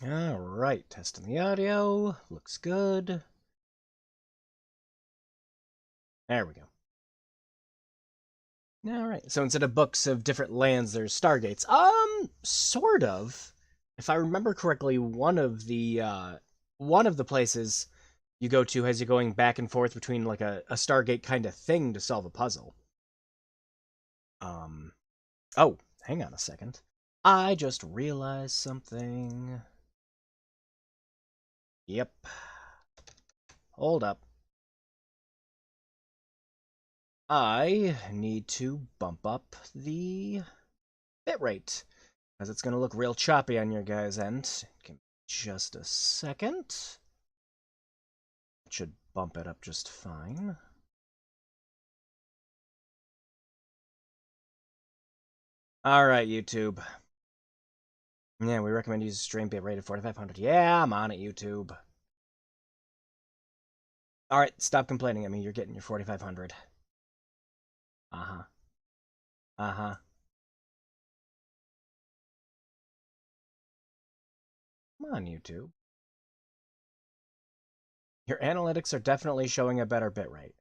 Alright, testing the audio. Looks good. There we go. Alright, so instead of books of different lands, there's stargates. Sort of. If I remember correctly, one of the places you go to has you going back and forth between like a stargate kind of thing to solve a puzzle. Oh, hang on a second. I just realized something. Yep. Hold up. I need to bump up the bitrate, because it's going to look real choppy on your guys' end. Give me just a second. It should bump it up just fine. Alright, YouTube. Yeah, we recommend use stream bitrate at 4500. Yeah, I'm on it, YouTube. Alright, stop complaining at me. You're getting your 4500. Uh-huh. Uh-huh. Come on, YouTube. Your analytics are definitely showing a better bitrate.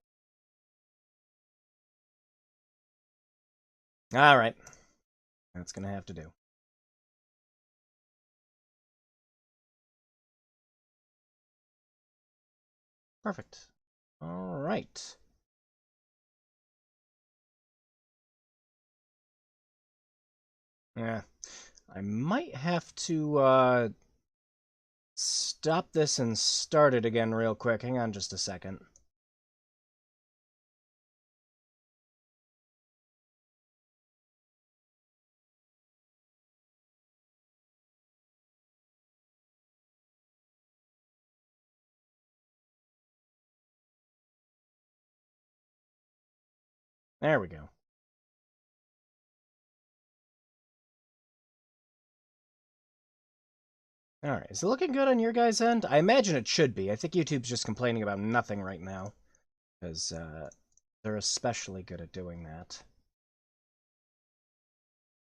Alright. That's gonna have to do. Perfect. Alright. Yeah. I might have to, stop this and start it again real quick. Hang on just a second. There we go. Alright, is it looking good on your guys' end? I imagine it should be. I think YouTube's just complaining about nothing right now. Because, they're especially good at doing that.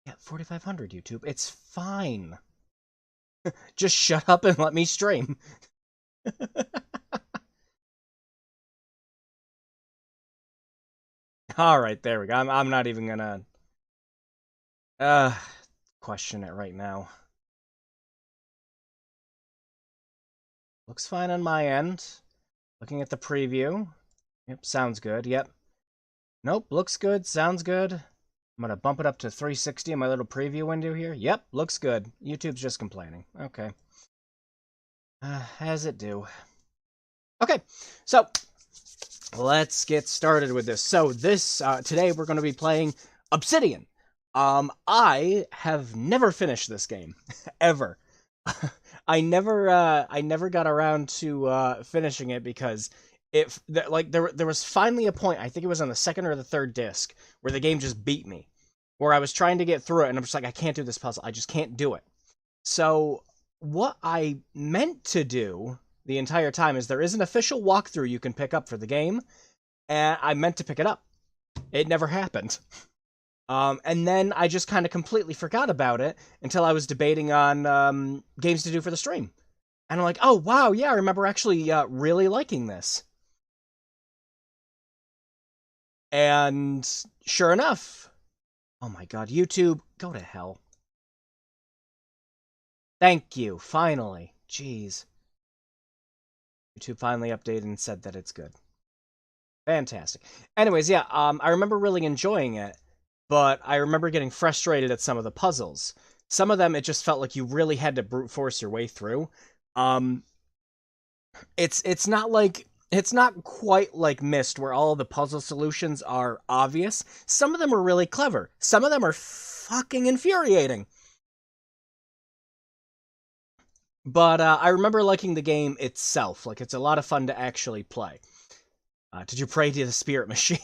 Yeah, 4500, YouTube. It's fine. Just shut up and let me stream. Alright, there we go. I'm not even gonna question it right now. Looks fine on my end. Looking at the preview. Yep, sounds good. Yep. Nope, looks good. Sounds good. I'm gonna bump it up to 360 in my little preview window here. Yep, looks good. YouTube's just complaining. Okay. As it do. Okay, so let's get started with this. So this, today we're going to be playing Obsidian. I have never finished this game, ever. I never got around to finishing it because there was finally a point, I think it was on the second or the third disc, where the game just beat me. Where I was trying to get through it, and I'm just like, I can't do this puzzle. I just can't do it. So what I meant to do the entire time is there is an official walkthrough you can pick up for the game, and I meant to pick it up. It never happened. And then I just kind of completely forgot about it until I was debating on games to do for the stream. And I'm like, oh, wow, yeah, I remember actually really liking this. And sure enough, oh my god, YouTube, go to hell. Thank you, finally. Jeez. YouTube finally updated and said that it's good. Fantastic. Anyways, yeah, I remember really enjoying it, but I remember getting frustrated at some of the puzzles. Some of them, it just felt like you really had to brute force your way through. It's not quite like Myst, where all of the puzzle solutions are obvious. Some of them are really clever. Some of them are fucking infuriating. But I remember liking the game itself. Like, it's a lot of fun to actually play. Did you pray to the spirit machine?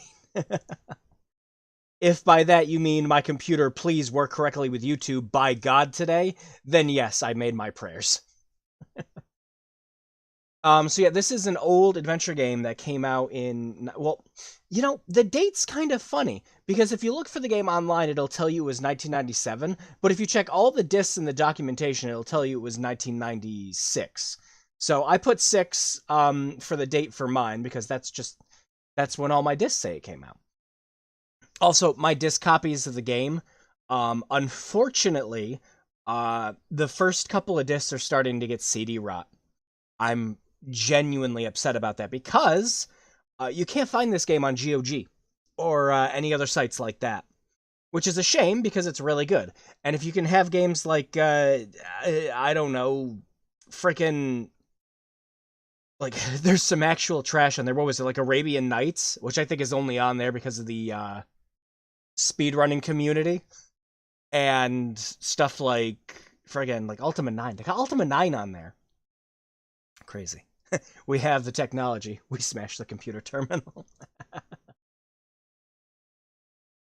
If by that you mean my computer please work correctly with YouTube by God today, then yes, I made my prayers. So yeah, this is an old adventure game that came out in, well, you know, the date's kind of funny, because if you look for the game online, it'll tell you it was 1997, but if you check all the discs in the documentation, it'll tell you it was 1996. So I put 6 for the date for mine, because that's when all my discs say it came out. Also, my disc copies of the game, unfortunately, the first couple of discs are starting to get CD rot. I'm genuinely upset about that, because you can't find this game on GOG or any other sites like that, which is a shame, because it's really good. And if you can have games like, I don't know, freaking, like, there's some actual trash on there. What was it, like Arabian Nights, which I think is only on there because of the speedrunning community, and stuff like, friggin', like Ultima 9. They got Ultima 9 on there. Crazy. We have the technology. We smashed the computer terminal.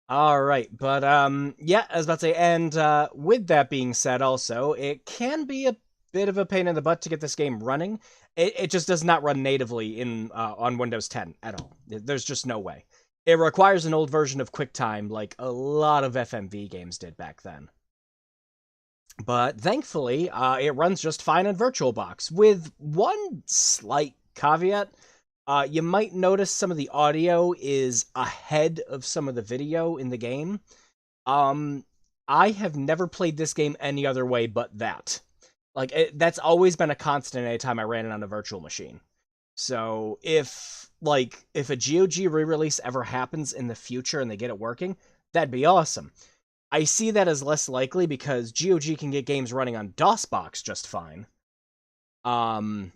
All right, but yeah, I was about to say, and with that being said, also, it can be a bit of a pain in the butt to get this game running. It just does not run natively in on Windows 10 at all. There's just no way. It requires an old version of QuickTime, like a lot of FMV games did back then. But thankfully, it runs just fine on VirtualBox, with one slight caveat. You might notice some of the audio is ahead of some of the video in the game. I have never played this game any other way but that. Like, that's always been a constant anytime I ran it on a virtual machine. So if a GOG re-release ever happens in the future and they get it working, that'd be awesome. I see that as less likely, because GOG can get games running on DOSBox just fine. But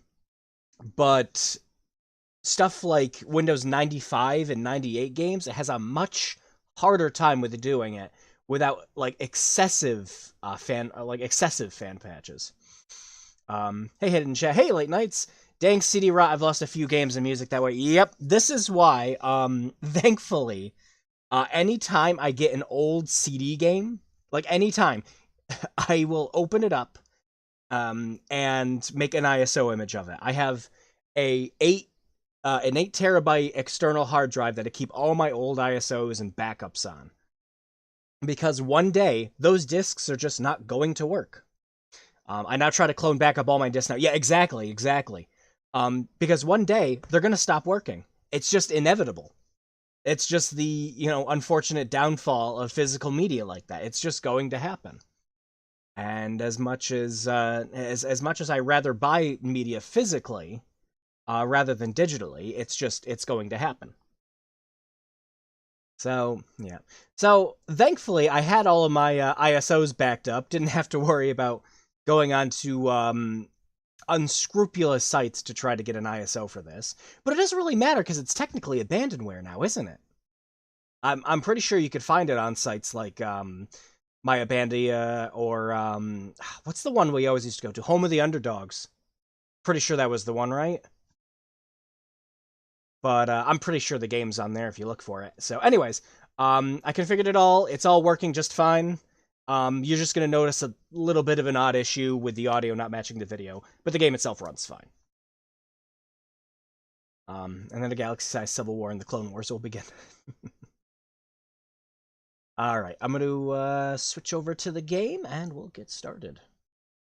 stuff like Windows 95 and 98 games, it has a much harder time with doing it without like excessive fan patches. Hey, Hidden Chat. Hey, Late Nights. Dang CD rot, I've lost a few games and music that way. Yep, this is why, thankfully, anytime I get an old CD game, like anytime, I will open it up and make an ISO image of it. I have an 8 terabyte external hard drive that I keep all my old ISOs and backups on. Because one day, those discs are just not going to work. I now try to clone back up all my discs now. Yeah, exactly. Because one day, they're going to stop working. It's just inevitable. It's just the, unfortunate downfall of physical media like that. It's just going to happen. And as much as I rather buy media physically, rather than digitally, it's going to happen. So, yeah. So, thankfully, I had all of my ISOs backed up. Didn't have to worry about going on to unscrupulous sites to try to get an ISO for this. But it doesn't really matter, because it's technically abandonware now, isn't it? I'm pretty sure you could find it on sites like MyAbandia, or what's the one we always used to go to? Home of the Underdogs. Pretty sure that was the one, right? But I'm pretty sure the game's on there if you look for it. So anyways, I configured it all. It's all working just fine. You're just going to notice a little bit of an odd issue with the audio not matching the video, but the game itself runs fine. And then the galaxy-sized civil war and the Clone Wars will begin. Alright, I'm going to switch over to the game, and we'll get started.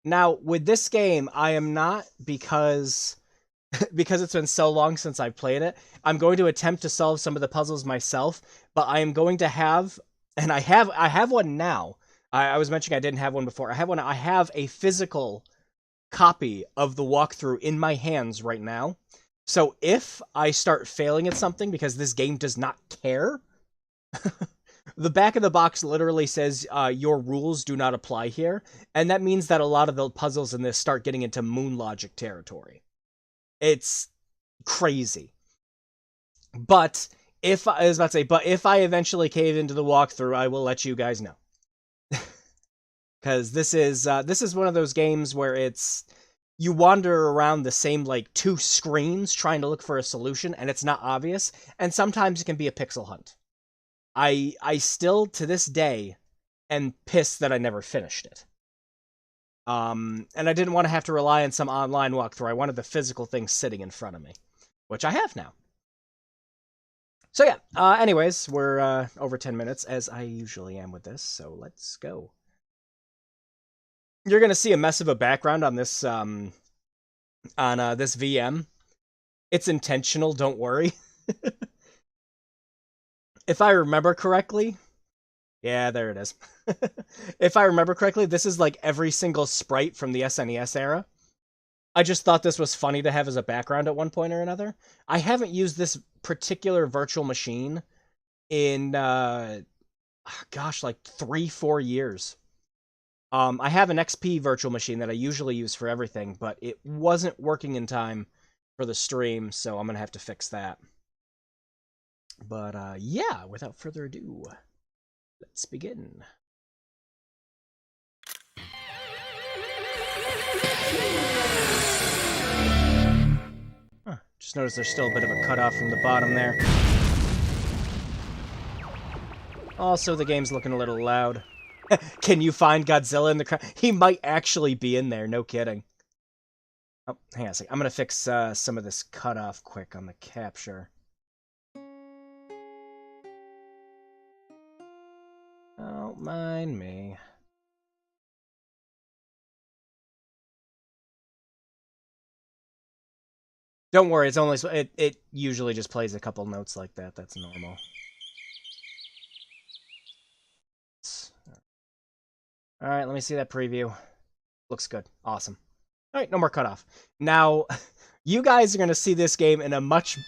Now, with this game, I am not, because it's been so long since I've played it, I'm going to attempt to solve some of the puzzles myself, but I am going to have, and I have one now. I was mentioning I didn't have one before. I have a physical copy of the walkthrough in my hands right now. So if I start failing at something because this game does not care, the back of the box literally says, your rules do not apply here, and that means that a lot of the puzzles in this start getting into moon logic territory. It's crazy. But if I eventually cave into the walkthrough, I will let you guys know. Because this is one of those games where you wander around the same, like, 2 screens trying to look for a solution, and it's not obvious, and sometimes it can be a pixel hunt. I still, to this day, am pissed that I never finished it. And I didn't want to have to rely on some online walkthrough. I wanted the physical thing sitting in front of me, which I have now. So yeah, anyways, we're over 10 minutes, as I usually am with this, so let's go. You're going to see a mess of a background on this, this VM. It's intentional, don't worry. If I remember correctly... Yeah, there it is. If I remember correctly, this is like every single sprite from the SNES era. I just thought this was funny to have as a background at one point or another. I haven't used this particular virtual machine in, gosh, like 3-4 years. I have an XP virtual machine that I usually use for everything, but it wasn't working in time for the stream, so I'm going to have to fix that. But, yeah, without further ado, let's begin. Just notice there's still a bit of a cutoff from the bottom there. Also, the game's looking a little loud. Can you find Godzilla in the crowd? He might actually be in there, no kidding. Oh, hang on a second. I'm going to fix some of this cutoff quick on the capture. Don't mind me. Don't worry, it's only it usually just plays a couple notes like that. That's normal. All right, let me see that preview. Looks good. Awesome. All right, no more cutoff. Now, you guys are going to see this game in a much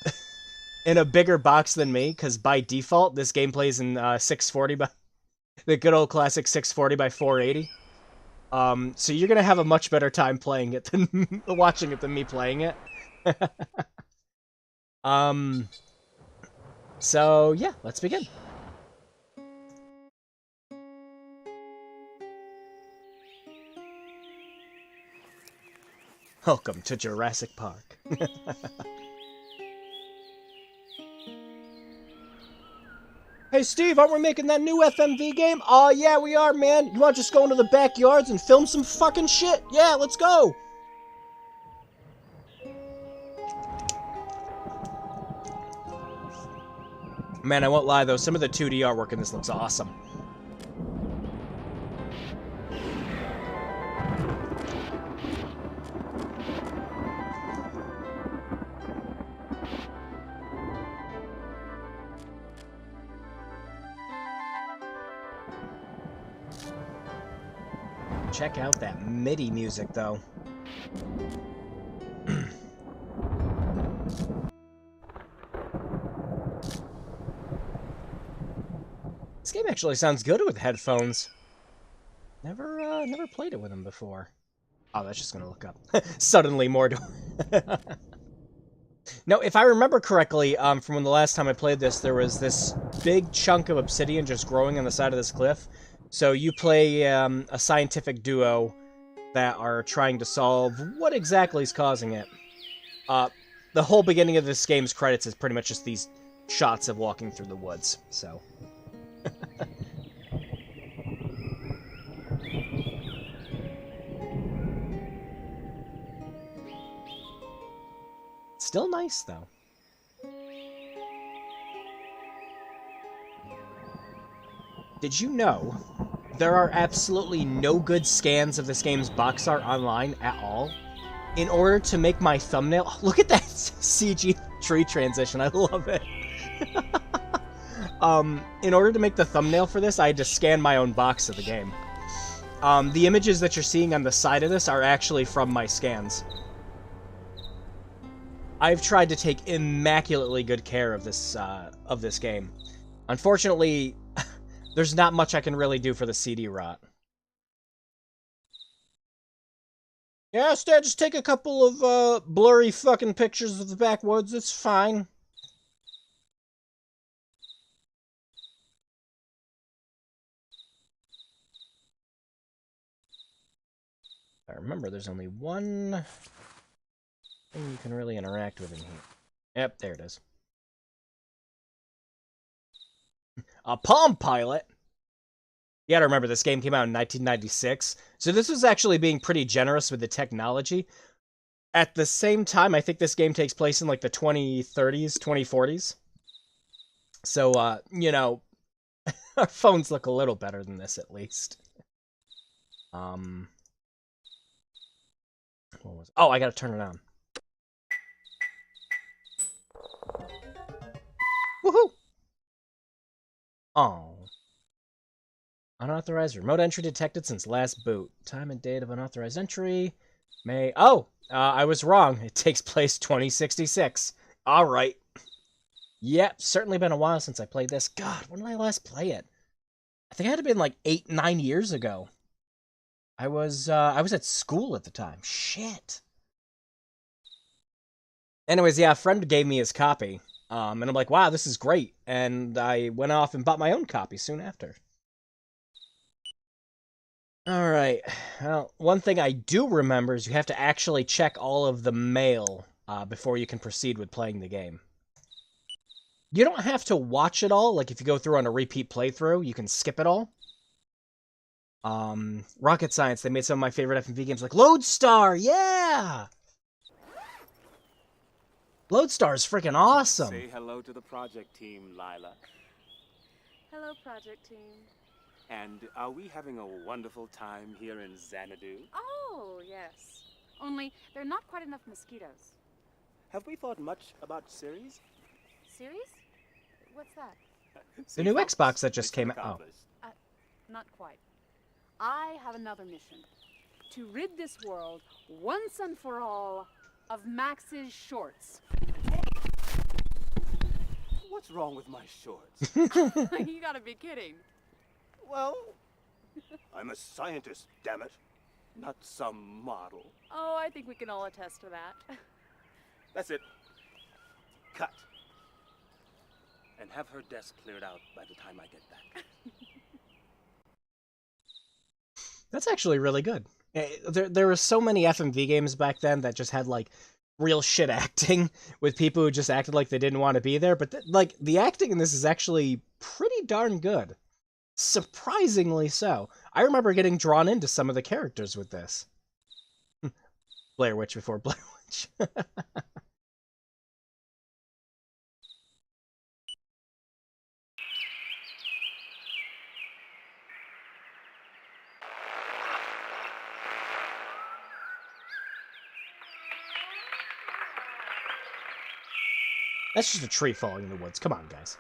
in a bigger box than me, because by default, this game plays in 640 by the good old classic 640 by 480. So you're going to have a much better time playing it than watching it than me playing it. So yeah, let's begin. Welcome to Jurassic Park. Hey Steve, aren't we making that new FMV game? Oh yeah, we are, man. You want to just go into the backyards and film some fucking shit? Yeah, let's go. Man, I won't lie though, some of the 2D artwork in this looks awesome. Check out that MIDI music, though. This game actually sounds good with headphones. Never played it with them before. Oh, that's just gonna look up. Suddenly more to... Now, if I remember correctly, from when the last time I played this, there was this big chunk of obsidian just growing on the side of this cliff. So you play a scientific duo that are trying to solve what exactly is causing it. The whole beginning of this game's credits is pretty much just these shots of walking through the woods, so... Still nice, though. Did you know there are absolutely no good scans of this game's box art online at all? In order to make my thumbnail... Look at that CG tree transition, I love it. In order to make the thumbnail for this, I had to scan my own box of the game. The images that you're seeing on the side of this are actually from my scans. I've tried to take immaculately good care of this game. Unfortunately, there's not much I can really do for the CD rot. Yeah, Dad, just take a couple of blurry fucking pictures of the backwoods. It's fine. I remember there's only one thing you can really interact with in here. Yep, there it is. A Palm Pilot? You gotta remember, this game came out in 1996, so this was actually being pretty generous with the technology. At the same time, I think this game takes place in, like, the 2030s, 2040s. So, you know, our phones look a little better than this, at least. What was it? Oh, I gotta turn it on. Woohoo! Oh. Unauthorized remote entry detected since last boot. Time and date of unauthorized entry. May... Oh! I was wrong. It takes place 2066. Alright. Yep, certainly been a while since I played this. God, when did I last play it? I think it had to have been like 8, 9 years ago. I was at school at the time. Shit. Anyways, yeah, a friend gave me his copy. And I'm like, wow, this is great. And I went off and bought my own copy soon after. Alright. Well, one thing I do remember is you have to actually check all of the mail before you can proceed with playing the game. You don't have to watch it all. Like, if you go through on a repeat playthrough, you can skip it all. Rocket Science, they made some of my favorite FMV games, like Lodestar, yeah! Lodestar is freaking awesome! Say hello to the project team, Lila. Hello, project team. And are we having a wonderful time here in Xanadu? Oh, yes. Only, there are not quite enough mosquitoes. Have we thought much about Ceres? Ceres? What's that? The new Xbox that just came out. Oh. Not quite. I have another mission. To rid this world, once and for all, of Max's shorts. What's wrong with my shorts? You gotta be kidding. Well, I'm a scientist, damn it. Not some model. Oh, I think we can all attest to that. That's it. Cut. And have her desk cleared out by the time I get back. That's actually really good. There were so many FMV games back then that just had, like, real shit acting with people who just acted like they didn't want to be there. But, like, the acting in this is actually pretty darn good. Surprisingly so. I remember getting drawn into some of the characters with this. Blair Witch before Blair Witch. That's just a tree falling in the woods. Come on, guys.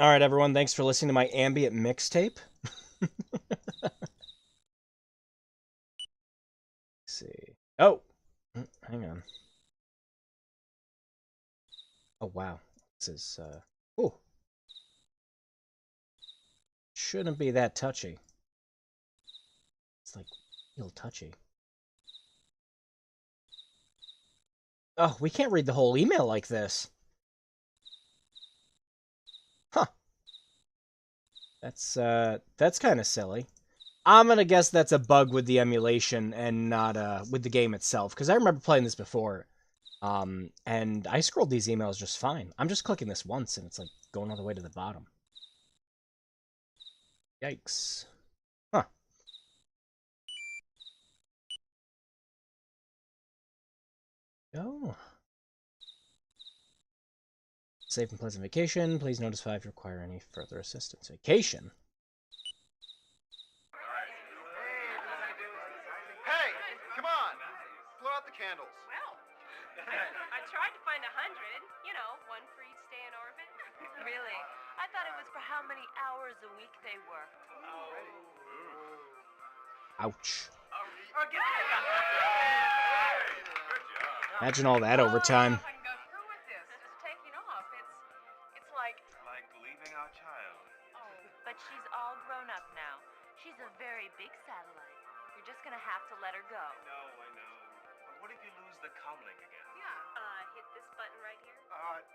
Alright, everyone. Thanks for listening to my ambient mixtape. Let's see. Oh! Hang on. Oh, wow. This is, oh! Shouldn't be that touchy. It's like real touchy. Oh, we can't read the whole email like this. Huh. That's kind of silly. I'm gonna guess that's a bug with the emulation and not with the game itself, because I remember playing this before. And I scrolled these emails just fine. I'm just clicking this once and it's like going all the way to the bottom. Yikes. Huh. Oh. Safe and pleasant vacation. Please notify if you require any further assistance. Vacation? Hey, come on! Blow out the candles. Well, I tried to find 100. You know, one for each day in orbit. Really? I thought it was for how many hours a week they worked. Ouch. Good Imagine all that overtime. I can go through with this. Just taking off. It's like leaving our child. Oh, but she's all grown up now. She's a very big satellite. You're just gonna have to let her go. No, I know. But what if you lose the comlink again? Yeah. Hit this button right here.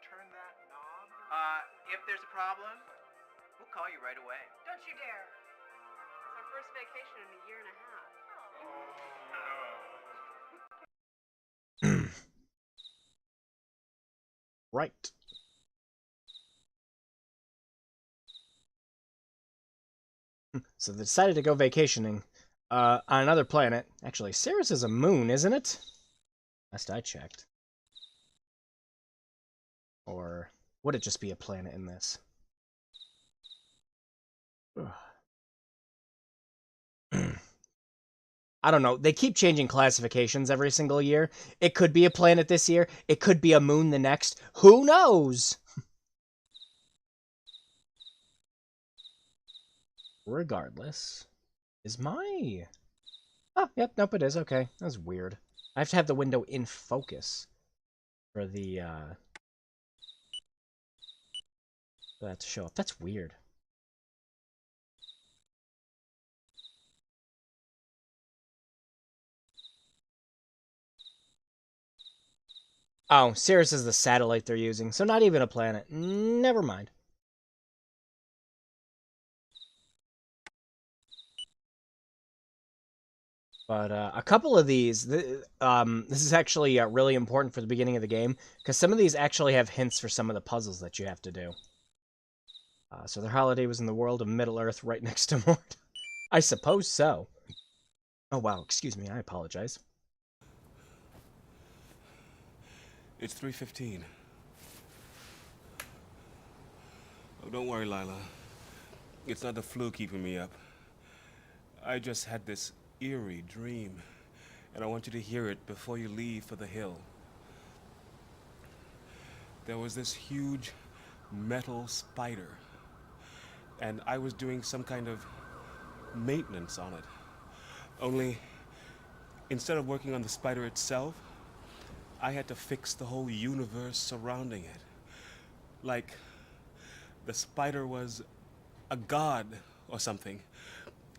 Turn that knob? If there's a problem, we'll call you right away. Don't you dare. It's our first vacation in a year and a half. Oh. Right. So they decided to go vacationing on another planet. Actually, Ceres is a moon, isn't it? Last I checked. Or would it just be a planet in this? I don't know. They keep changing classifications every single year. It could be a planet this year. It could be a moon the next. Who knows? Regardless, is my... Oh, yep, nope, it is. Okay, that was weird. I have to have the window in focus for the, for that to show up. That's weird. Oh, Ceres is the satellite they're using, so not even a planet. Never mind. But a couple of these, this is actually really important for the beginning of the game, because some of these actually have hints for some of the puzzles that you have to do. So their holiday was in the world of Middle-earth right next to Mort. I suppose so. Oh, wow, excuse me, I apologize. It's 3:15. Oh, don't worry, Lila. It's not the flu keeping me up. I just had this eerie dream, and I want you to hear it before you leave for the hill. There was this huge metal spider, and I was doing some kind of maintenance on it. Only, instead of working on the spider itself, I had to fix the whole universe surrounding it. Like, the spider was a god or something,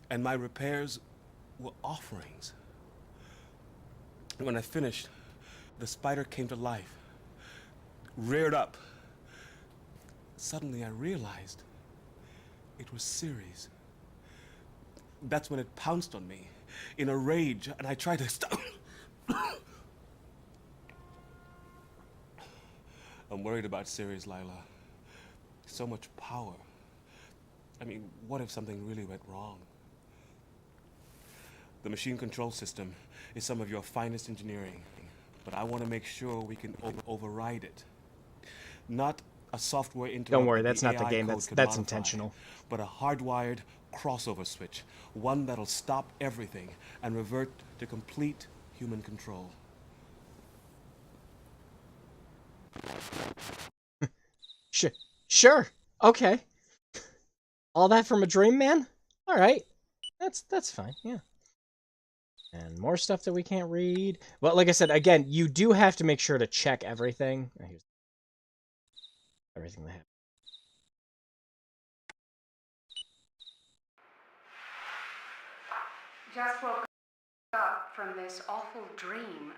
and my repairs were offerings. When I finished, the spider came to life, reared up. Suddenly I realized it was Ceres. That's when it pounced on me in a rage, and I tried to stop. I'm worried about Ceres, Lila. So much power. I mean, what if something really went wrong? The machine control system is some of your finest engineering, but I want to make sure we can override it. Not a software interrupt. Don't worry, that's not the AI game. code That's could modify, intentional. but a hardwired crossover switch, one that'll stop everything and revert to complete human control. Sure. Okay. All that from a dream, man? Alright. That's fine, yeah. And more stuff that we can't read. Well, like I said, again, you do have to make sure to check everything. Here's everything they have. Just woke up from this awful dream.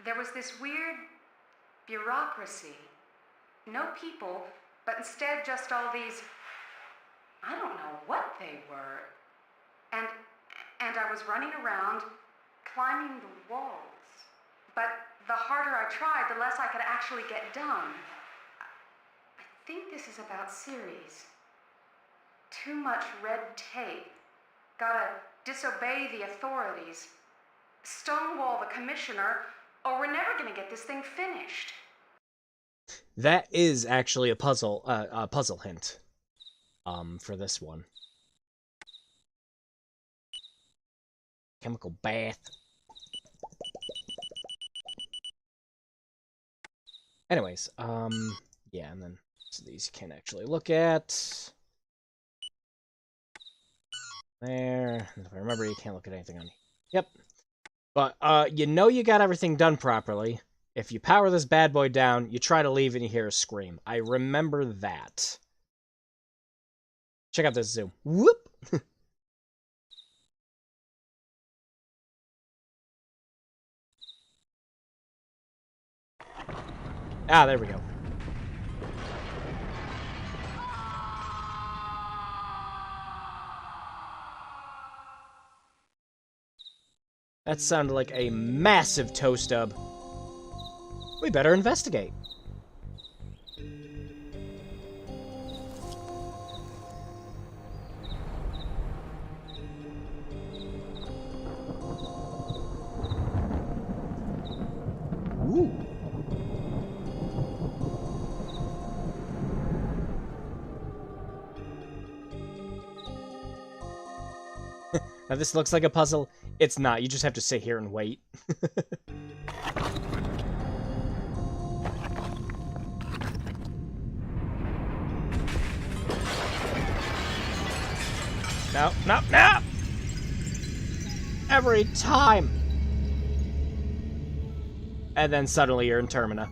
There was this weird bureaucracy. No people, but instead just all these... I don't know what they were. And I was running around, climbing the walls. But the harder I tried, the less I could actually get done. I think this is about Ceres. Too much red tape. Gotta disobey the authorities. Stonewall the commissioner, or we're never gonna get this thing finished. That is actually a puzzle hint. For this one. Chemical bath. Anyways, yeah, and then so these you can actually look at. There. If I remember, you can't look at anything on here. Yep. But, you know you got everything done properly. If you power this bad boy down, you try to leave and you hear a scream. I remember that. Check out this zoom. Whoop! Ah, there we go. That sounded like a massive tow stub. We better investigate. Ooh. Now this looks like a puzzle. It's not. You just have to sit here and wait. No, no, no! Every time! And then suddenly you're in Termina.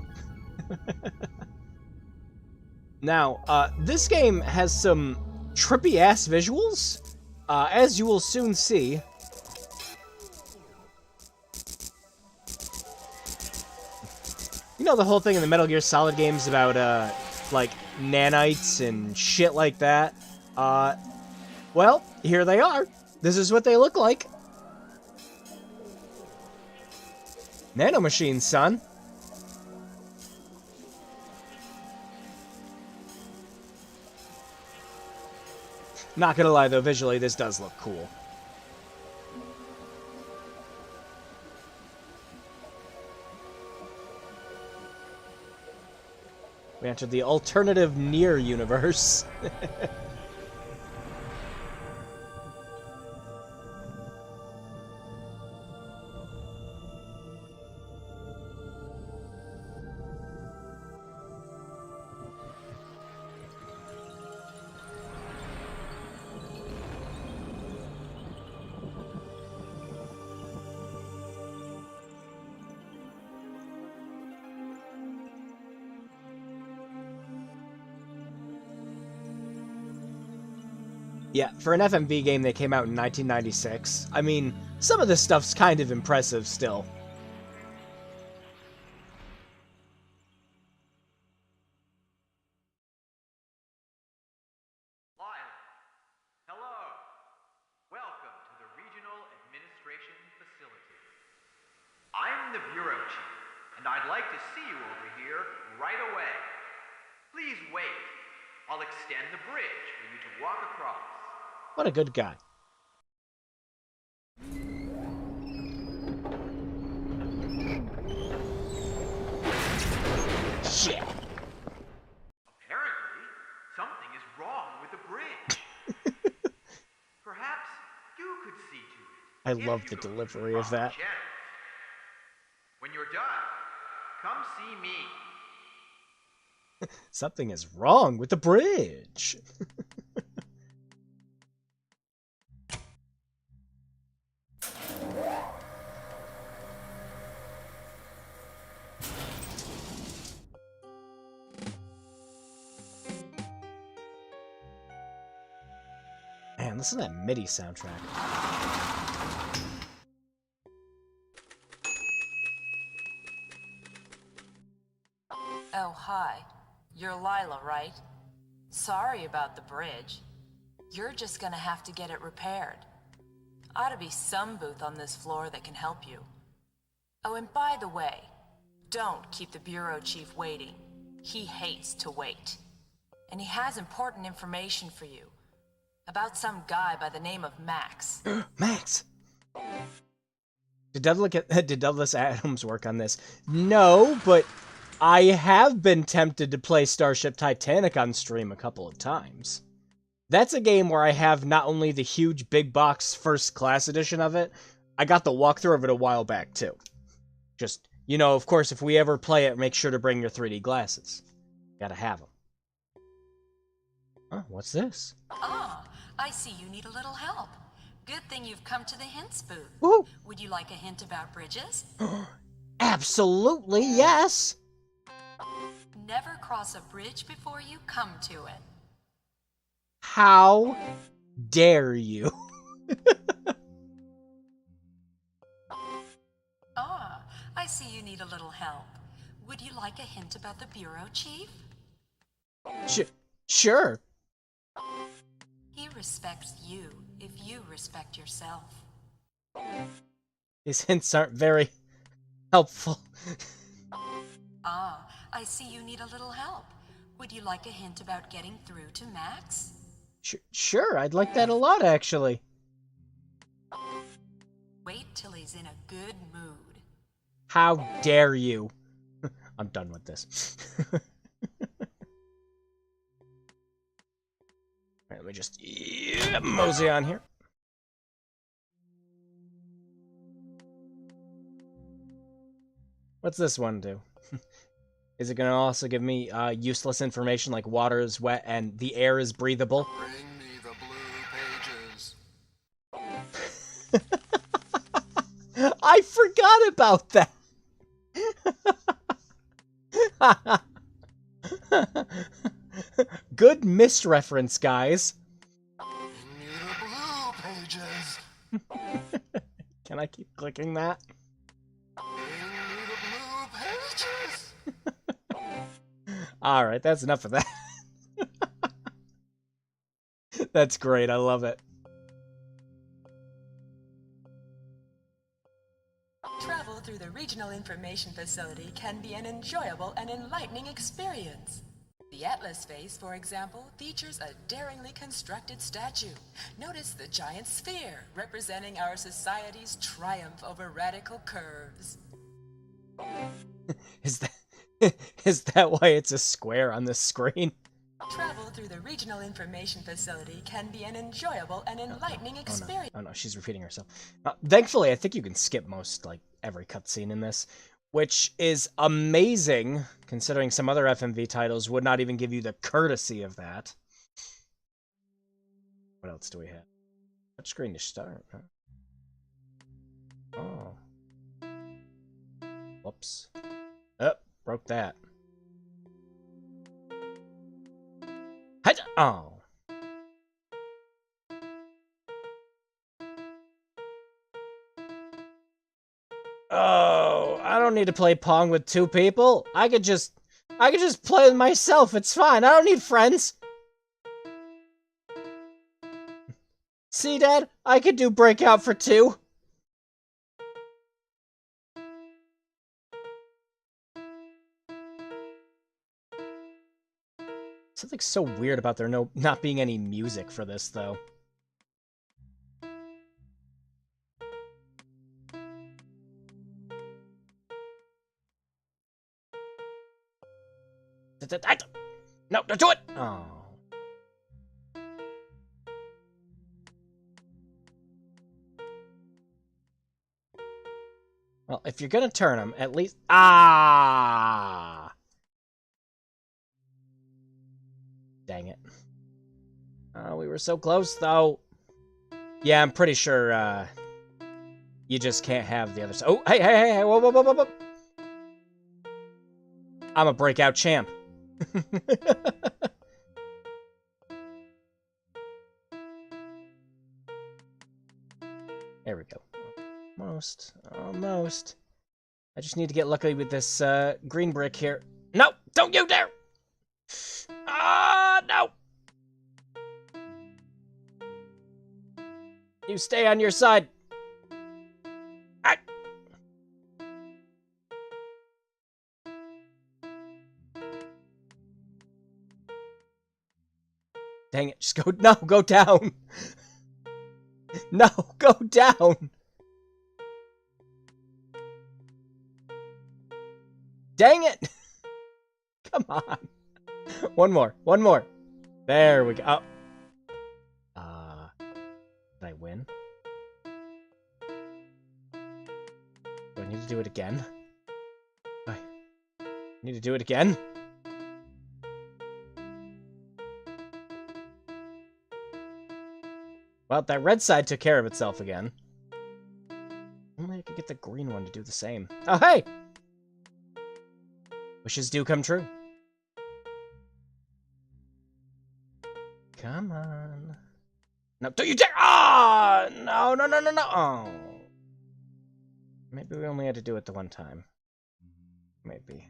Now, this game has some trippy-ass visuals, as you will soon see. You know the whole thing in the Metal Gear Solid games about, like, nanites and shit like that? Well, here they are. This is what they look like. Nanomachines, son. Not gonna lie, though, visually, this does look cool. We entered the alternative Nier universe. Yeah, for an FMV game that came out in 1996, I mean, some of this stuff's kind of impressive still. Live. Hello. Welcome to the Regional Administration Facility. I'm the Bureau Chief, and I'd like to see you over here right away. Please wait. I'll extend the bridge for you to walk across. What a good guy. Shit. Apparently, something is wrong with the bridge. Perhaps you could see to it. I if love you the go through delivery of proper that. channels. When you're done, come see me. Something is wrong with the bridge. Man, listen to that MIDI soundtrack. Oh, hi. You're Lila, right? Sorry about the bridge. You're just gonna have to get it repaired. Ought to be some booth on this floor that can help you. Oh, and by the way, don't keep the Bureau Chief waiting. He hates to wait. And he has important information for you. About some guy by the name of Max. Max! Did Douglas Adams work on this? No, but I have been tempted to play Starship Titanic on stream a couple of times. That's a game where I have not only the huge big box first class edition of it, I got the walkthrough of it a while back too. Just, you know, of course, if we ever play it, make sure to bring your 3D glasses. Gotta have them. Oh, what's this? Ah, I see you need a little help. Good thing you've come to the hints booth. Woo! Would you like a hint about bridges? Absolutely, yes! Never cross a bridge before you come to it. How dare you? Ah, I see you need a little help. Would you like a hint about the Bureau Chief? Sure. He respects you if you respect yourself. His hints aren't very helpful. Ah, I see you need a little help. Would you like a hint about getting through to Max? Sure, I'd like that a lot, actually. Wait till he's in a good mood. How dare you? I'm done with this. Alright, let me just mosey on here. What's this one do? Is it going to also give me useless information like water is wet and the air is breathable? Bring me the blue pages. I forgot about that! Good misreference, guys. Bring me the blue pages. Can I keep clicking that? Bring me the blue pages. Alright, that's enough of that. That's great, I love it. Travel through the Regional Information Facility can be an enjoyable and enlightening experience. The Atlas Face, for example, features a daringly constructed statue. Notice the giant sphere, representing our society's triumph over radical curves. Is that why it's a square on the screen? Travel through the Regional Information Facility can be an enjoyable and enlightening experience. Oh no, she's repeating herself. Thankfully, I think you can skip most, like, every cutscene in this, which is amazing, considering some other FMV titles would not even give you the courtesy of that. What else do we have? Touchscreen to start. Huh? Oh. Whoops. Oh, broke that. Oh. Oh, I don't need to play Pong with two people. I could just play with myself. It's fine. I don't need friends. See, Dad? I could do Breakout for two. Something so weird about there not being any music for this, though. No, don't do it! Oh. Well, if you're gonna turn them, at least... Ah! Dang it. We were so close, though. Yeah, I'm pretty sure, you just can't have the other side. Oh, hey, whoa, whoa, whoa, whoa, whoa. I'm a breakout champ. There we go. Almost. I just need to get lucky with this, green brick here. No! Don't you dare! No! You stay on your side. Ah. Dang it, just go, no, go down. No, go down. Dang it. Come on. One more. There we go. Did I win? Do I need to do it again? I need to do it again? Well, that red side took care of itself again. Only I could get the green one to do the same. Oh, hey! Wishes do come true. Come on. No, don't you dare! Ah! No. Oh. Maybe we only had to do it the one time. Maybe.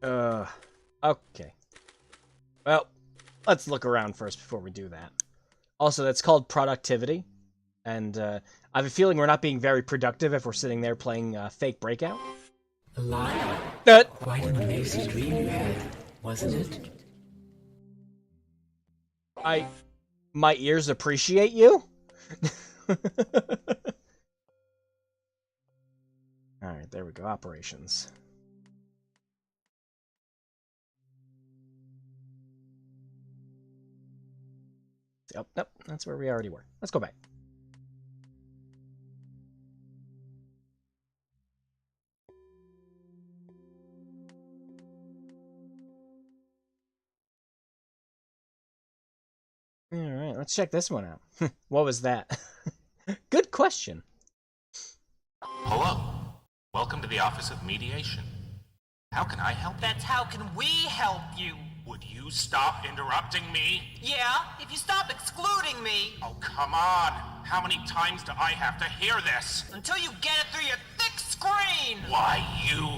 Okay. Well, let's look around first before we do that. Also, that's called productivity. And I have a feeling we're not being very productive if we're sitting there playing fake breakout. Lila. Quite an amazing dream you had, wasn't it? My ears appreciate you? Alright, there we go. Operations. Oh, nope, that's where we already were. Let's go back. Alright, let's check this one out. What was that? Good question. Hello. Welcome to the Office of Mediation. How can I help you? That's how can we help you? Would you stop interrupting me? Yeah, if you stop excluding me. Oh, come on. How many times do I have to hear this? Until you get it through your thick screen. Why, you?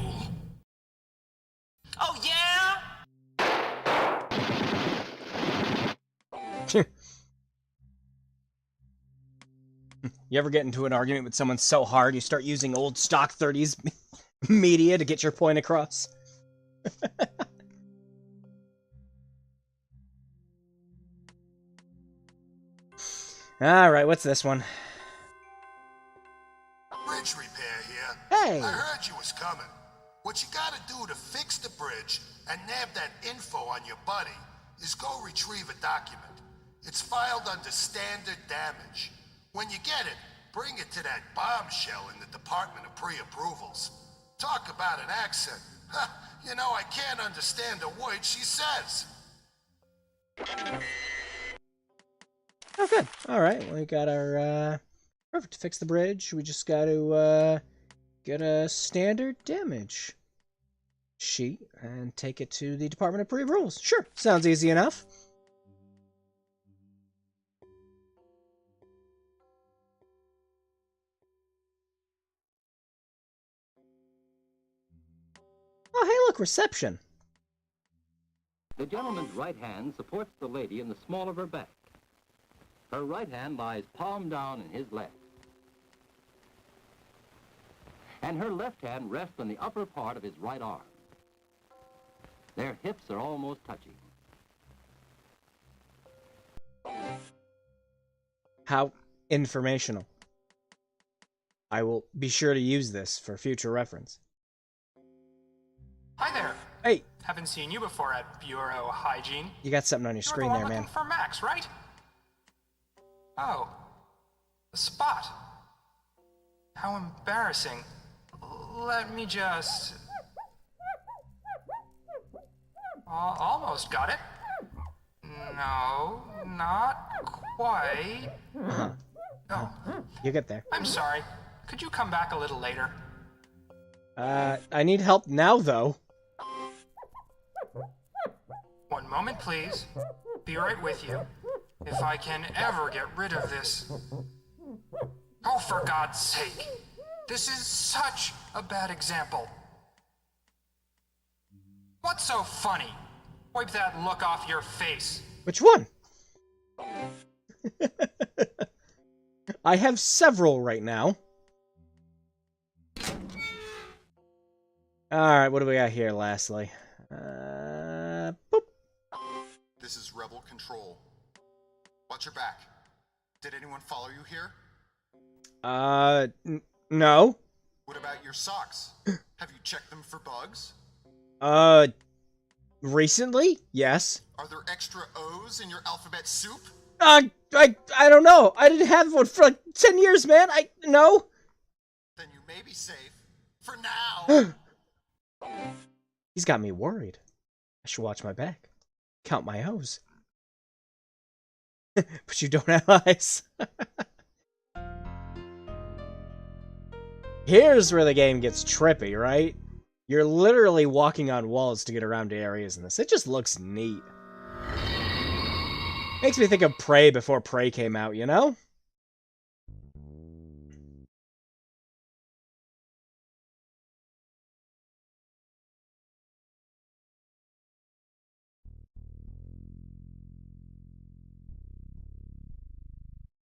Oh, yeah? You ever get into an argument with someone so hard you start using old stock 30s media to get your point across? Alright, what's this one? Bridge repair here. Hey! I heard you was coming. What you gotta do to fix the bridge and nab that info on your buddy is go retrieve a document. It's filed under standard damage. When you get it, bring it to that bombshell in the Department of Pre-Approvals. Talk about an accent. You know, I can't understand a word she says. Oh, good. Alright, we got our, perfect. To fix the bridge, we just got to, get a standard damage sheet and take it to the Department of Pre-Rules. Sure, sounds easy enough. Oh, hey, look, reception. The gentleman's right hand supports the lady in the small of her back. Her right hand lies palm down in his left. And her left hand rests on the upper part of his right arm. Their hips are almost touching. How informational. I will be sure to use this for future reference. Hi there. Hey. Haven't seen you before at Bureau Hygiene. You got something on your screen there, man. Looking for Max, right? Oh. The spot. How embarrassing. Let me just... almost got it. No, not quite. Oh. You get there. I'm sorry. Could you come back a little later? I need help now, though. One moment, please. Be right with you. If I can ever get rid of this... Oh, for God's sake! This is such a bad example. What's so funny? Wipe that look off your face. Which one? I have several right now. Alright, what do we got here, lastly? Boop. This is Rebel Control. Watch your back. Did anyone follow you here? No. What about your socks? Have you checked them for bugs? Recently? Yes. Are there extra O's in your alphabet soup? I don't know. I didn't have one for like 10 years, man. No. Then you may be safe. For now. He's got me worried. I should watch my back. Count my O's. But you don't have eyes. Here's where the game gets trippy, right? You're literally walking on walls to get around to areas in this. It just looks neat. Makes me think of Prey before Prey came out, you know?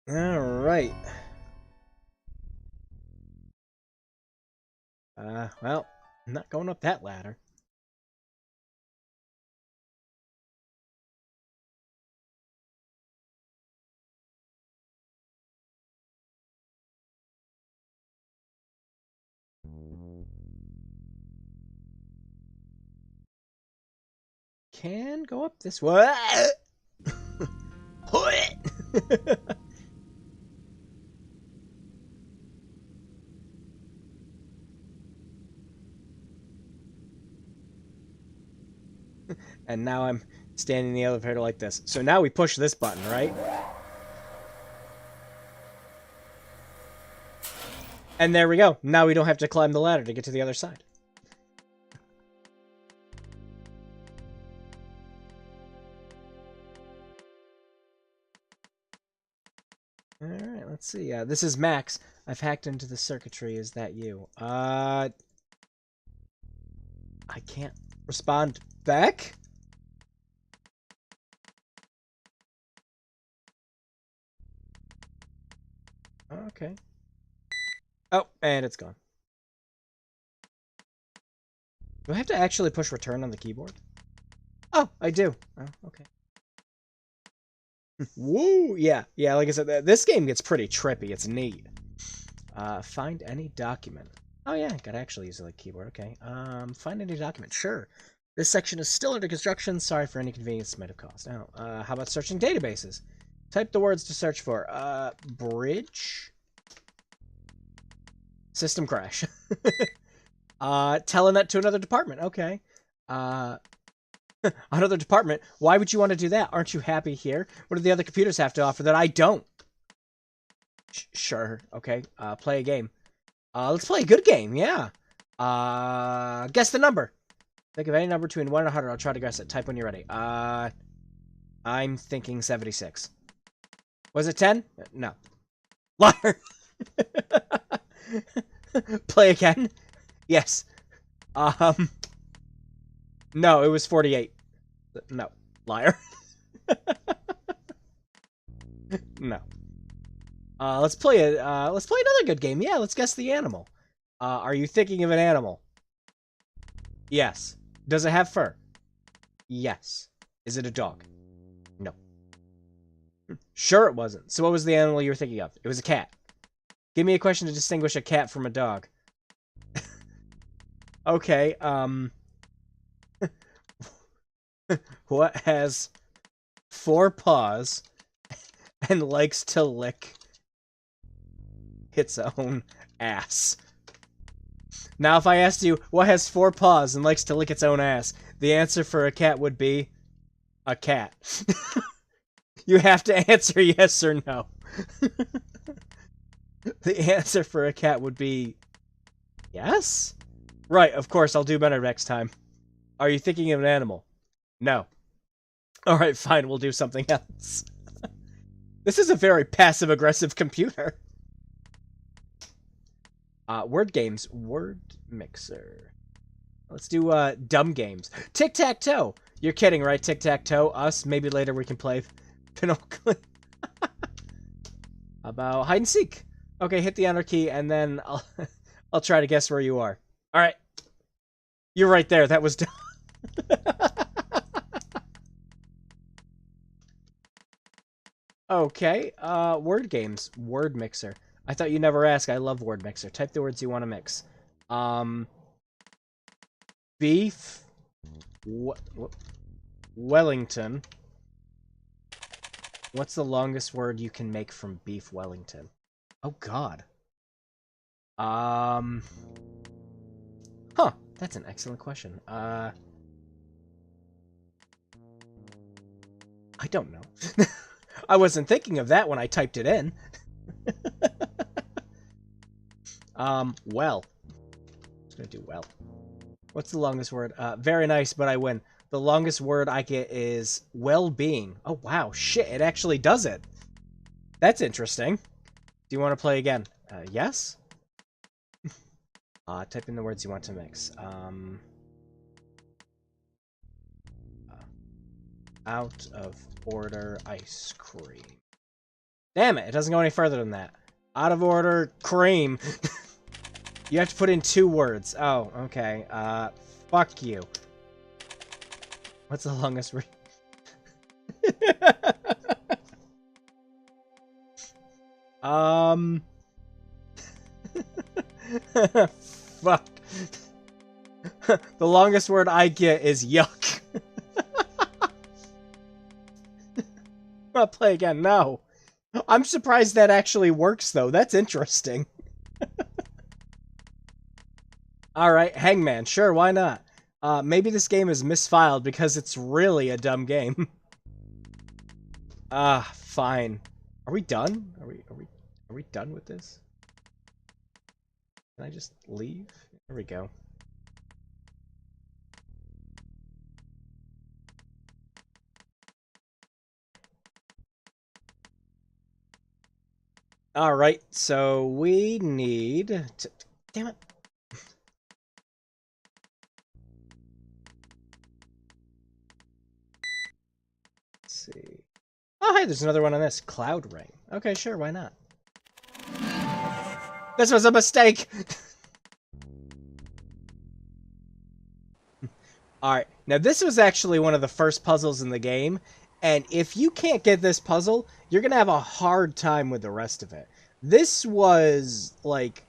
Alright. Well, I'm not going up that ladder. Can go up this way. And now I'm standing in the elevator like this. So now we push this button, right? And there we go. Now we don't have to climb the ladder to get to the other side. Alright, let's see. This is Max. I've hacked into the circuitry. Is that you? I can't respond back? Okay. Oh, and it's gone. Do I have to actually push return on the keyboard? Oh, I do. Oh, okay. Woo! Yeah, like I said, this game gets pretty trippy. It's neat. Find any document. Oh yeah, gotta actually use the keyboard. Okay. Find any document. Sure. This section is still under construction. Sorry for any inconvenience it might have caused. Now, how about searching databases? Type the words to search for. Bridge. System crash. Telenet to another department. Okay. Another department? Why would you want to do that? Aren't you happy here? What do the other computers have to offer that I don't? Sure. Okay. Play a game. Let's play a good game. Yeah. Guess the number. Think of any number between 1 and 100. I'll try to guess it. Type when you're ready. I'm thinking 76. Was it 10? No. Liar. Play again? Yes. No, it was 48. No. Liar. No. Let's play another good game. Yeah, let's guess the animal. Are you thinking of an animal? Yes. Does it have fur? Yes. Is it a dog? No. Sure it wasn't. So what was the animal you were thinking of? It was a cat. Give me a question to distinguish a cat from a dog. Okay, what has 4 paws and likes to lick its own ass? Now, if I asked you, what has 4 paws and likes to lick its own ass, the answer for a cat would be a cat. You have to answer yes or no. The answer for a cat would be yes? Right, of course, I'll do better next time. Are you thinking of an animal? No. Alright, fine, we'll do something else. This is a very passive-aggressive computer. Word games. Word mixer. Let's do, dumb games. Tic-tac-toe! You're kidding, right? Tic-tac-toe? Us? Maybe later we can play Pinocchio. About hide-and-seek. Okay, hit the enter key, and then I'll try to guess where you are. Alright. You're right there. That was dumb. Okay, word games. Word mixer. I thought you never asked. I love word mixer. Type the words you want to mix. Beef. Wellington. What's the longest word you can make from beef Wellington? Oh, God. Huh. That's an excellent question. I don't know. I wasn't thinking of that when I typed it in. Well. I'm just gonna do well. What's the longest word? Very nice, but I win. The longest word I get is well-being. Oh, wow. Shit, it actually does it. That's interesting. Do you want to play again? Yes? Type in the words you want to mix. Out of order ice cream. Damn it, it doesn't go any further than that. Out of order, cream. You have to put in 2 words. Oh, okay. Fuck you. What's the longest word? Fuck. The longest word I get is yuck. I'll play again. No. I'm surprised that actually works, though. That's interesting. Alright, Hangman. Sure, why not? Maybe this game is misfiled because it's really a dumb game. Fine. Are we done? Are we done with this? Can I just leave? There we go. Alright, so we need to... Damn it. Let's see. Oh, hey, there's another one on this. Cloud Ring. Okay, sure, why not? This was a mistake! Alright, now this was actually one of the first puzzles in the game, and if you can't get this puzzle, you're gonna have a hard time with the rest of it. This was, like...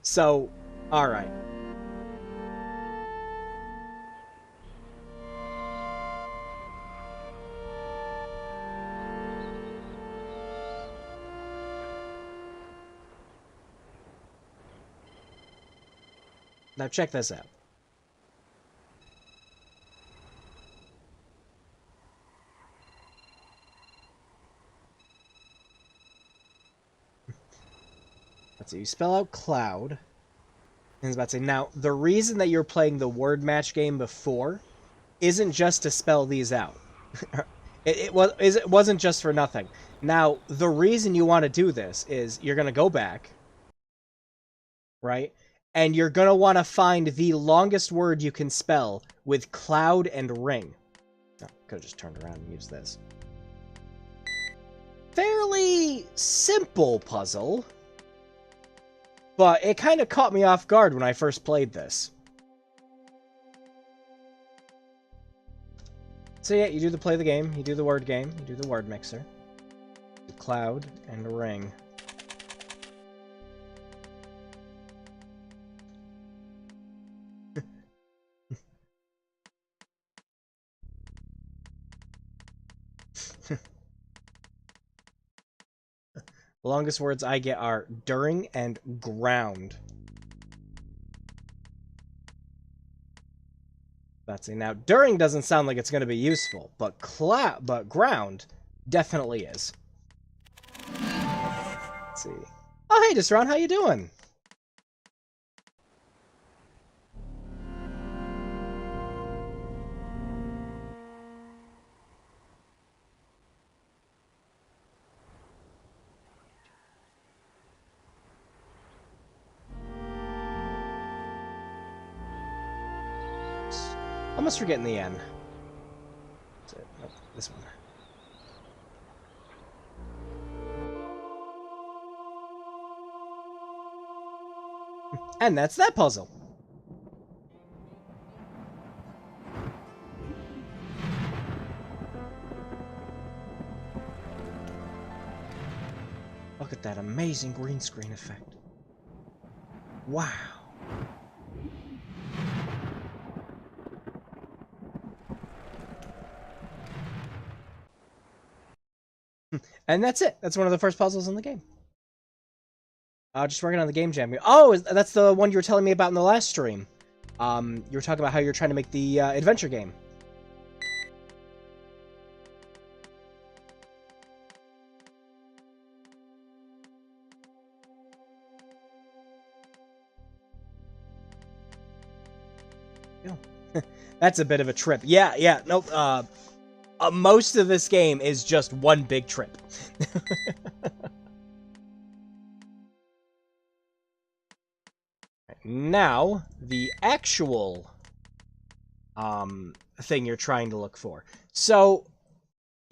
So, alright. Now check this out. Let's see, you spell out cloud. And I was about to say, now, the reason that you're playing the word match game before isn't just to spell these out. it wasn't just for nothing. Now, the reason you want to do this is you're going to go back, right? And you're going to want to find the longest word you can spell with cloud and ring. Oh, could have just turned around and used this. Fairly simple puzzle, but it kind of caught me off guard when I first played this. So yeah, you do the play the game, you do the word game, you do the word mixer. Cloud and ring. The longest words I get are during and ground. That's it. Now, during doesn't sound like it's going to be useful, but ground definitely is. Let's see. Oh, hey, Disron, how you doing? Almost forgetting the N. That's it. Nope, this one. And that's that puzzle. Look at that amazing green screen effect. Wow. And that's it. That's one of the first puzzles in the game. Just working on the game jam. Oh, that's the one you were telling me about in the last stream. You were talking about how you're trying to make the adventure game. That's a bit of a trip. Yeah, nope. Most of this game is just one big trip. Now, the actual thing you're trying to look for. So,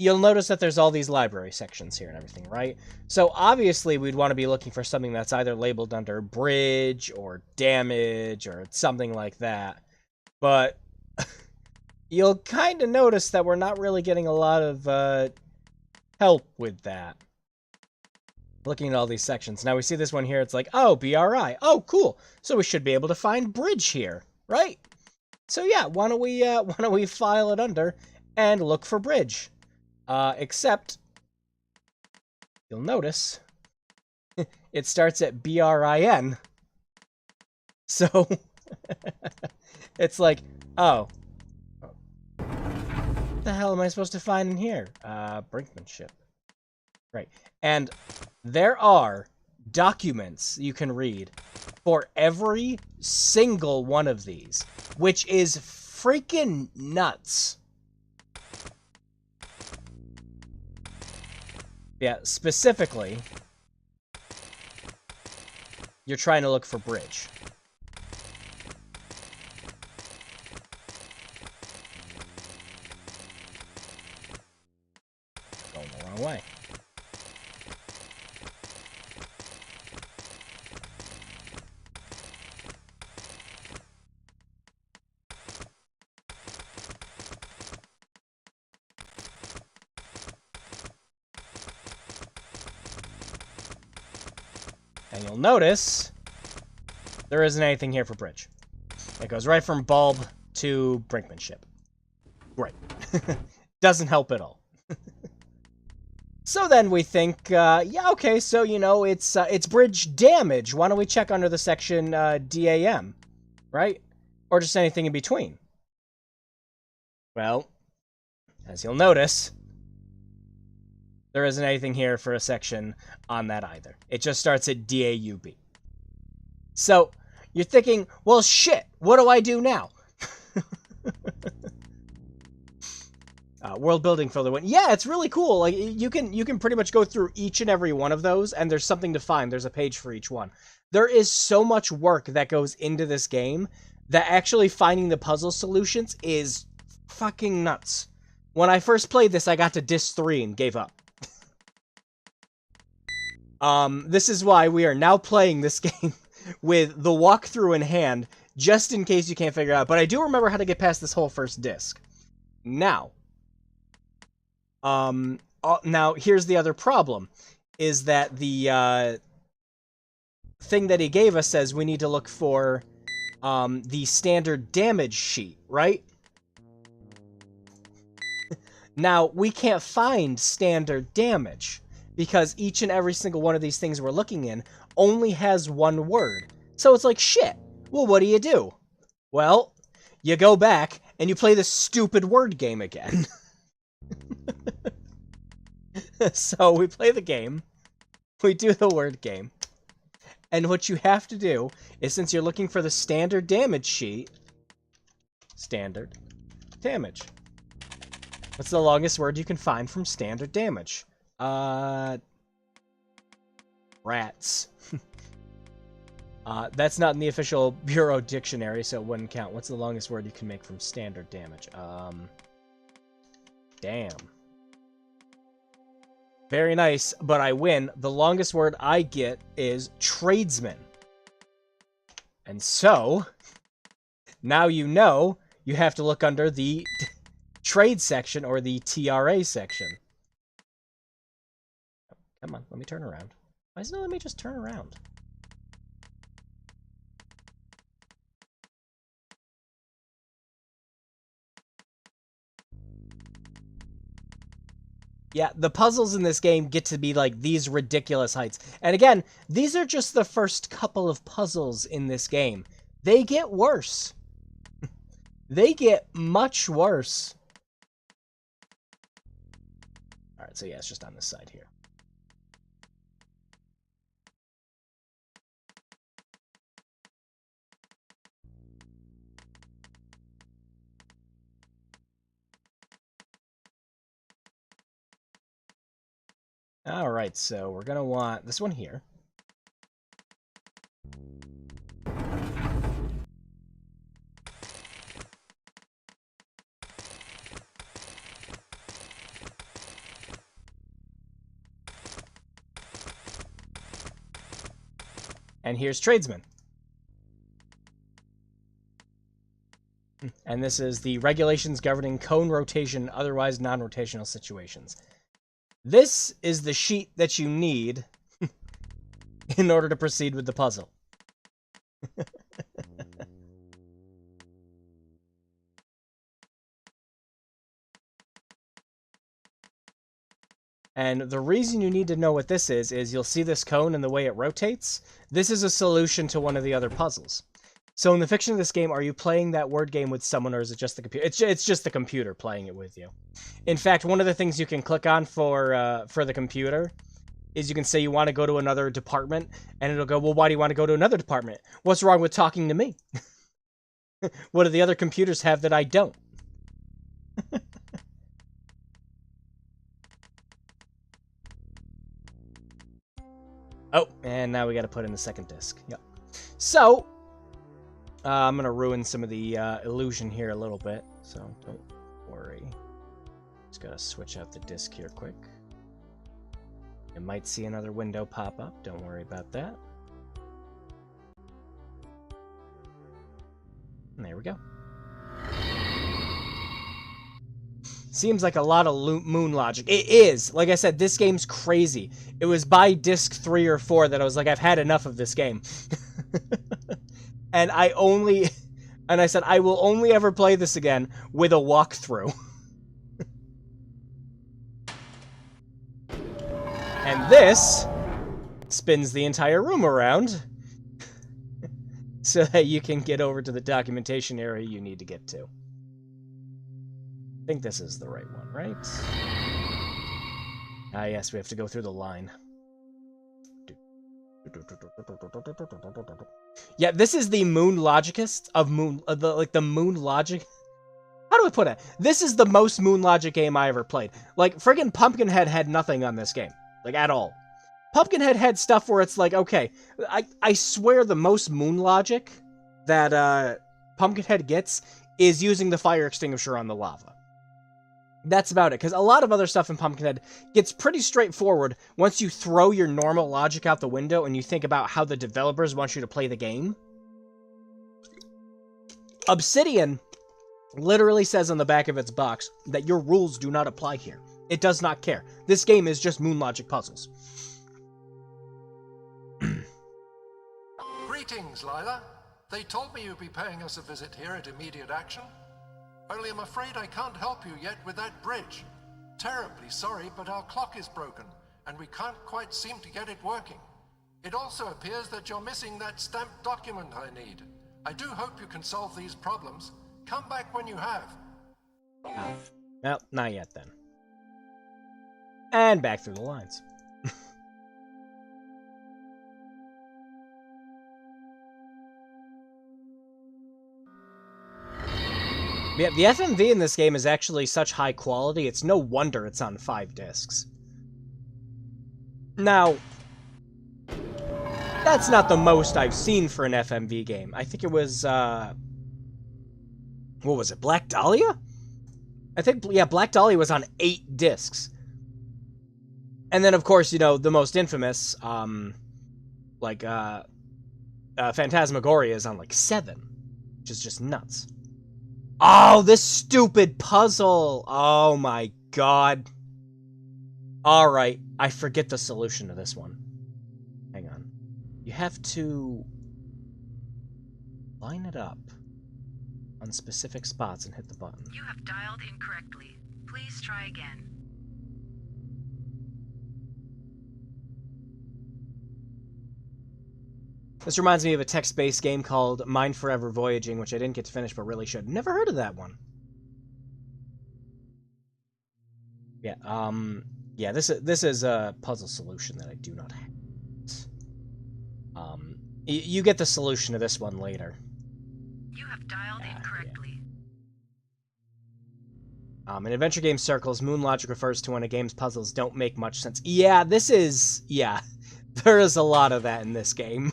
you'll notice that there's all these library sections here and everything, right? So obviously we'd want to be looking for something that's either labeled under bridge or damage or something like that. But you'll kind of notice that we're not really getting a lot of help with that. Looking at all these sections. Now we see this one here, it's like, oh, BRI. Oh, cool. So we should be able to find bridge here, right? So yeah, why don't we file it under and look for bridge? Except, you'll notice, it starts at BRIN. So, it's like, oh. What the hell am I supposed to find in here? Brinkmanship. Right. And there are documents you can read for every single one of these, which is freaking nuts. Yeah, specifically, you're trying to look for bridge. Going the wrong way. And you'll notice there isn't anything here for bridge. It goes right from bulb to brinkmanship. Great. Doesn't help at all. So then we think, yeah, okay, so, you know, it's bridge damage. Why don't we check under the section DAM, right? Or just anything in between. Well, as you'll notice, there isn't anything here for a section on that either. It just starts at DAUB. So, you're thinking, well, shit, what do I do now? World building further win. Yeah, it's really cool. Like, you can pretty much go through each and every one of those, and there's something to find. There's a page for each one. There is so much work that goes into this game that actually finding the puzzle solutions is fucking nuts. When I first played this, I got to Disc 3 and gave up. This is why we are now playing this game with the walkthrough in hand, just in case you can't figure it out. But I do remember how to get past this whole first disc. Now, now here's the other problem, is that the thing that he gave us says we need to look for the standard damage sheet, right? Now, we can't find standard damage, because each and every single one of these things we're looking in only has one word. So it's like, shit, well, what do? Well, you go back and you play this stupid word game again. So we play the game, we do the word game, and what you have to do is, since you're looking for the standard damage sheet, standard damage. What's the longest word you can find from standard damage? Rats. That's not in the official Bureau dictionary, so it wouldn't count. What's the longest word you can make from standard damage? Damn. Very nice, but I win. The longest word I get is tradesman. And so, now you know you have to look under the trade section or the TRA section. Come on, let me turn around. Why doesn't it let me just turn around? Yeah, the puzzles in this game get to be like these ridiculous heights. And again, these are just the first couple of puzzles in this game. They get worse. They get much worse. Alright, so yeah, it's just on this side here. Alright, so we're gonna want this one here. And here's tradesman. And this is the regulations governing cone rotation, otherwise non-rotational situations. This is the sheet that you need in order to proceed with the puzzle. And the reason you need to know what this is you'll see this cone and the way it rotates. This is a solution to one of the other puzzles. So in the fiction of this game, are you playing that word game with someone, or is it just the computer? It's just the computer playing it with you. In fact, one of the things you can click on for the computer is you can say you want to go to another department, and it'll go, well, why do you want to go to another department? What's wrong with talking to me? What do the other computers have that I don't? Oh, and now we got to put in the second disc. Yep. So, I'm going to ruin some of the illusion here a little bit, so don't worry. Just got to switch out the disc here quick. You might see another window pop up. Don't worry about that. And there we go. Seems like a lot of moon logic. It is. Like I said, this game's crazy. It was by disc 3 or 4 that I was like, I've had enough of this game. And I said, I will only ever play this again with a walkthrough. And this spins the entire room around so that you can get over to the documentation area you need to get to. I think this is the right one, right? Ah, yes, we have to go through the line. Yeah, this is the moon logicist of moon, the moon logic. How do I put it? This is the most moon logic game I ever played. Like, friggin' Pumpkinhead had nothing on this game. Like, at all. Pumpkinhead had stuff where it's like, okay, I swear the most moon logic that Pumpkinhead gets is using the fire extinguisher on the lava. That's about it, because a lot of other stuff in Pumpkinhead gets pretty straightforward once you throw your normal logic out the window and you think about how the developers want you to play the game. Obsidian literally says on the back of its box that your rules do not apply here. It does not care. This game is just moon logic puzzles. Greetings, Lila. They told me you'd be paying us a visit here at Immediate Action. Only I'm afraid I can't help you yet with that bridge. Terribly sorry, but our clock is broken, and we can't quite seem to get it working. It also appears that you're missing that stamped document I need. I do hope you can solve these problems. Come back when you have. Well, not yet then. And back through the lines. Yeah, the FMV in this game is actually such high quality, it's no wonder it's on 5 discs. Now, that's not the most I've seen for an FMV game. I think it was, what was it, Black Dahlia? I think, yeah, Black Dahlia was on 8 discs. And then, of course, you know, the most infamous, Phantasmagoria is on, like, 7. Which is just nuts. Oh, this stupid puzzle! Oh my god. Alright, I forget the solution to this one. Hang on. You have to line it up on specific spots and hit the button. You have dialed incorrectly. Please try again. This reminds me of a text-based game called Mind Forever Voyaging, which I didn't get to finish, but really should. Never heard of that one. Yeah, yeah, this is a puzzle solution that I do not have. You get the solution to this one later. You have dialed incorrectly. Yeah. In adventure game circles, moon logic refers to when a game's puzzles don't make much sense. Yeah, this is... yeah. There is a lot of that in this game.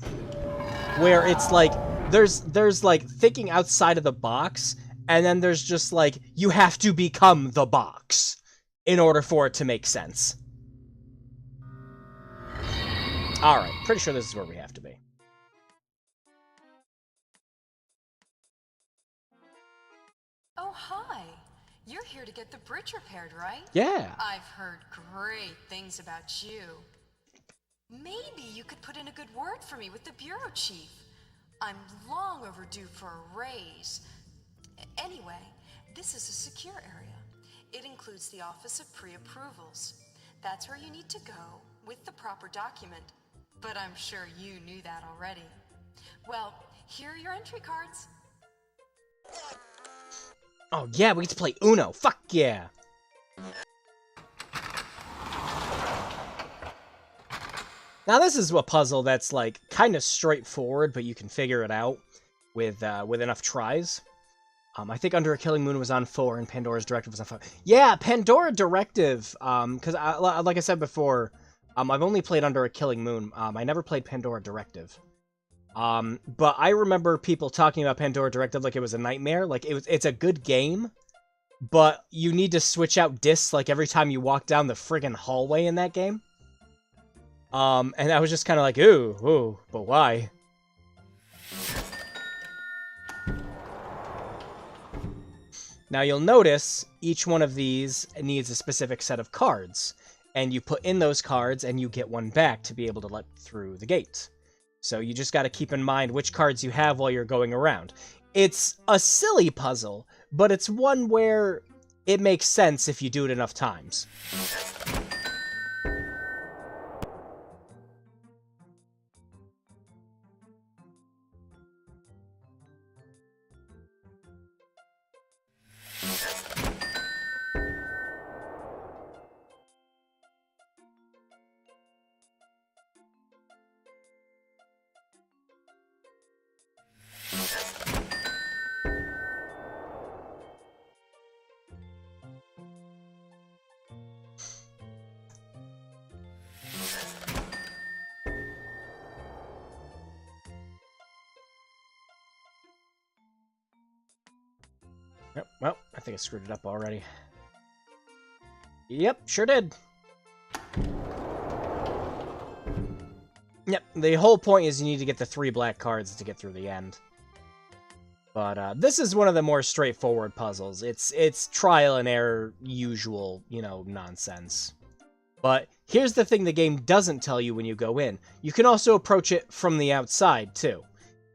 Where it's like, there's like thinking outside of the box, and then there's just like, you have to become the box in order for it to make sense. Alright, pretty sure this is where we have to be. Oh, hi. You're here to get the bridge repaired, right? Yeah. I've heard great things about you. Maybe you could put in a good word for me with the bureau chief. I'm long overdue for a raise. Anyway, this is a secure area. It includes the Office of Pre-Approvals. That's where you need to go with the proper document. But I'm sure you knew that already. Well, here are your entry cards. Oh yeah, we get to play Uno. Fuck yeah. Now this is a puzzle that's like kind of straightforward, but you can figure it out with enough tries. I think Under a Killing Moon was on 4 and Pandora's Directive was on 5. Yeah, Pandora Directive. Because like I said before, I've only played Under a Killing Moon. I never played Pandora Directive. But I remember people talking about Pandora Directive like it was a nightmare. Like it's a good game, but you need to switch out discs like every time you walk down the friggin' hallway in that game. And I was just kind of like, ooh, but why? Now you'll notice each one of these needs a specific set of cards, and you put in those cards and you get one back to be able to let through the gate. So you just got to keep in mind which cards you have while you're going around. It's a silly puzzle, but it's one where it makes sense if you do it enough times. Yep, well, I think I screwed it up already. Yep, sure did. Yep, the whole point is you need to get the 3 black cards to get through the end. But this is one of the more straightforward puzzles. It's trial and error, usual, nonsense. But here's the thing the game doesn't tell you when you go in. You can also approach it from the outside, too.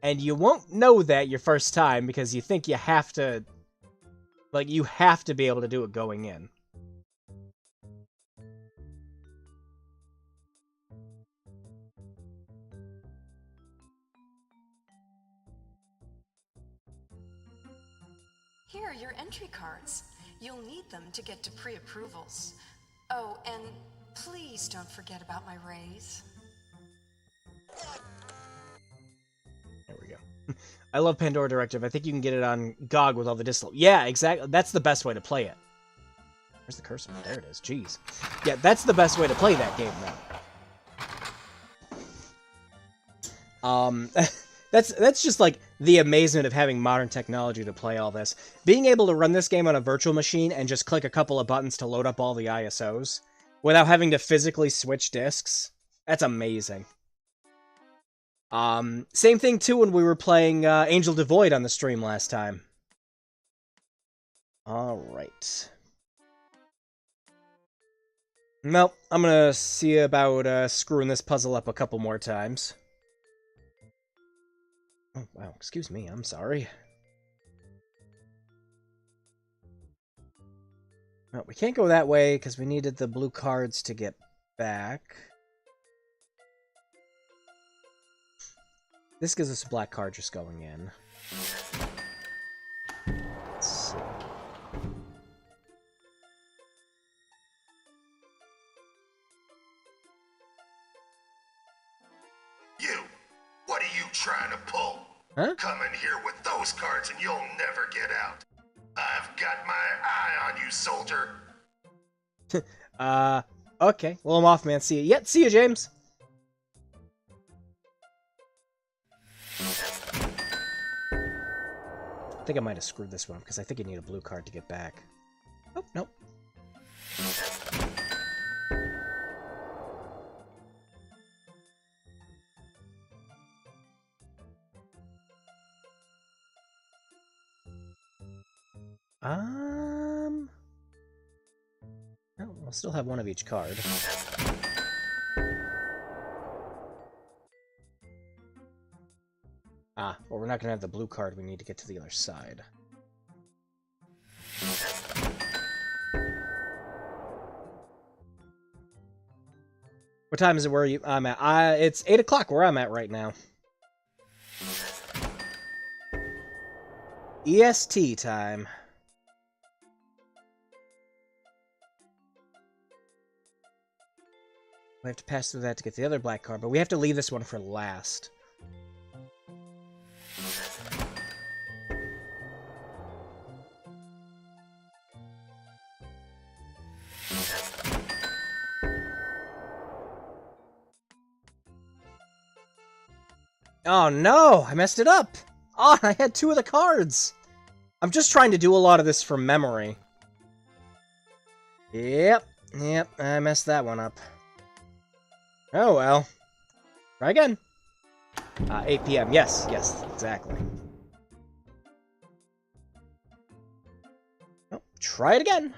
And you won't know that your first time because you think you have to... Like, you have to be able to do it going in. Here are your entry cards. You'll need them to get to pre-approvals. Oh, and please don't forget about my raise. There we go. I love Pandora Directive. I think you can get it on GOG with all the discs. Yeah, exactly. That's the best way to play it. Where's the cursor? There it is. Jeez. Yeah, that's the best way to play that game, though. That's just like the amazement of having modern technology to play all this. Being able to run this game on a virtual machine and just click a couple of buttons to load up all the ISOs without having to physically switch discs. That's amazing. Same thing too when we were playing Angel Devoid on the stream last time. Alright. Well, I'm gonna see about screwing this puzzle up a couple more times. Oh, wow, excuse me, I'm sorry. Well, we can't go that way because we needed the blue cards to get back. This gives us a black card just going in. Let's see. You! What are you trying to pull? Huh? Come in here with those cards and you'll never get out. I've got my eye on you, soldier. Okay. Well, I'm off, man. See you. Yeah, see you, James. I think I might have screwed this one up because I think you need a blue card to get back. Oh, nope. Well, we'll still have one of each card. Ah, well, we're not gonna have the blue card. We need to get to the other side. What time is it where I'm at? It's 8 o'clock where I'm at right now. EST time. We have to pass through that to get the other black card, but we have to leave this one for last. Oh no! I messed it up! Oh, I had 2 of the cards! I'm just trying to do a lot of this from memory. Yep, I messed that one up. Oh well. Try again. 8 p.m. Yes, exactly. Oh, try it again.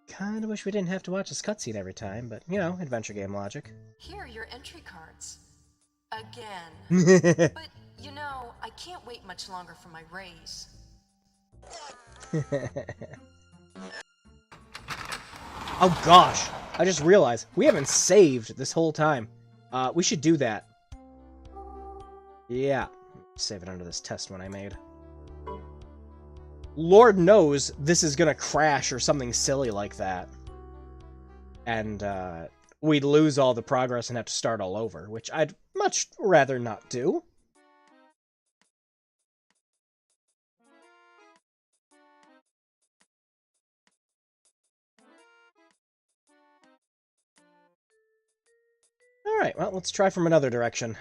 Kinda wish we didn't have to watch this cutscene every time, but, you know, adventure game logic. Here are your entry cards. Again. But, you know, I can't wait much longer for my raise. Oh gosh! I just realized, we haven't saved this whole time. We should do that. Yeah. Save it under this test one I made. Lord knows this is gonna crash or something silly like that. And, we'd lose all the progress and have to start all over, which I'd much rather not do. Alright, well, let's try from another direction.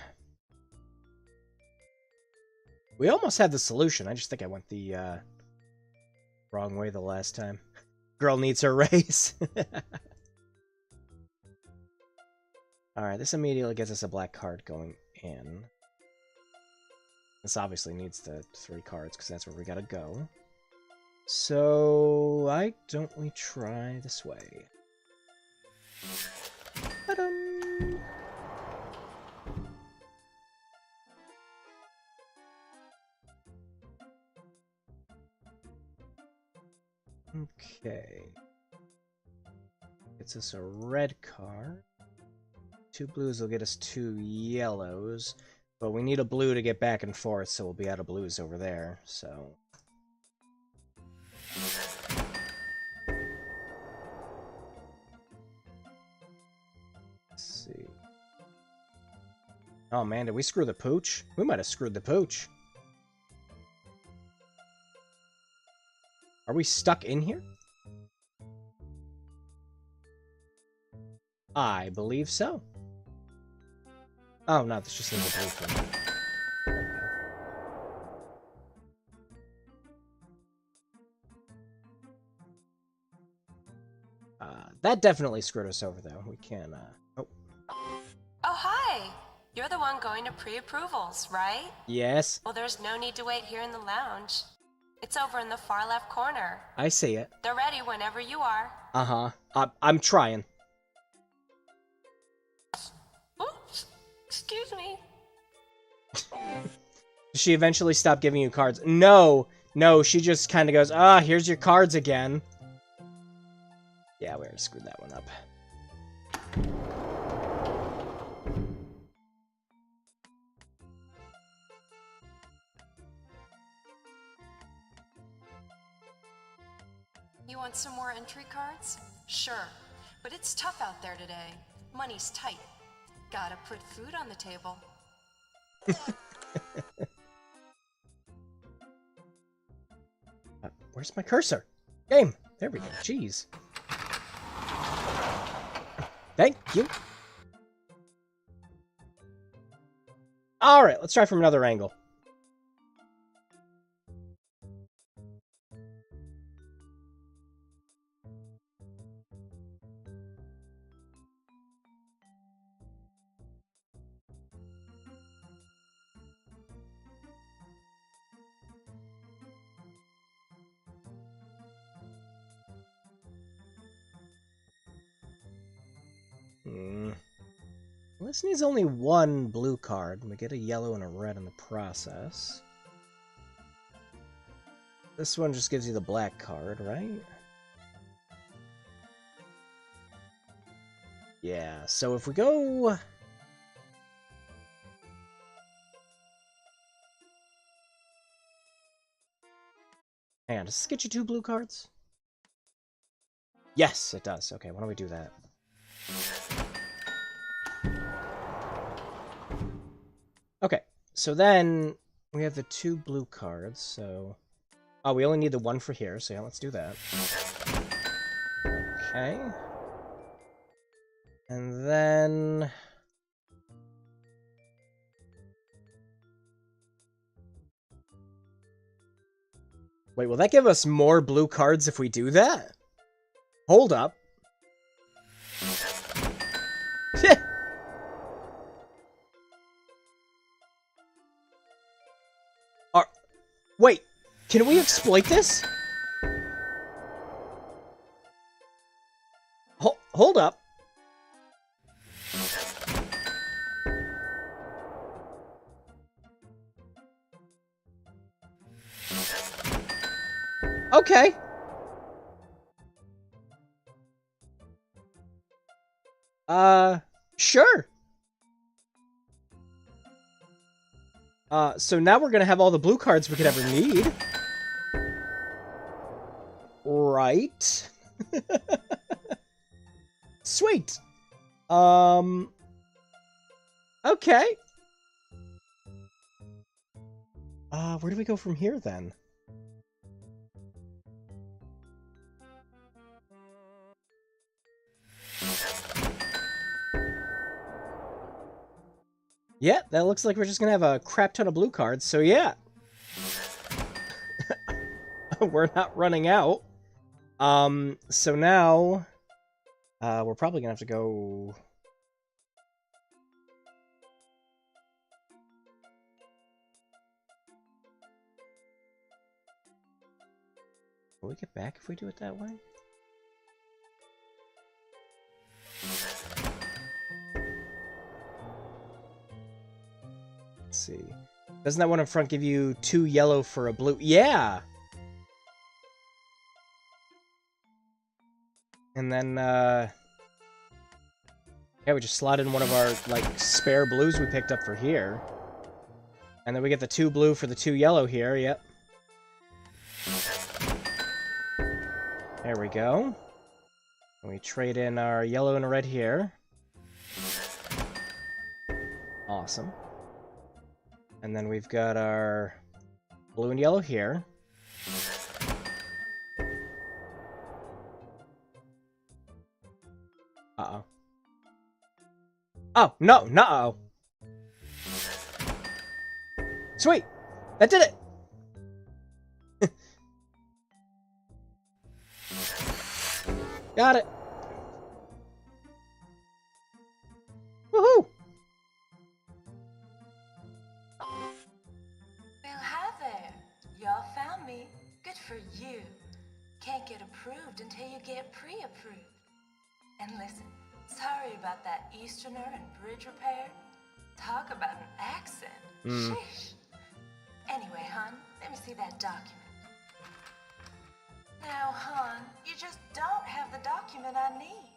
We almost had the solution, I just think I went the, wrong way the last time. Girl needs her raise. Alright, this immediately gets us a black card going in. This obviously needs the 3 cards, because that's where we gotta go. So, why don't we try this way? Ta-dum! Okay. Gets us a red card. 2 blues will get us 2 yellows. But we need a blue to get back and forth, so we'll be out of blues over there, so... Let's see... Oh man, did we screw the pooch? We might have screwed the pooch. Are we stuck in here? I believe so. Oh, no, this just needs a blue for me. That definitely screwed us over, though. We can, Oh. Oh, hi! You're the one going to pre-approvals, right? Yes. Well, there's no need to wait here in the lounge. It's over in the far left corner. I see it. They're ready whenever you are. Uh-huh. I'm trying. Oops. Excuse me. Does she eventually stop giving you cards? No, she just kind of goes, here's your cards again. Yeah, we already screwed that one up. You want some more entry cards? Sure, but it's tough out there today. Money's tight. Gotta put food on the table. Where's my cursor? Game! There we go. Jeez. Thank you. Alright, let's try from another angle. This needs only one blue card, and we get a yellow and a red in the process. This one just gives you the black card, right? Yeah, so if we go... Hang on, does this get you 2 blue cards? Yes, it does. Okay, why don't we do that? Okay, so then we have the 2 blue cards, so... Oh, we only need the 1 for here, so yeah, let's do that. Okay. And then... Wait, will that give us more blue cards if we do that? Hold up. Wait, can we exploit this? Hold up. Okay. Sure. So now we're gonna have all the blue cards we could ever need. Right. Sweet. Okay. Where do we go from here, then? Yeah, that looks like we're just gonna have a crap ton of blue cards, so yeah. We're not running out. So now... we're probably gonna have to go... Will we get back if we do it that way? Let's see. Doesn't that one in front give you 2 yellow for a blue? Yeah! And then, yeah, we just slot in one of our, like, spare blues we picked up for here. And then we get the 2 blue for the 2 yellow here, yep. There we go. And we trade in our yellow and red here. Awesome. And then we've got our blue and yellow here. Uh-oh. Oh, no, no-oh. Sweet! That did it! Got it! Woohoo! Well, hi there. Y'all found me. Good for you. Can't get approved until you get pre-approved. And listen, sorry about that Easterner and bridge repair. Talk about an accent. Sheesh. Anyway, hon, let me see that document. Now, hon, you just don't have the document I need.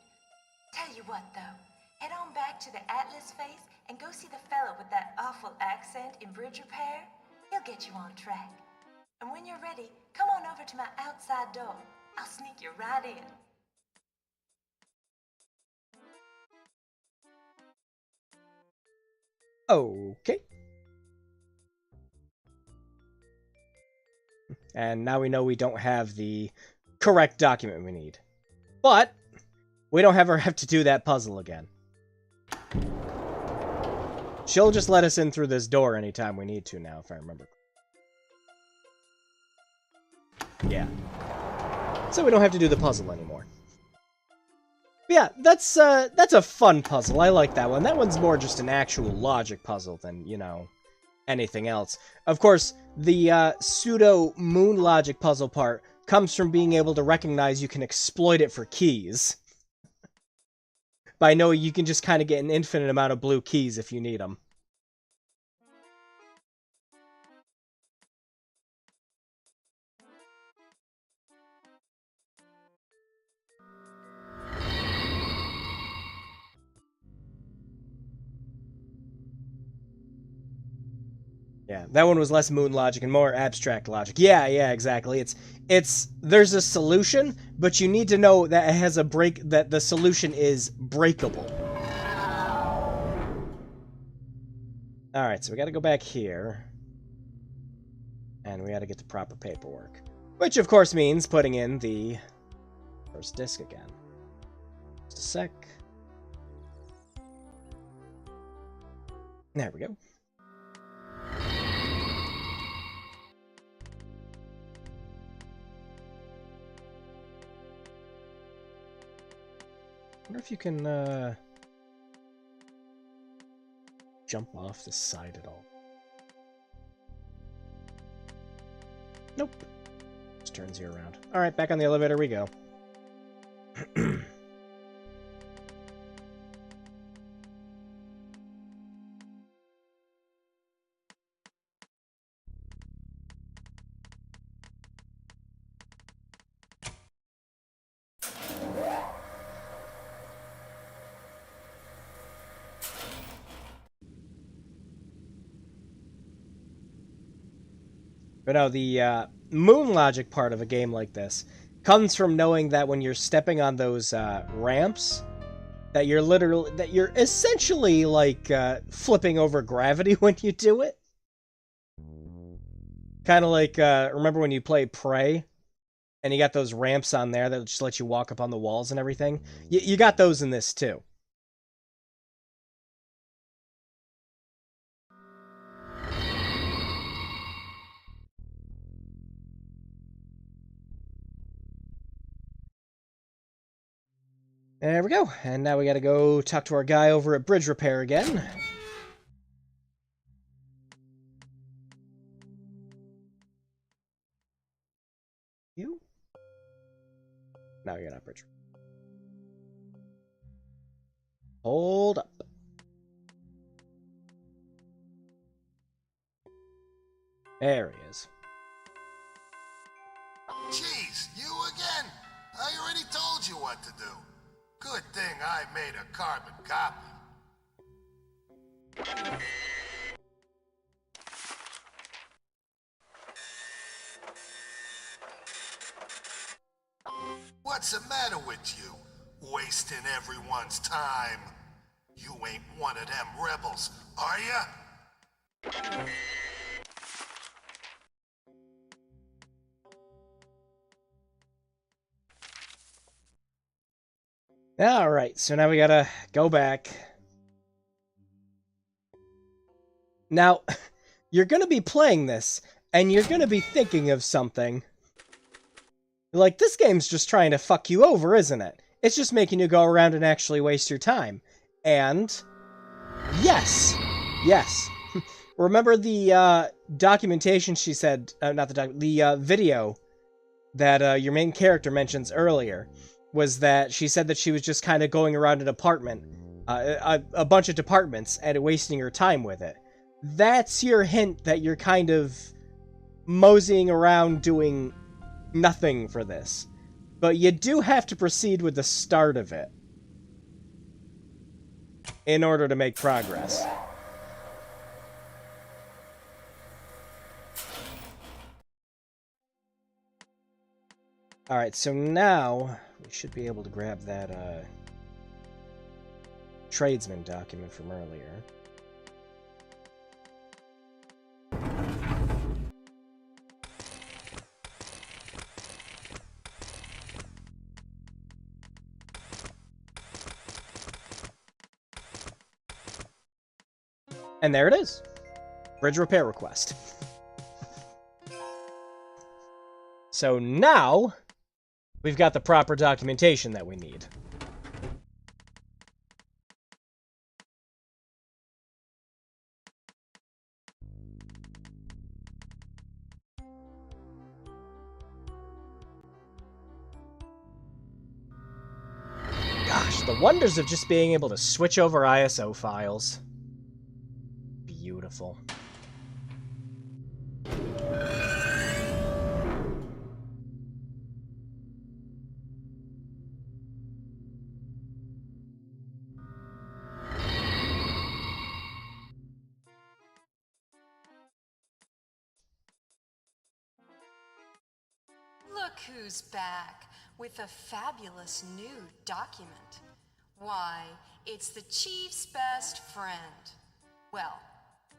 Tell you what, though. Head on back to the Atlas face and go see the fellow with that awful accent in bridge repair. He'll get you on track. And when you're ready, come on over to my outside door. I'll sneak you right in. Okay. And now we know we don't have the correct document we need. But we don't ever have to do that puzzle again. She'll just let us in through this door anytime we need to now, if I remember. Yeah. So we don't have to do the puzzle anymore. But yeah, that's a fun puzzle. I like that one. That one's more just an actual logic puzzle than, you know, anything else. Of course, the pseudo-moon logic puzzle part comes from being able to recognize you can exploit it for keys. but I know you can just kind of get an infinite amount of blue keys if you need them. Yeah, that one was less moon logic and more abstract logic. Yeah, exactly. There's a solution, but you need to know that it has that the solution is breakable. Alright, so we gotta go back here. And we gotta get the proper paperwork. Which, of course, means putting in the first disc again. Just a sec. There we go. I wonder if you can, jump off the side at all. Nope. Just turns you around. Alright, back on the elevator we go. But no, the moon logic part of a game like this comes from knowing that when you're stepping on those ramps, that you're essentially like flipping over gravity when you do it. Kind of like remember when you play Prey, and you got those ramps on there that just let you walk up on the walls and everything. You got those in this too. There we go. And now we gotta go talk to our guy over at Bridge Repair again. You? Now you're not Bridge. Hold up. There he is. Jeez, you again? I already told you what to do. Good thing I made a carbon copy. What's the matter with you? Wasting everyone's time. You ain't one of them rebels, are ya? Alright, so now we gotta go back. Now, you're gonna be playing this, and you're gonna be thinking of something. Like, this game's just trying to fuck you over, isn't it? It's just making you go around and actually waste your time. And yes. Remember the documentation she said, the video that your main character mentions earlier, was that she said that she was just kind of going around an apartment, a bunch of departments, and wasting her time with it. That's your hint that you're kind of moseying around doing nothing for this. But you do have to proceed with the start of it in order to make progress. Alright, so now we should be able to grab that tradesman document from earlier. And there it is. Bridge repair request. So now we've got the proper documentation that we need. Gosh, The wonders of just being able to switch over ISO files. Beautiful. Look who's back with a fabulous new document. Why, it's the Chief's best friend. Well,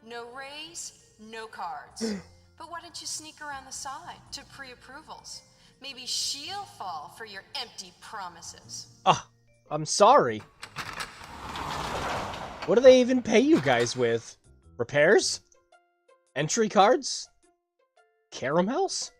no raise, no cards. But why don't you sneak around the side to pre-approvals? Maybe she'll fall for your empty promises. Ah, I'm sorry. What do they even pay you guys with? Repairs? Entry cards? Caramels?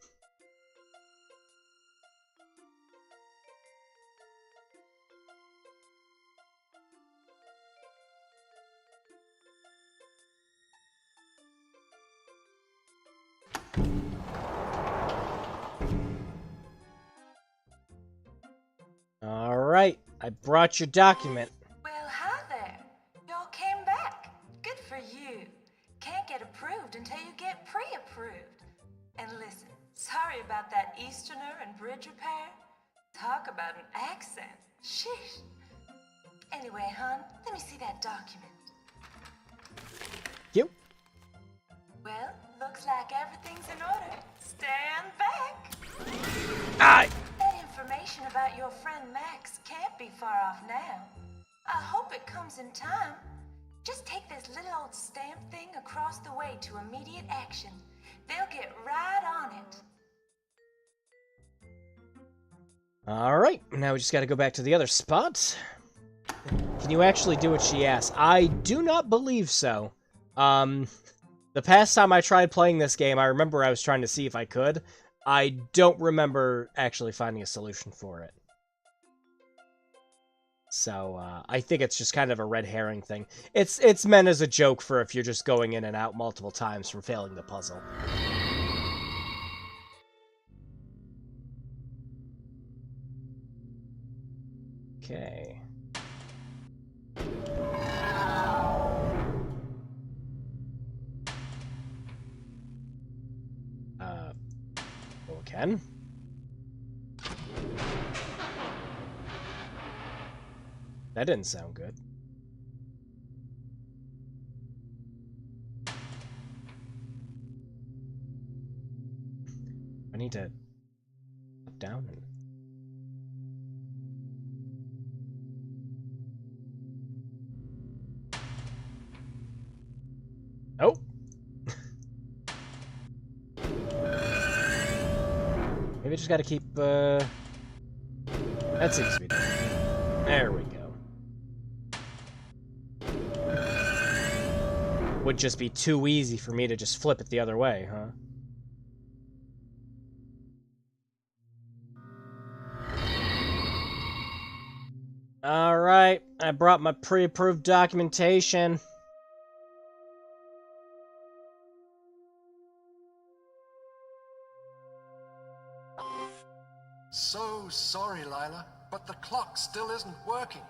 Alright, I brought your document. Well, hi there. Y'all came back. Good for you. Can't get approved until you get pre-approved. And listen, sorry about that Easterner and bridge repair. Talk about an accent. Sheesh. Anyway, hon, let me see that document. You? Well, looks like everything's in order. Stand back. Aye. That information about your friend Max can't be far off now. I hope it comes in time. Just take this little old stamp thing across the way to immediate action. They'll get right on it. Alright, now we just gotta go back to the other spot. Can you actually do what she asked? I do not believe so. The past time I tried playing this game, I remember I was trying to see if I could. I don't remember actually finding a solution for it. So, I think it's just kind of a red herring thing. It's meant as a joke for if you're just going in and out multiple times from failing the puzzle. Okay. Ken? That didn't sound good. I need to up down and... Oh! Maybe I just gotta keep, That seems to be done. There we go. Would just be too easy for me to just flip it the other way, huh? Alright, I brought my pre-approved documentation. So sorry, Lila, but the clock still isn't working.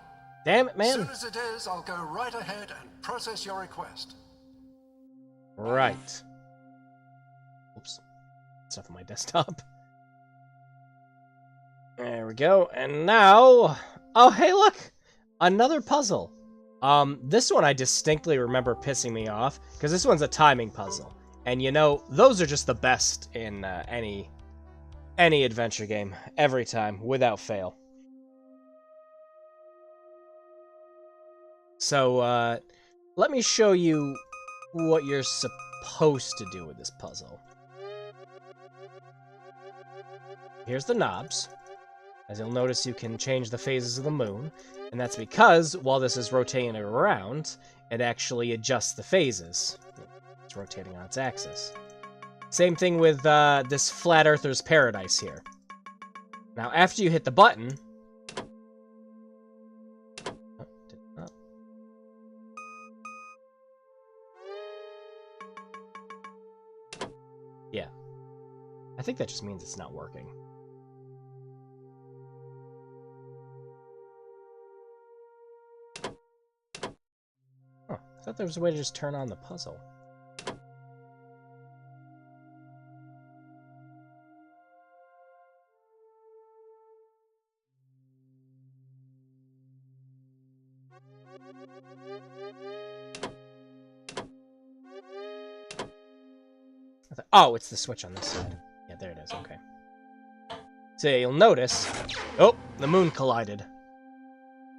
Damn it, man. As soon as it is, I'll go right ahead and process your request. Right. Oops. Stuff on my desktop. There we go. And now... Oh, hey, look! Another puzzle. This one I distinctly remember pissing me off, because this one's a timing puzzle. And you know, those are just the best in any adventure game. Every time, without fail. So, let me show you what you're supposed to do with this puzzle. Here's the knobs. As you'll notice, you can change the phases of the moon, and that's because, while this is rotating around, it actually adjusts the phases. It's rotating on its axis. Same thing with this Flat Earther's Paradise here. Now, after you hit the button... Oh, did not. Yeah. I think that just means it's not working. I thought there was a way to just turn on the puzzle. Oh, it's the switch on this side. Yeah, there it is. Okay. So yeah, you'll notice... Oh, the moon collided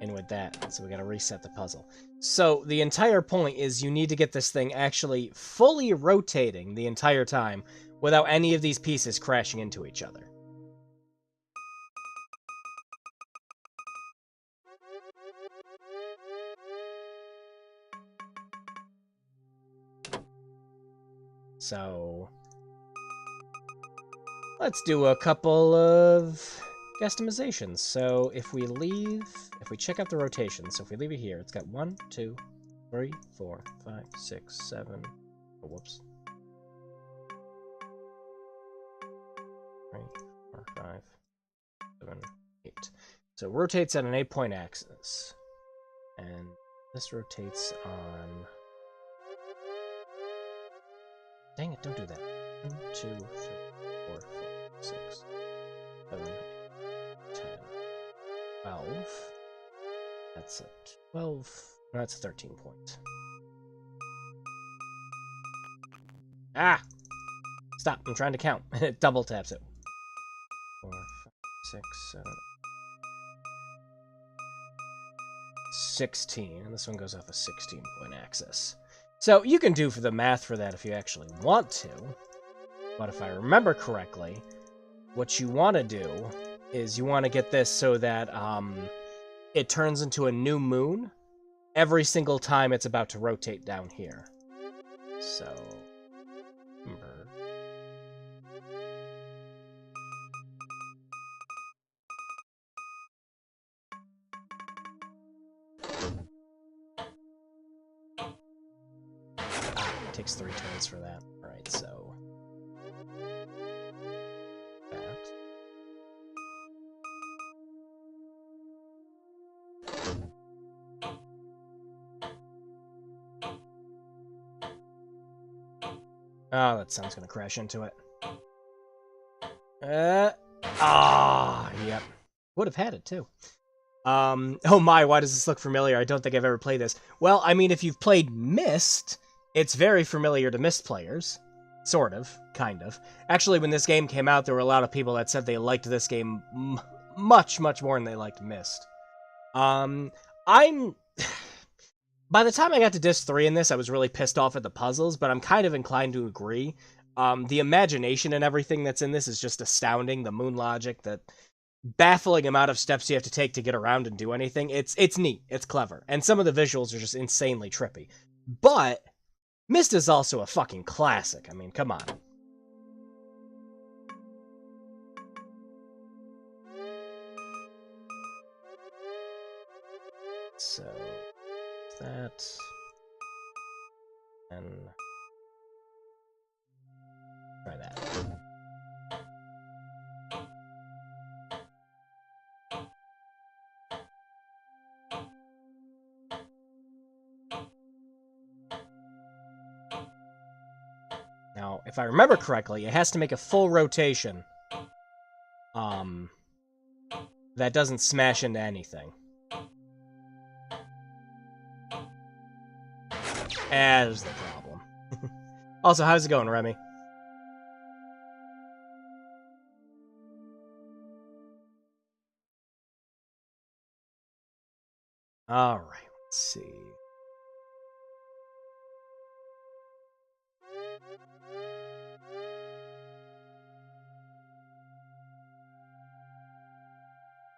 in with that. So we gotta reset the puzzle. So the entire point is you need to get this thing actually fully rotating the entire time without any of these pieces crashing into each other. So... let's do a couple of guesstimations. So if we check out the rotation, so if we leave it here, it's got 1, 2, 3, 4, 5, 6, 7, oh, whoops. 3, 4, 5, 7, 8. So it rotates at an 8-point axis. And this rotates on... dang it, don't do that. 1, 2, 3, 4, 5, 6, 7, 8, 10, 12. That's a 12. No, that's a 13 point. Ah! Stop, I'm trying to count. It double taps it. 4, 5, 6, 7, 16. And this one goes off a 16-point axis. So you can do for the math for that if you actually want to. But if I remember correctly, what you want to do is you want to get this so that it turns into a new moon every single time it's about to rotate down here. So, remember. It takes 3 turns for that. Alright, so... oh, that sound's gonna crash into it. Yep. Would have had it, too. Oh my, why does this look familiar? I don't think I've ever played this. Well, I mean, if you've played Myst, it's very familiar to Myst players. Sort of. Kind of. Actually, when this game came out, there were a lot of people that said they liked this game much, much more than they liked Myst. By the time I got to Disc 3 in this, I was really pissed off at the puzzles, but I'm kind of inclined to agree. The imagination and everything that's in this is just astounding. The moon logic, the baffling amount of steps you have to take to get around and do anything. It's neat. It's clever. And some of the visuals are just insanely trippy. But Myst is also a fucking classic. I mean, come on. So... that, and try that. Now, if I remember correctly, it has to make a full rotation. That doesn't smash into anything. There's the problem. Also, how's it going, Remy? Alright, let's see.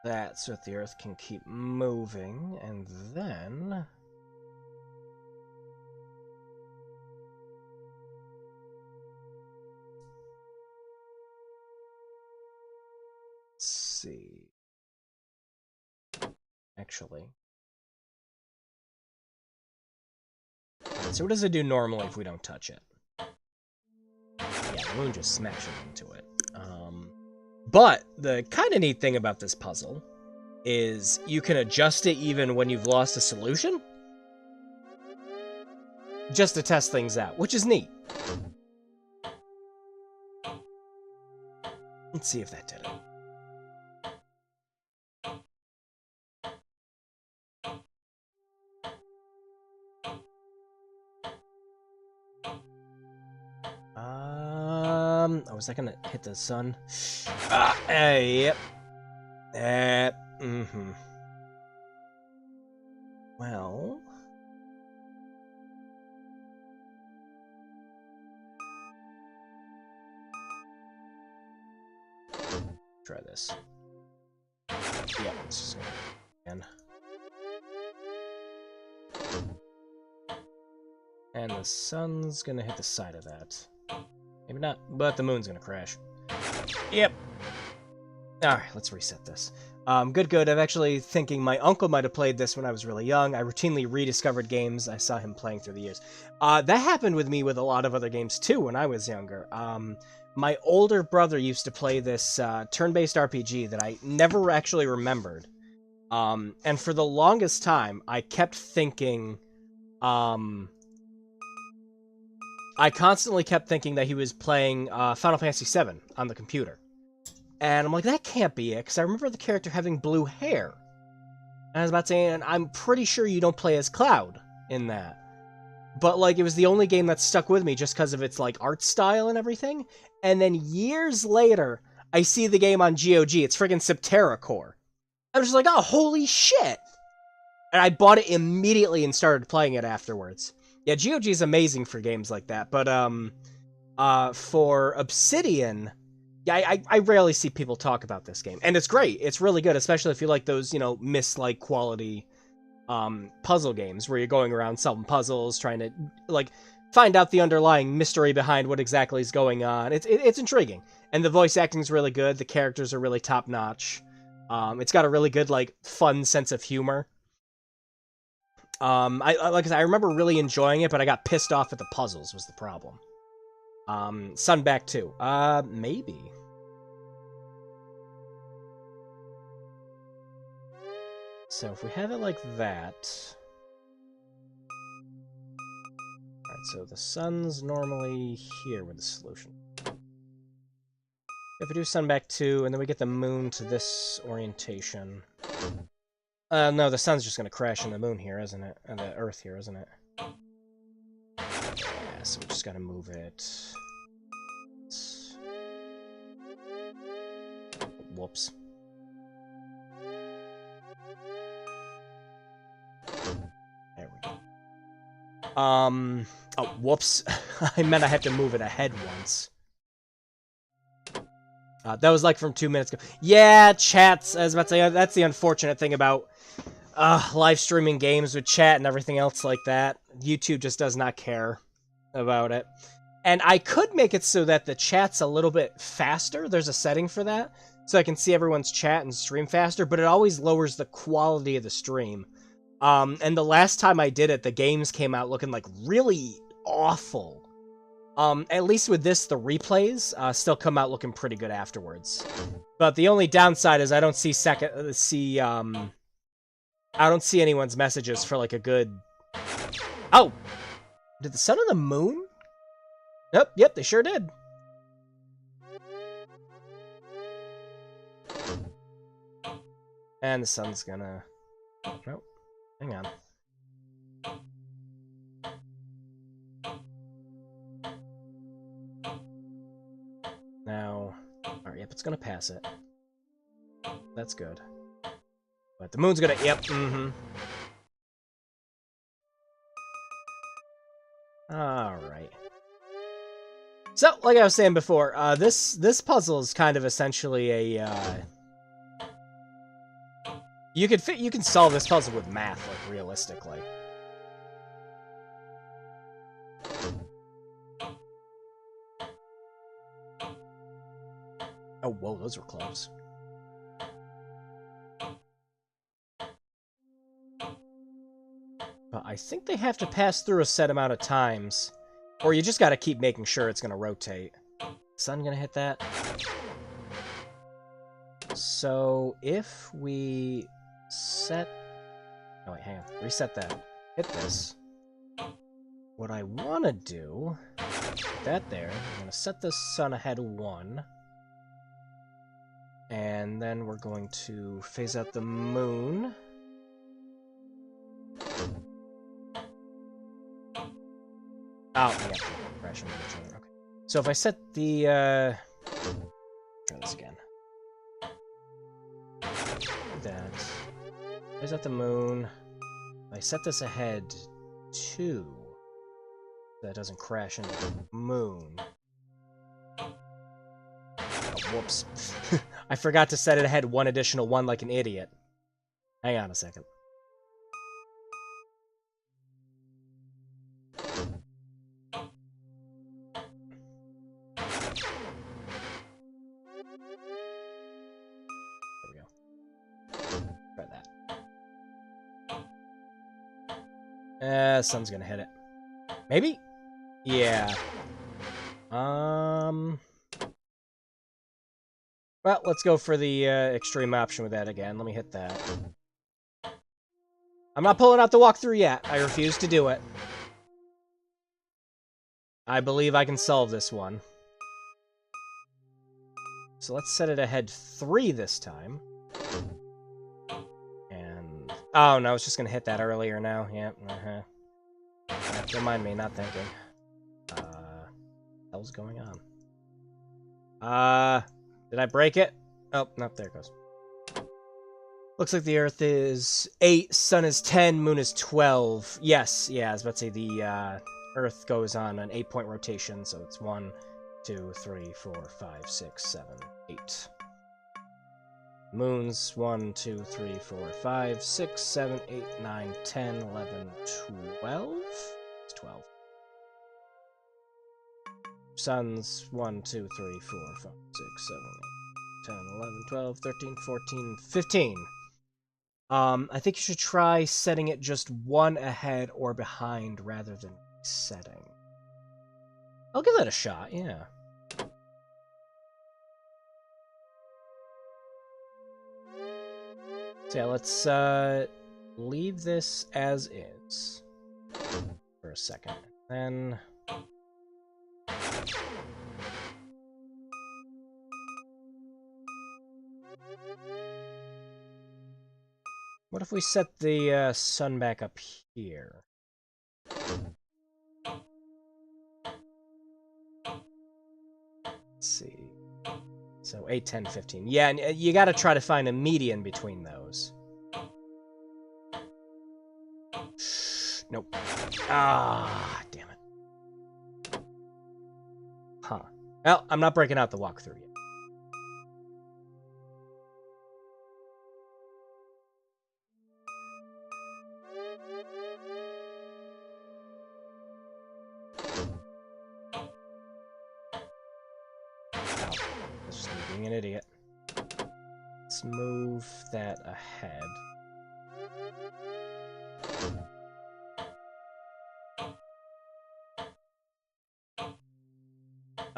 That, so that the Earth can keep moving, and then... see. Actually. So what does it do normally if we don't touch it? Yeah, the moon just smashes into it. But the kind of neat thing about this puzzle is you can adjust it even when you've lost a solution. just to test things out, which is neat. Let's see if that did it. Oh, was that gonna hit the sun? Yep. Well... try this. Yeah, let's just go again. And the sun's gonna hit the side of that. Maybe not, but the moon's gonna crash. Yep. Alright, let's reset this. Good. I'm actually thinking my uncle might have played this when I was really young. I routinely rediscovered games I saw him playing through the years. That happened with me with a lot of other games, too, when I was younger. My older brother used to play this turn-based RPG that I never actually remembered. And for the longest time, I kept thinking... I constantly kept thinking that he was playing Final Fantasy VII on the computer. And I'm like, that can't be it, because I remember the character having blue hair. And I was about to say, and I'm pretty sure you don't play as Cloud in that. But, like, it was the only game that stuck with me just because of its, like, art style and everything. And then years later, I see the game on GOG. It's friggin' Septerra Core. I'm just like, oh, holy shit! And I bought it immediately and started playing it afterwards. Yeah, GOG is amazing for games like that. But, for Obsidian... yeah, I rarely see people talk about this game. And it's great. It's really good, especially if you like those, you know, Myst-like quality puzzle games where you're going around solving puzzles, trying to, like, find out the underlying mystery behind what exactly is going on. It's intriguing. And the voice acting's really good. The characters are really top-notch. It's got a really good, like, fun sense of humor. Like I said, I remember really enjoying it, but I got pissed off at the puzzles was the problem. Sunback 2. Maybe. So if we have it like that... Alright, so the sun's normally here with the solution. If we do Sunback 2, and then we get the moon to this orientation... no, the sun's just gonna crash in the moon here, isn't it? And the earth here, isn't it? Yeah, so we just gotta move it... Whoops. There we go. Oh, whoops. I meant I have to move it ahead once. That was like from 2 minutes ago. Yeah, chats, I was about to say, that's the unfortunate thing about live streaming games with chat and everything else like that. YouTube just does not care about it. And I could make it so that the chat's a little bit faster. There's a setting for that. So I can see everyone's chat and stream faster, but it always lowers the quality of the stream. And the last time I did it, the games came out looking like really awful. At least with this, the replays still come out looking pretty good afterwards. But the only downside is I don't see I don't see anyone's messages for like a good... Oh! Did the sun and the moon? Yep, they sure did. And the sun's gonna... Nope. Hang on. Now... Alright, yep, it's gonna pass it. That's good. But the moon's gonna... Yep, Alright. So, like I was saying before, this puzzle is kind of essentially a, you can solve this puzzle with math, like, realistically. Oh, whoa, those were close. But I think they have to pass through a set amount of times, or you just gotta keep making sure it's gonna rotate. Sun gonna hit that? So, if we set... Oh, wait, hang on. Reset that. Hit this. what I want to do, that there, I'm going to set the sun ahead 1. And then we're going to phase out the moon. Oh, yeah, crash into each other. Okay. So if I set the, try this again. Do that. Phase out the moon. If I set this ahead 2, that doesn't crash into the moon. Whoops. I forgot to set it ahead 1 additional 1 like an idiot. Hang on a second. There we go. Try that. Sun's gonna hit it. Maybe? Yeah. Well, let's go for the extreme option with that again. Let me hit that. I'm not pulling out the walkthrough yet. I refuse to do it. I believe I can solve this one. So let's set it ahead 3 this time. And... oh, no, I was just going to hit that earlier now. Yep, remind me, not thinking. What the hell's going on? Did I break it? Oh, no, there it goes. Looks like the Earth is 8, Sun is 10, Moon is 12. Yes, yeah, I was about to say the Earth goes on an 8-point rotation, so it's 1, 2, 3, 4, 5, 6, 7, 8. Moon's 1, 2, 3, 4, 5, 6, 7, 8, 9, 10, 11, 12? It's 12. Sun's 1, 2, 3, 4, 5, 6, 7, 8, 10, 11, 12, 13, 14, 15. I think you should try setting it just 1 ahead or behind rather than setting. I'll give that a shot, yeah. So yeah, let's leave this as is for a second. Then... what if we set the sun back up here? Let's see. So 8, 10, 15. Yeah, and you gotta try to find a median between those. Nope. Ah, damn it. Huh. Well, I'm not breaking out the walkthrough yet. That's just me being an idiot. Let's move that ahead.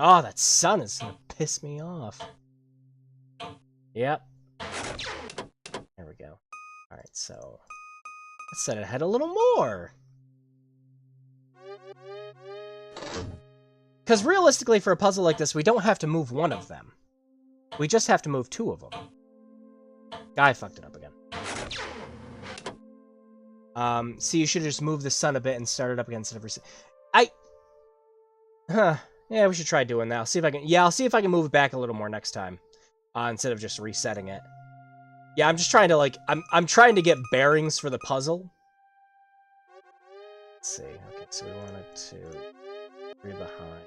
Oh, that sun is gonna piss me off. Yep. There we go. Alright, so... let's set it ahead a little more! Because realistically, for a puzzle like this, we don't have to move 1 of them. We just have to move 2 of them. I fucked it up again. See, you should have just moved the sun a bit and started up again instead of Huh. Yeah, we should try doing that. I'll see if I can... yeah, I'll see if I can move it back a little more next time. Instead of just resetting it. Yeah, I'm just trying to, like... I'm trying to get bearings for the puzzle. Let's see. Okay, so we wanted to... 3 behind.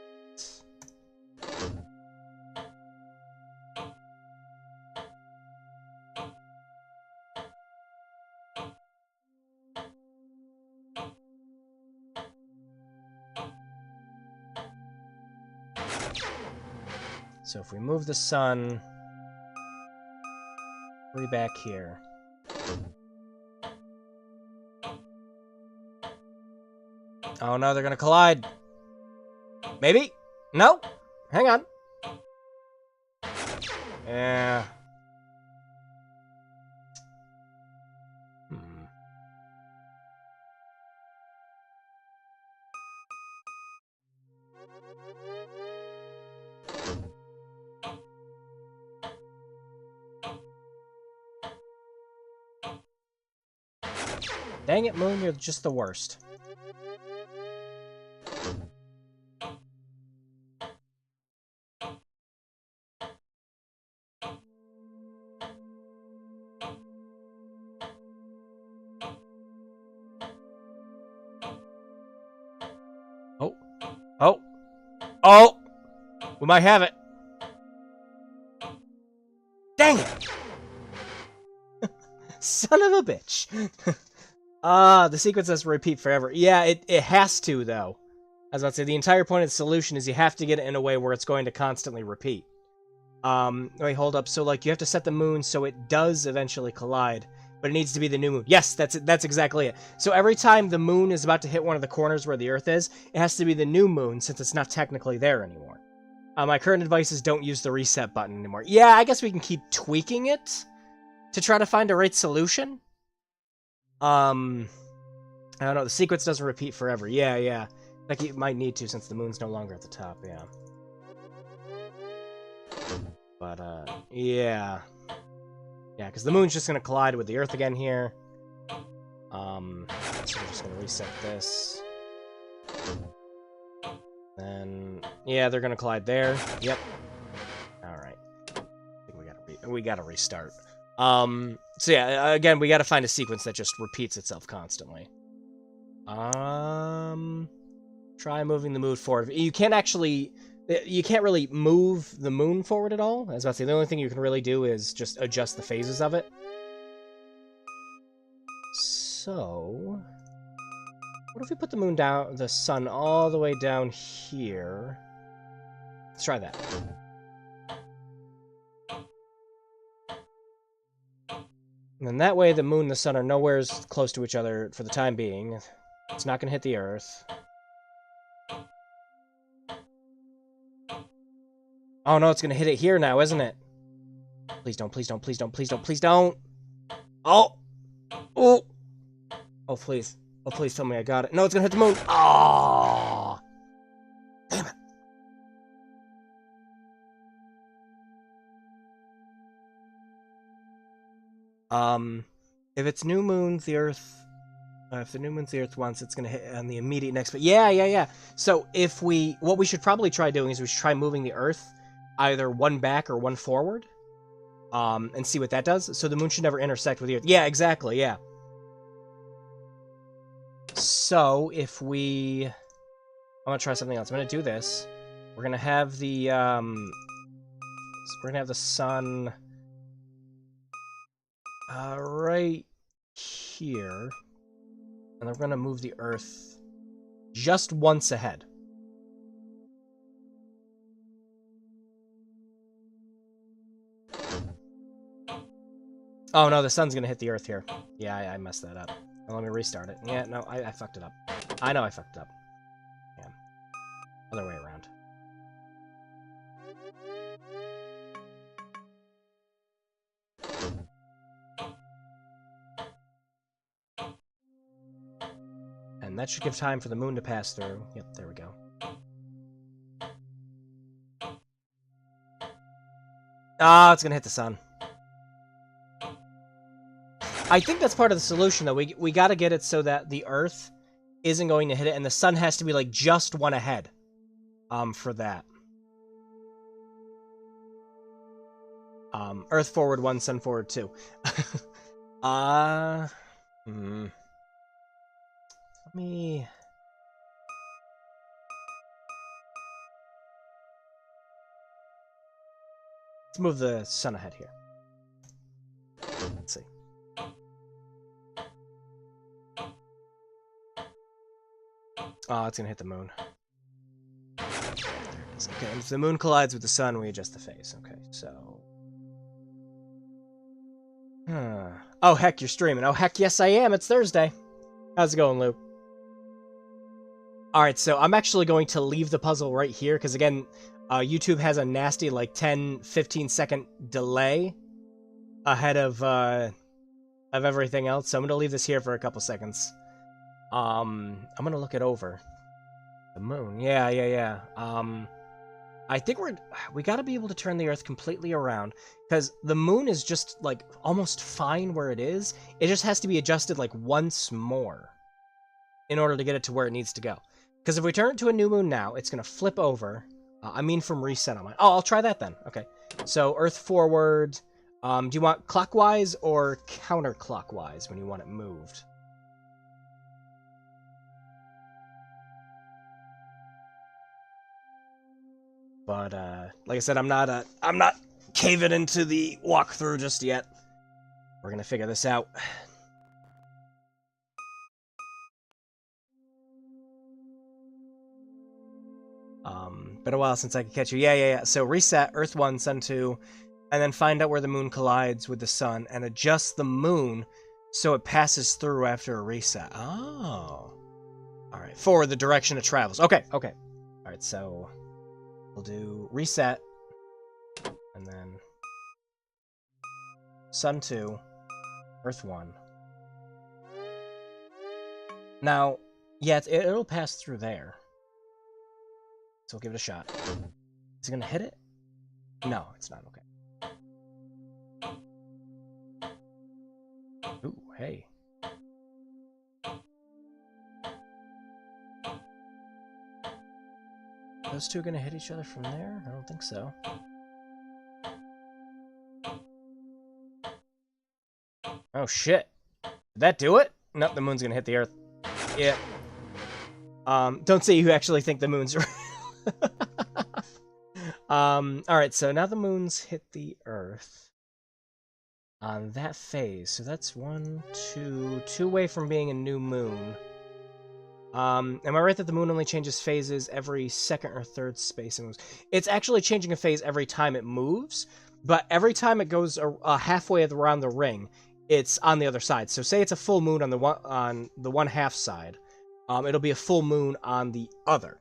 So if we move the sun 3 back here. Oh no, they're gonna collide. Maybe? No? Hang on. Yeah. Dang it, Moon, you're just the worst. Oh. Oh. Oh! We might have it. Dang it! Son of a bitch. The sequence has to repeat forever. Yeah, it has to, though. I was about to say, the entire point of the solution is you have to get it in a way where it's going to constantly repeat. Wait, hold up. So, like, you have to set the moon so it does eventually collide, but it needs to be the new moon. Yes, that's exactly it. So every time the moon is about to hit one of the corners where the Earth is, it has to be the new moon since it's not technically there anymore. My current advice is don't use the reset button anymore. Yeah, I guess we can keep tweaking it to try to find a right solution. I don't know. The sequence doesn't repeat forever. Yeah. Like, you might need to since the moon's no longer at the top, yeah. But, yeah. Yeah, because the moon's just going to collide with the Earth again here. So we're just going to reset this. Then, yeah, they're going to collide there. Yep. Alright. I think we gotta restart. So yeah, again, we gotta find a sequence that just repeats itself constantly. Try moving the moon forward. You can't really move the moon forward at all. I was about to say, the only thing you can really do is just adjust the phases of it. So, what if we put the sun all the way down here? Let's try that. And then that way the moon and the sun are nowhere close to each other for the time being. It's not going to hit the Earth. Oh no, it's going to hit it here now, isn't it? Please don't, please don't, please don't, please don't, please don't! Oh! Oh! Oh, please. Oh, please tell me I got it. No, it's going to hit the moon! Oh! Damn it. If it's new moon's the Earth... if the new moon's the Earth once, it's going to hit on the immediate next... But yeah. So if we... What we should probably try doing is we should try moving the Earth either one back or one forward. And see what that does. So the moon should never intersect with the Earth. Yeah, exactly, yeah. So if we... I'm going to try something else. I'm going to do this. We're going to have the... we're going to have the sun... right here. And then we're going to move the Earth just once ahead. Oh no, the sun's going to hit the Earth here. Yeah, I messed that up. Well, let me restart it. Yeah, no, I fucked it up. I know I fucked it up. Yeah. Other way around. And that should give time for the moon to pass through. Yep, there we go. Ah, it's gonna hit the sun. I think that's part of the solution, though. We gotta get it so that the Earth isn't going to hit it, and the sun has to be, like, just one ahead. For that. Earth forward 1, sun forward 2. Let me... Let's move the sun ahead here. Let's see. Oh, it's gonna hit the moon. There it is. Okay, if the moon collides with the sun, we adjust the phase. Okay, so... Oh, heck, you're streaming. Oh, heck, yes, I am. It's Thursday. How's it going, Luke? Alright, so I'm actually going to leave the puzzle right here, because again, YouTube has a nasty, like, 10-15 second delay ahead of everything else, so I'm going to leave this here for a couple seconds. I'm going to look it over. The moon, yeah. I think we got to be able to turn the Earth completely around, because the moon is just, like, almost fine where it is. It just has to be adjusted, like, once more in order to get it to where it needs to go. Because if we turn it to a new moon now, it's going to flip over. I mean from reset on mine. Oh, I'll try that then. Okay. So, Earth forward. Do you want clockwise or counterclockwise when you want it moved? But, like I said, I'm not caving into the walkthrough just yet. We're gonna figure this out. Been a while since I could catch you. Yeah. So reset, Earth 1, Sun 2, and then find out where the moon collides with the sun, and adjust the moon so it passes through after a reset. Oh. Alright, forward the direction it travels. Okay. Alright, so we'll do reset, and then Sun 2, Earth 1. Now, yeah, it'll pass through there. So we'll give it a shot. Is it gonna hit it? No, it's not. Okay. Ooh, hey. Those two are gonna hit each other from there? I don't think so. Oh shit. Did that do it? Nope, the moon's gonna hit the Earth. Yeah. Don't say you actually think the moon's real. Alright, so now the moon's hit the Earth on that phase. So that's 1, 2 away from being a new moon. Am I right that the moon only changes phases every second or third space it moves? It's actually changing a phase every time it moves, but every time it goes halfway around the ring, it's on the other side. So say it's a full moon on the one half side, it'll be a full moon on the other.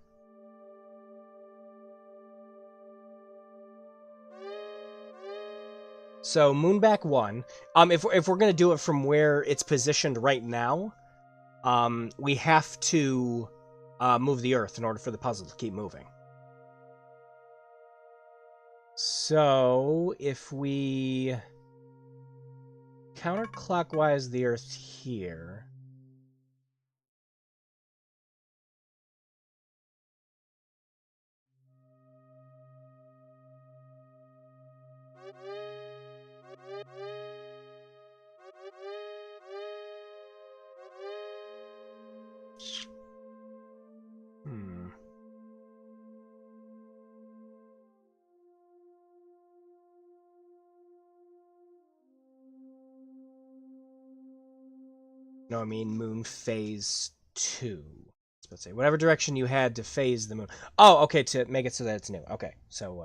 So Moonback 1. If we're gonna do it from where it's positioned right now, we have to move the Earth in order for the puzzle to keep moving. So if we counterclockwise the Earth here. No, I mean moon phase 2. Let's say whatever direction you had to phase the moon. Oh, okay, to make it so that it's new. Okay, so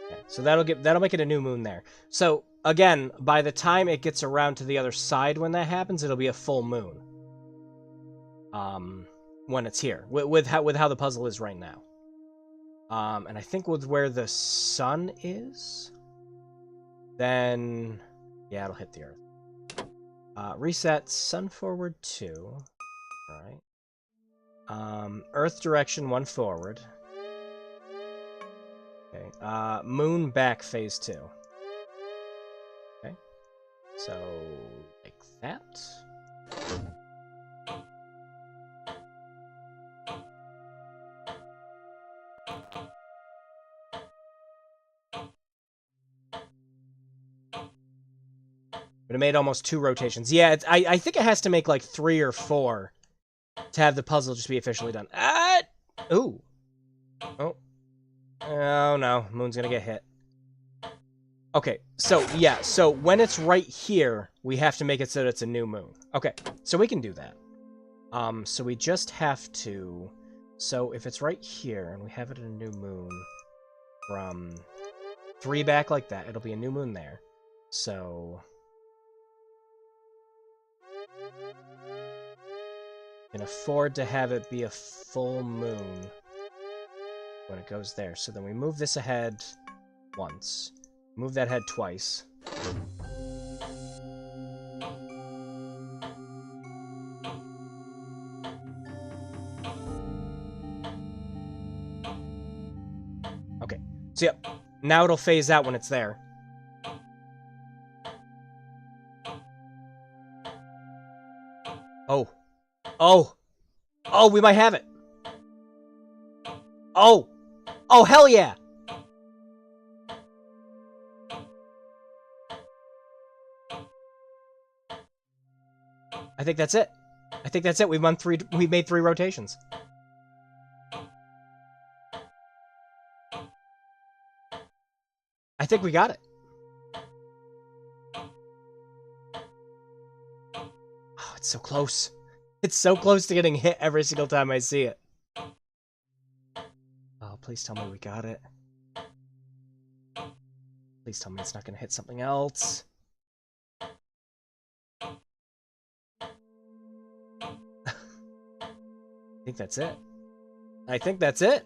yeah, so that'll make it a new moon there. So again, by the time it gets around to the other side when that happens, it'll be a full moon. When it's here, with how the puzzle is right now. And I think with where the sun is, then yeah, it'll hit the Earth. Reset, sun forward 2. Alright. Earth direction 1 forward. Okay. Moon back phase 2. Okay. So, like that. But it made almost 2 rotations. Yeah, I think it has to make like 3 or 4 to have the puzzle just be officially done. Ooh. Oh. Oh no, moon's gonna get hit. Okay, so yeah, so when it's right here, we have to make it so that it's a new moon. Okay, so we can do that. So we just have to... So if it's right here, and we have it in a new moon, from 3 back like that, it'll be a new moon there. So... can afford to have it be a full moon when it goes there. So then we move this ahead once. Move that head twice. So yep, now it'll phase out when it's there. Oh. Oh. Oh, we might have it. Oh. Oh, hell yeah. I think that's it. I think that's it. We've made 3 rotations. I think we got it. Oh, it's so close. It's so close to getting hit every single time I see it. Oh, please tell me we got it. Please tell me it's not going to hit something else. I think that's it. I think that's it.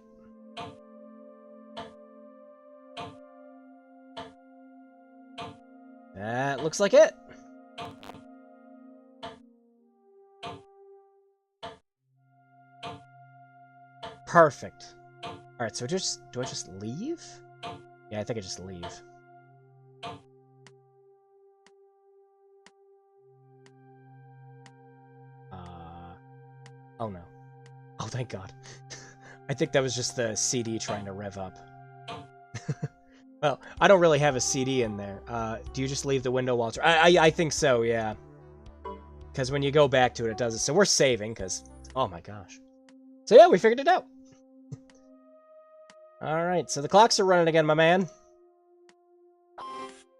That looks like it. Perfect. Alright, so do I just leave? Yeah, I think I just leave. Oh no. Oh, thank God. I think that was just the CD trying to rev up. Well, I don't really have a CD in there. Do you just leave the window while it's... I think so, yeah. Because when you go back to it, it does it. So we're saving, because... Oh my gosh. So yeah, we figured it out. Alright, so the clocks are running again, my man.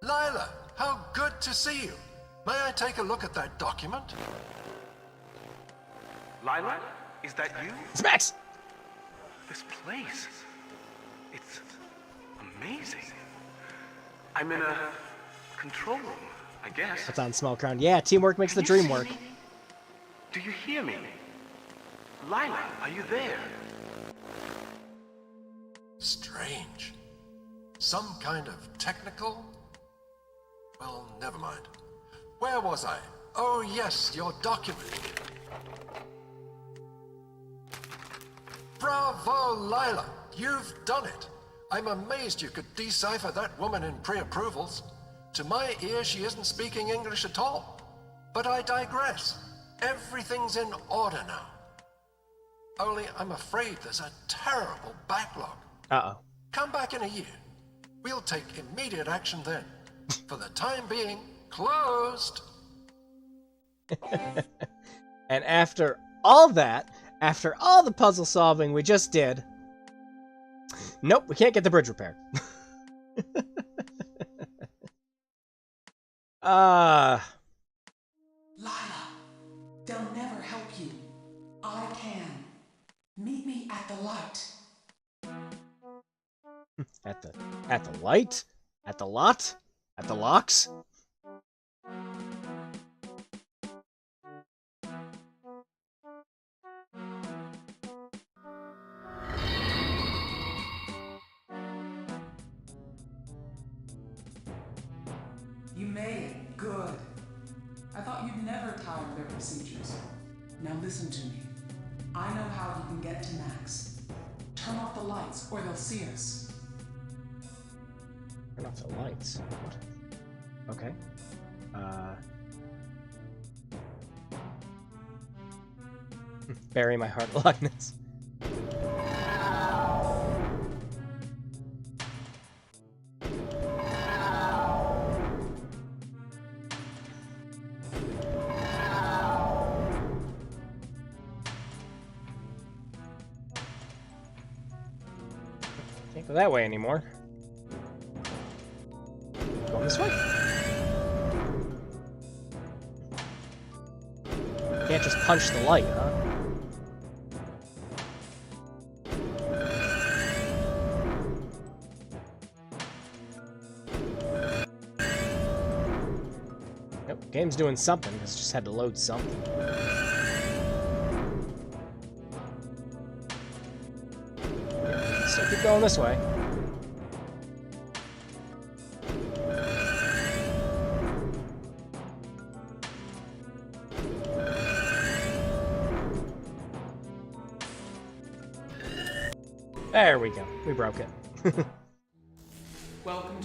Lila, how good to see you. May I take a look at that document? Lila, is that you? It's Max! This place, it's amazing. I'm in a control room, I guess. That's on small crown. Yeah, teamwork makes the dream work. Do you hear me? Lila, are you there? Strange. Some kind of technical... Well, never mind. Where was I? Oh yes, your document. Bravo, Lila! You've done it! I'm amazed you could decipher that woman in pre-approvals. To my ear, she isn't speaking English at all. But I digress. Everything's in order now. Only I'm afraid there's a terrible backlog. Uh-oh. Come back in a year. We'll take immediate action then. For the time being, closed. And after all that, after all the puzzle solving we just did, nope, we can't get the bridge repaired. Lila, they'll never help you. I can. Meet me at the light. At the light? At the lot? At the locks? You made it. Good. I thought you'd never tire of their procedures. Now listen to me. I know how you can get to Max. Turn off the lights, or they'll see us. Turn off the lights. What? Okay. Bury my heart aliveness. Can't go that way anymore. Going this way. Can't just punch the light, huh? Nope, game's doing something. It's just had to load something. So keep going this way. There we go. We broke it.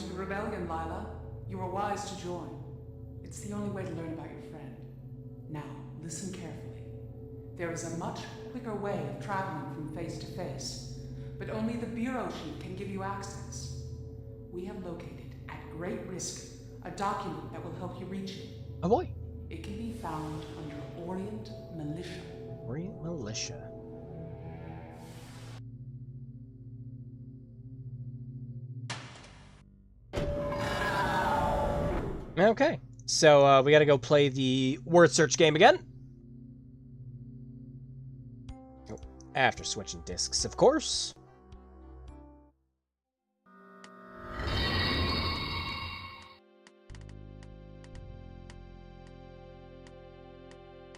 to the rebellion, Lila. You were wise to join. It's the only way to learn about your friend. Now, listen carefully. There is a much quicker way of traveling from face to face, but only the bureau chief can give you access. We have located, at great risk, a document that will help you reach it. Oh boy. It can be found under Orient Militia. Orient Militia. Okay, so we gotta go play the word search game again. After switching discs, of course.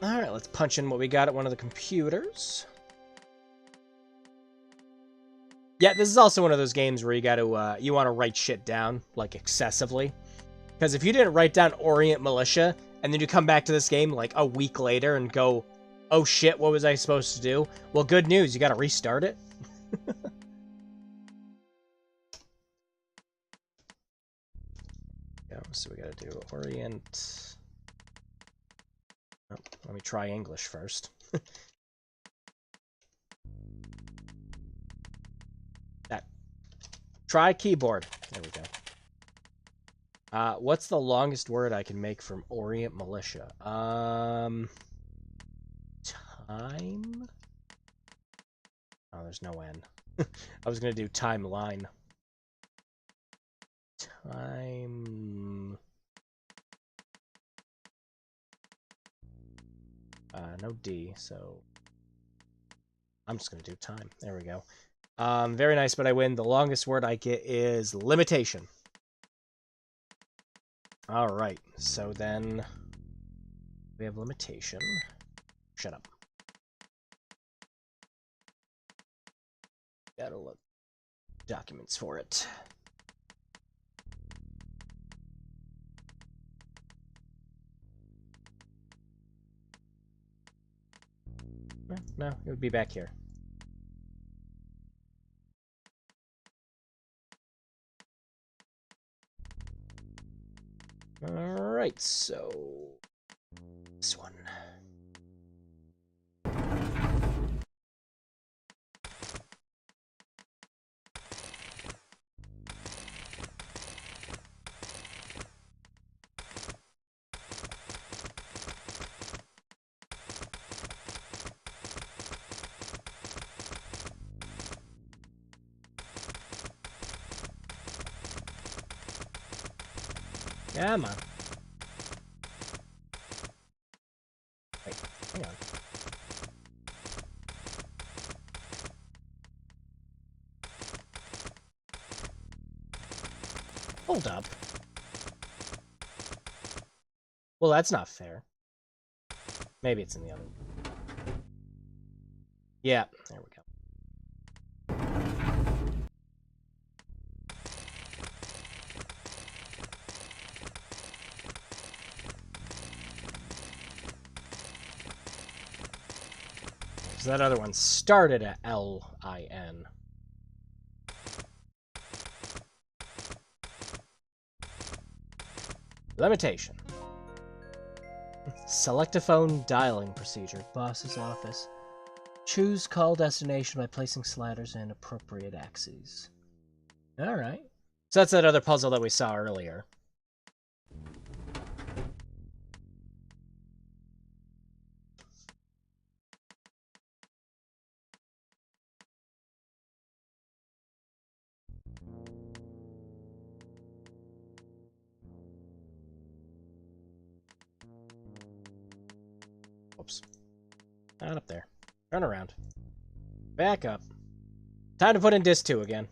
Alright, let's punch in what we got at one of the computers. Yeah, this is also one of those games where you gotta, you want to write shit down, like, excessively. Because if you didn't write down Orient Militia, and then you come back to this game, like, a week later and go, oh shit, what was I supposed to do? Well, good news, you gotta restart it. Yeah, so we gotta do Orient... Oh, let me try English first. That. Try keyboard. There we go. What's the longest word I can make from Orient Militia? Time? Oh, there's no N. I was gonna do timeline. Time... no D, so... I'm just gonna do time. There we go. Very nice, but I win. The longest word I get is limitation. Alright, so then... we have limitation. Shut up. Gotta look. Documents for it. No, it would be back here. Alright, so... this one. Come on. Wait, hang on. Hold up. Well, that's not fair. Maybe it's in the other one. Yeah, there we go. So that other one started at L-I-N. Limitation. Select a phone dialing procedure. Boss's office. Choose call destination by placing sliders in appropriate axes. Alright. So that's that other puzzle that we saw earlier. Whoops. Not up there. Turn around. Back up. Time to put in disc 2 again.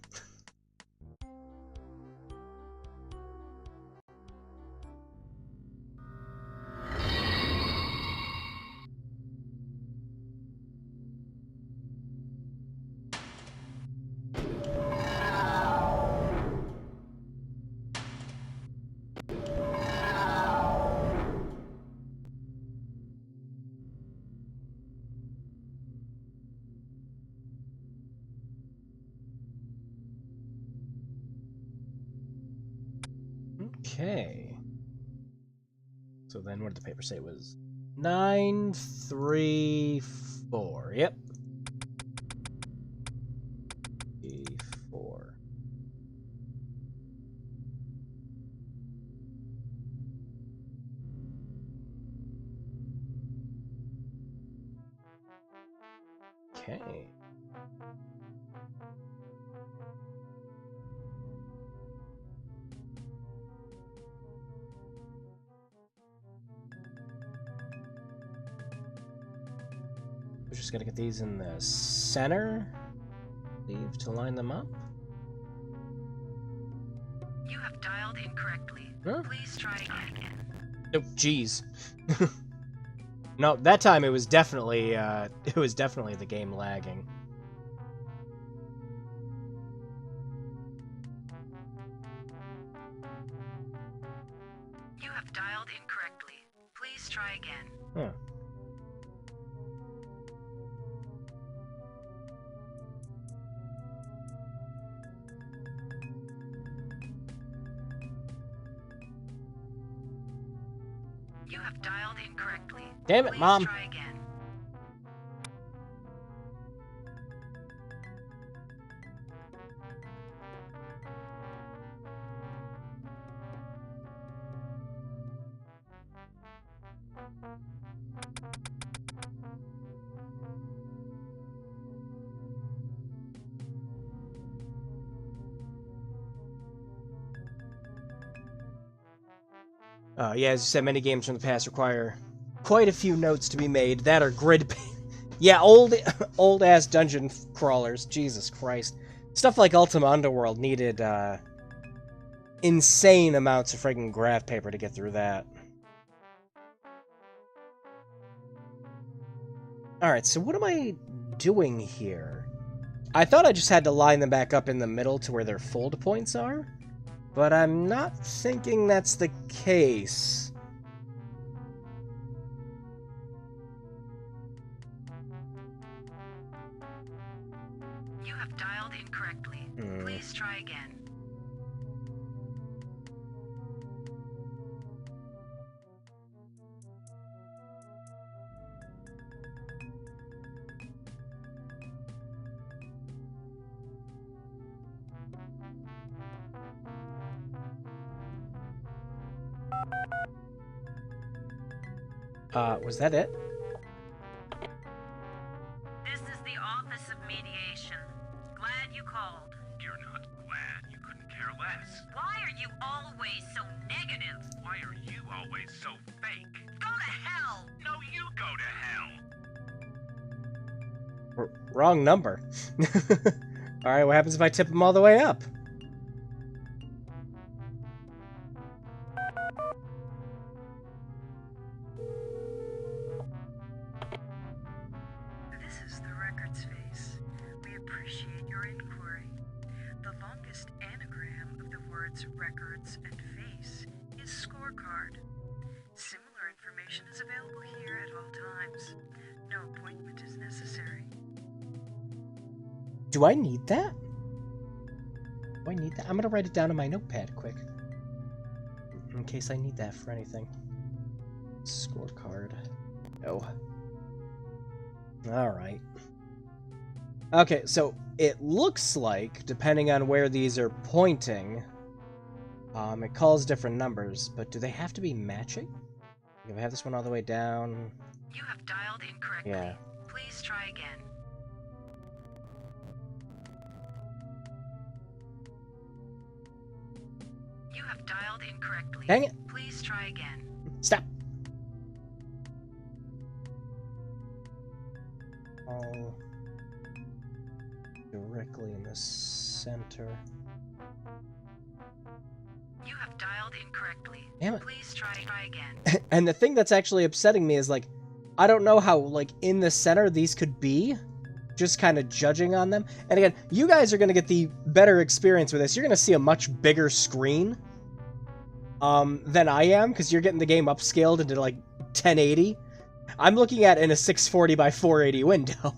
Okay. So then what did the paper say it was? 934. Yep. 4. Okay. We're just gonna get these in the center. Leave to line them up. You have dialed incorrectly. Huh? Please try again. Oh, jeez. No, that time it was definitely the game lagging. You have dialed incorrectly. Please try again. Huh. You have dialed incorrectly. Damn it, Please Mom. try again. Yeah, as you said, many games from the past require quite a few notes to be made. That are grid... yeah, old-ass dungeon crawlers. Jesus Christ. Stuff like Ultima Underworld needed, insane amounts of friggin' graph paper to get through that. Alright, so what am I doing here? I thought I just had to line them back up in the middle to where their fold points are, but I'm not thinking that's the case. You have dialed incorrectly. Please try again. Was that it? This is the Office of Mediation. Glad you called. You're not glad. You couldn't care less. Why are you always so negative? Why are you always so fake? Go to hell! No, you go to hell. Wrong number. Alright, what happens if I tip them all the way up? This is the records face. We appreciate your inquiry. The longest anagram of the words records and face is scorecard. Similar information is available here at all times. No appointment is necessary. Do I need that? Do I need that? I'm gonna write it down on my notepad quick. In case I need that for anything. Scorecard. Oh. Alright. Okay, so it looks like, depending on where these are pointing, it calls different numbers, but do they have to be matching? If I have this one all the way down... You have dialed incorrectly. Yeah. Please try again. You have dialed incorrectly. Dang it! Please try again. Stop! All directly in the center. You have dialed incorrectly. Damn it. Please try again. And the thing that's actually upsetting me is, like, I don't know how, like, in the center these could be. Just kind of judging on them. And again, you guys are going to get the better experience with this. You're going to see a much bigger screen than I am, because you're getting the game upscaled into, like, 1080. I'm looking at it in a 640 by 480 window.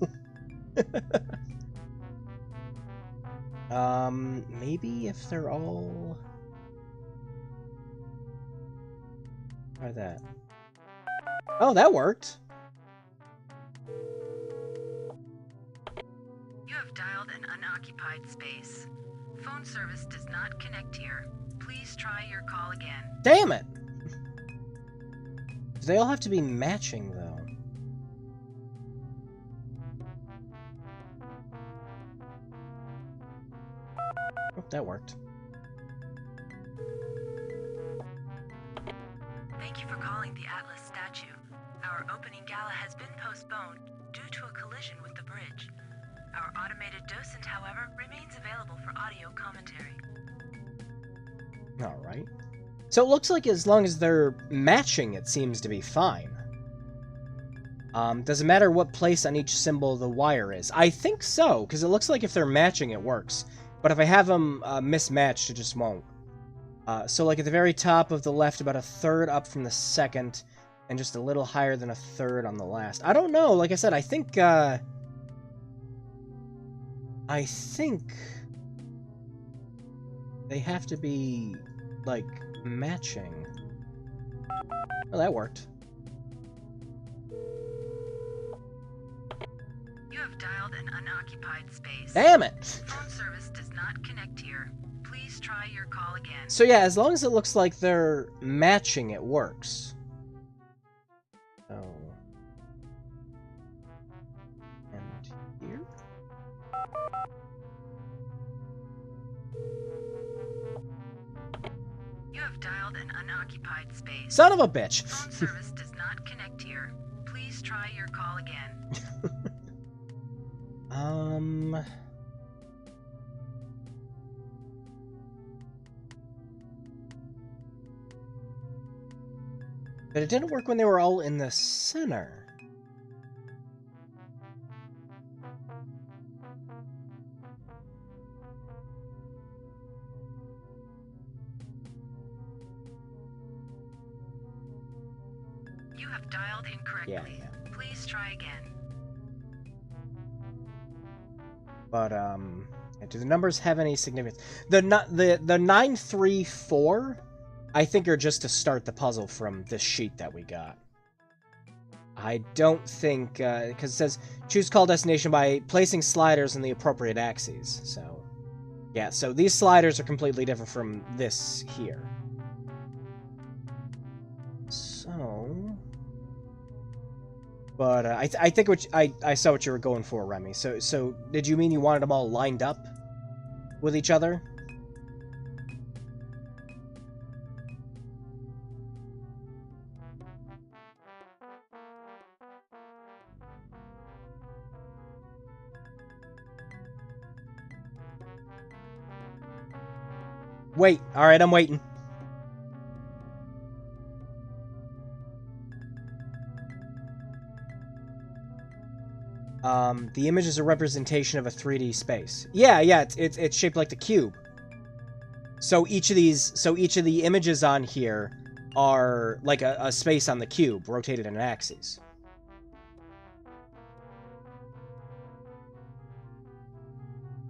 Maybe if they're all... Try that. Oh, that worked. You have dialed an unoccupied space. Phone service does not connect here. Please try your call again. Damn it! They all have to be matching, though. Oh, that worked. Thank you for calling the Atlas statue. Our opening gala has been postponed due to a collision with the bridge. Our automated docent, however, remains available for audio commentary. Alright. So it looks like as long as they're matching, it seems to be fine. Doesn't matter what place on each symbol the wire is. I think so, because it looks like if they're matching, it works. But if I have them mismatched, it just won't. So like at the very top of the left, about a third up from the second, and just a little higher than a third on the last. I don't know. Like I said, I think they have to be, like, matching. Oh, that worked. You have dialed an unoccupied space. Damn it! Phone service does not connect here. Please try your call again. So yeah, as long as it looks like they're matching, it works. So... and here? You have dialed an unoccupied space. Son of a bitch! Phone service does not connect here. Please try your call again. But it didn't work when they were all in the center. You have dialed incorrectly. Yeah. Please try again. But, do the numbers have any significance? The 934, I think, are just to start the puzzle from this sheet that we got. I don't think, because it says, choose call destination by placing sliders in the appropriate axes. So, yeah, so these sliders are completely different from this here. So... But I think I saw what you were going for, Remy. So did you mean you wanted them all lined up with each other? Wait. All right, I'm waiting. The image is a representation of a 3D space. Yeah, it's shaped like the cube. So each of the images on here are like a space on the cube, rotated in axes.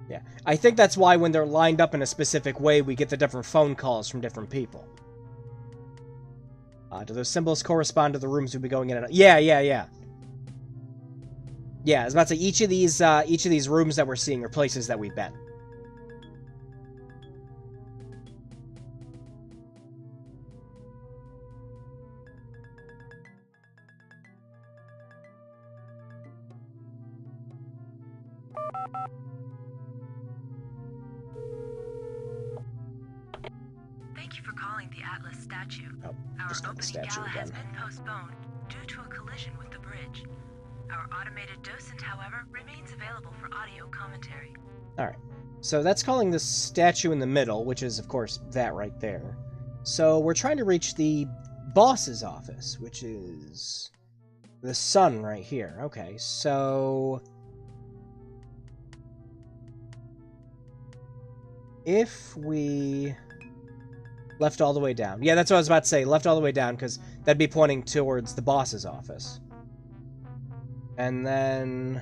Yeah, I think that's why when they're lined up in a specific way, we get the different phone calls from different people. Do those symbols correspond to the rooms we'll be going in and out? Yeah. Yeah, I was about to say, each of these rooms that we're seeing are places that we've been. Thank you for calling the Atlas statue. Oh, Our just got the opening statue gala has again. been postponed due to a collision with the bridge. Our automated docent, however, remains available for audio commentary. Alright, so that's calling the statue in the middle, which is, of course, that right there. So we're trying to reach the boss's office, which is the sun right here. Okay, so... if we left all the way down. Yeah, that's what I was about to say. Left all the way down, because that'd be pointing towards the boss's office. And then...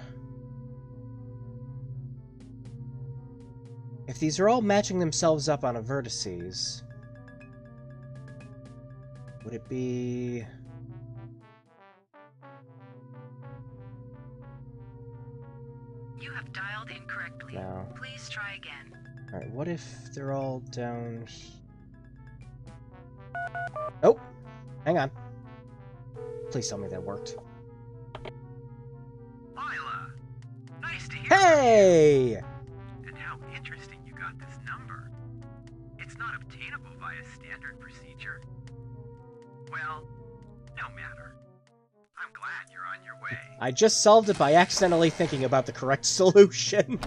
if these are all matching themselves up on a vertices... Would it be... You have dialed incorrectly. No. Please try again. Alright, what if they're all down... Oh! Hang on. Please tell me that worked. Lila! Nice to hear Hey! And how interesting you got this number. It's not obtainable via standard procedure. Well, no matter. I'm glad you're on your way. I just solved it by accidentally thinking about the correct solution.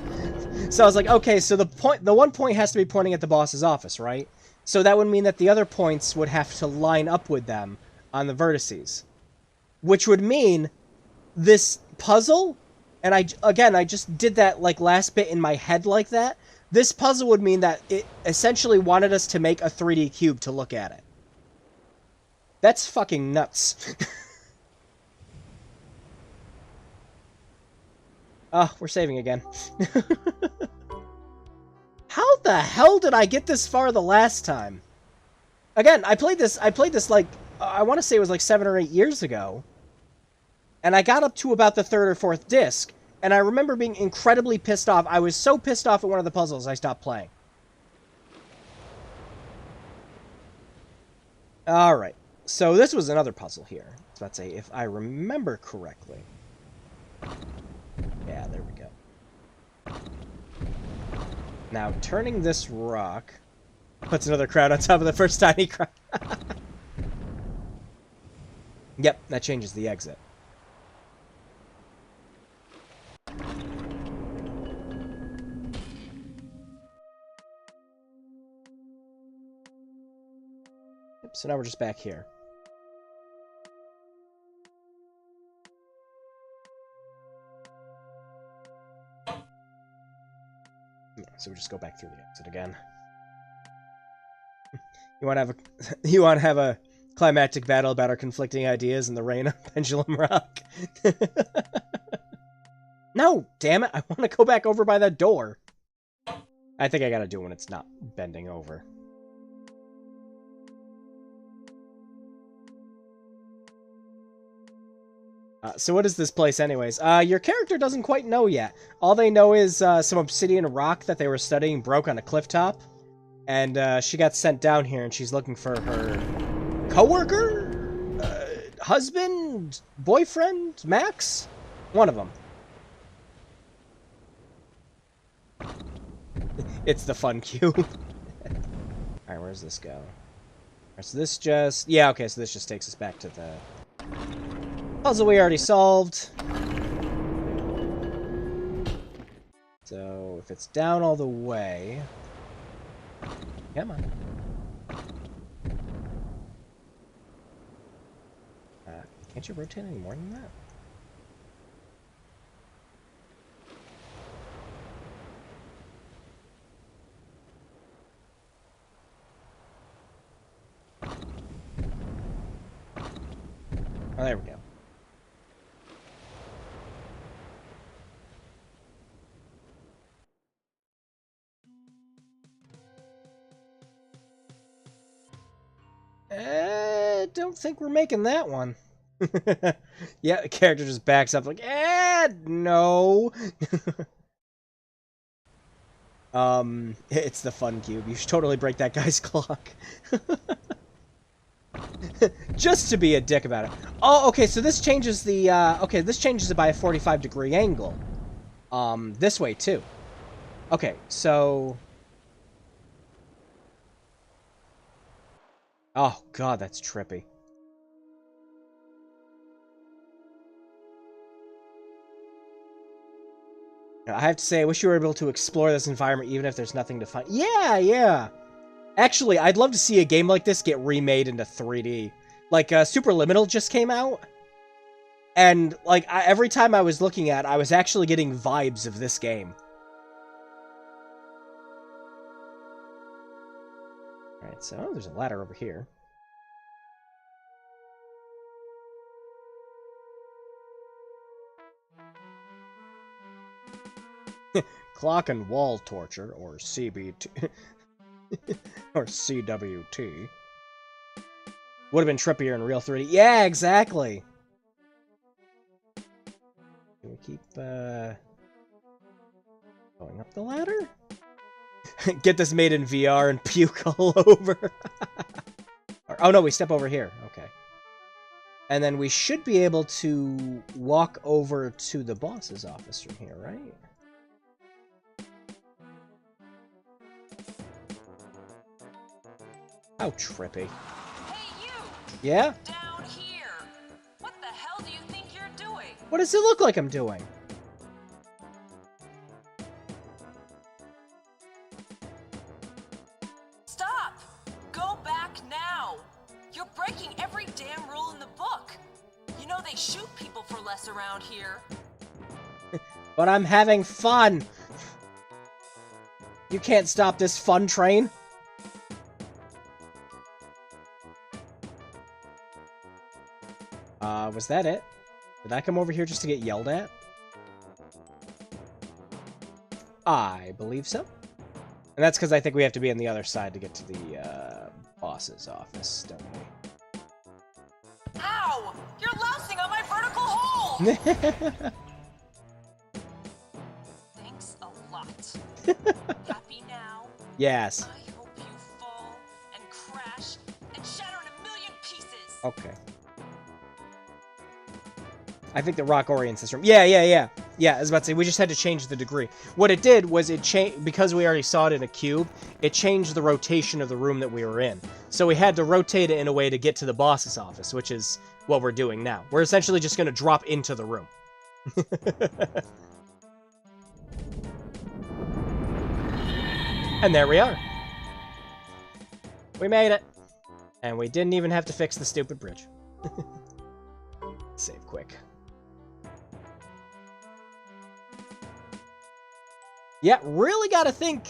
So I was like, okay, so the one point has to be pointing at the boss's office, right? So that would mean that the other points would have to line up with them on the vertices. Which would mean this puzzle, and I just did that like last bit in my head like that. This puzzle would mean that it essentially wanted us to make a 3D cube to look at it. That's fucking nuts. Oh, we're saving again. How the hell did I get this far the last time? Again, I played this like, I want to say it was like 7 or 8 years ago. And I got up to about the 3rd or 4th disc, and I remember being incredibly pissed off. I was so pissed off at one of the puzzles, I stopped playing. Alright, so this was another puzzle here. I was about to say, if I remember correctly. Yeah, there we go. Now, turning this rock puts another crowd on top of the first tiny crowd. Yep, that changes the exit. Yep, so now we're just back here. So we just go back through the exit again. You want to have a climactic battle about our conflicting ideas in the rain of Pendulum Rock? No, damn it! I want to go back over by that door. I think I gotta do it when it's not bending over. So what is this place anyways? Your character doesn't quite know yet. All they know is some obsidian rock that they were studying broke on a cliff top. And she got sent down here and she's looking for her coworker? Husband? Boyfriend? Max? One of them. It's the fun cube. Alright, where does this go? Alright, so this just... Yeah, okay, so this just takes us back to the... puzzle we already solved. So, if it's down all the way... Come on. Can't you rotate any more than that? Oh, there we go. Don't think we're making that one. Yeah, the character just backs up like, no. It's the fun cube. You should totally break that guy's clock. Just to be a dick about it. Oh, okay, so this changes the, okay, this changes it by a 45-degree angle. This way, too. Okay, so... Oh, God, that's trippy. I have to say, I wish you were able to explore this environment even if there's nothing to find. Yeah, yeah. Actually, I'd love to see a game like this get remade into 3D. Like, Superliminal just came out. And, like, every time I was looking at it, I was actually getting vibes of this game. Alright, so there's a ladder over here. Clock and wall torture, or CBT, or CWT. Would have been trippier in real 3D. Yeah, exactly. Can we keep going up the ladder? Get this made in VR and puke all over. Oh no, we step over here. Okay. And then we should be able to walk over to the boss's office from here, right? How trippy. Hey, you! Yeah? Down here! What the hell do you think you're doing? What does it look like I'm doing? Stop! Go back now! You're breaking every damn rule in the book. You know they shoot people for less around here. But I'm having fun! You can't stop this fun train. Was that it? Did I come over here just to get yelled at? I believe so. And that's because I think we have to be on the other side to get to the boss's office, don't we? Ow! You're lousing on my vertical hole! Thanks a lot. Happy now? Yes. I hope you fall and crash and shatter in a million pieces. Okay. I think the rock orients this room. Yeah. Yeah, I was about to say, we just had to change the degree. What it did was it changed, because we already saw it in a cube, it changed the rotation of the room that we were in. So we had to rotate it in a way to get to the boss's office, which is what we're doing now. We're essentially just going to drop into the room. And there we are. We made it. And we didn't even have to fix the stupid bridge. Save quick. Yeah, really gotta think.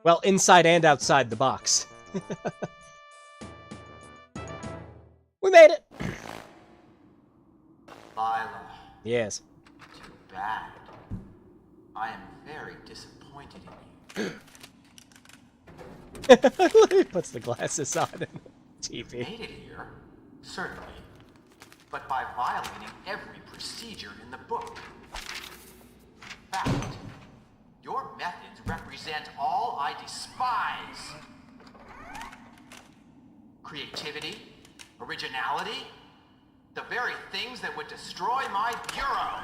Well, inside and outside the box. We made it! Lila. Yes. Too bad. I am very disappointed in you. He puts the glasses on and TV. You made it here, certainly, but by violating every procedure in the book. In fact, your methods represent all I despise. Creativity, originality, the very things that would destroy my bureau.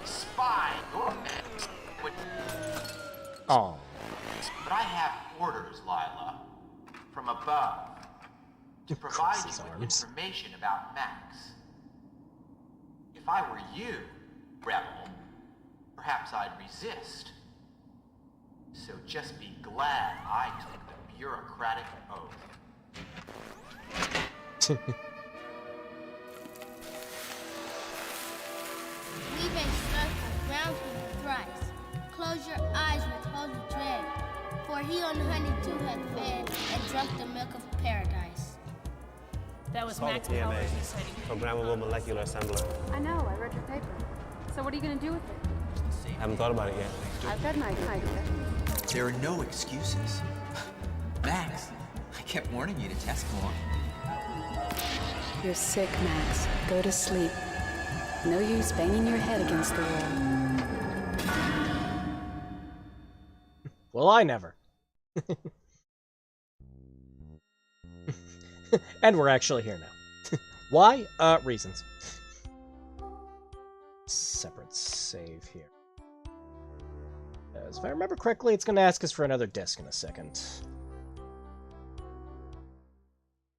Spy, your methods would... Oh. But I have orders, Lila, from above, to provide you with information about Max. If I were you, Rebel, perhaps I'd resist. So just be glad I took the bureaucratic oath. We've been circled round him thrice. Close your eyes with holy dread, for he on honeydew had fed and drunk the milk of paradise. That was Call Max the PMA, Powers, you said. Programmable Molecular Assembler. I know, I read your paper. So what are you going to do with it? Haven't thought about it yet. I've got an idea. There are no excuses. Max, I kept warning you to test more. You're sick, Max. Go to sleep. No use banging your head against the wall. Well, I never. And we're actually here now. Why? Reasons. Separate save here. As if I remember correctly, it's going to ask us for another disc in a second.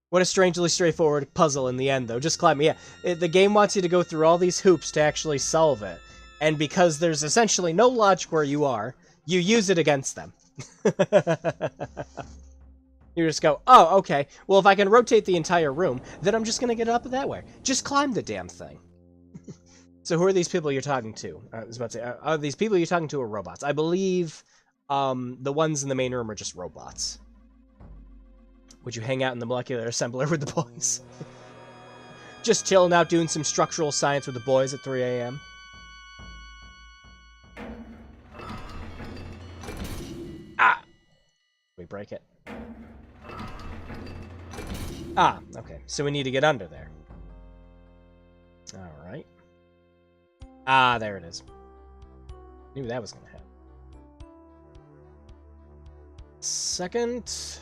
What a strangely straightforward puzzle in the end, though. Just climb. Yeah, the game wants you to go through all these hoops to actually solve it. And because there's essentially no logic where you are, you use it against them. You just go, oh, okay. Well, if I can rotate the entire room, then I'm just going to get up that way. Just climb the damn thing. So who are these people you're talking to? I was about to say, are these people you're talking to are robots? I believe the ones in the main room are just robots. Would you hang out in the molecular assembler with the boys? Just chilling out doing some structural science with the boys at 3 a.m. Ah! We break it. Ah, okay. So we need to get under there. Alright. Ah, there it is. Knew that was going to happen. Second.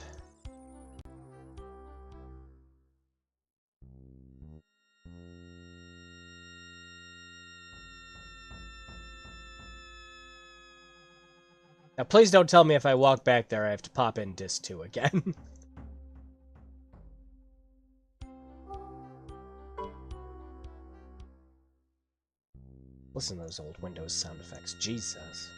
Now, please don't tell me if I walk back there I have to pop in Disc 2 again. Listen to those old Windows sound effects. Jesus.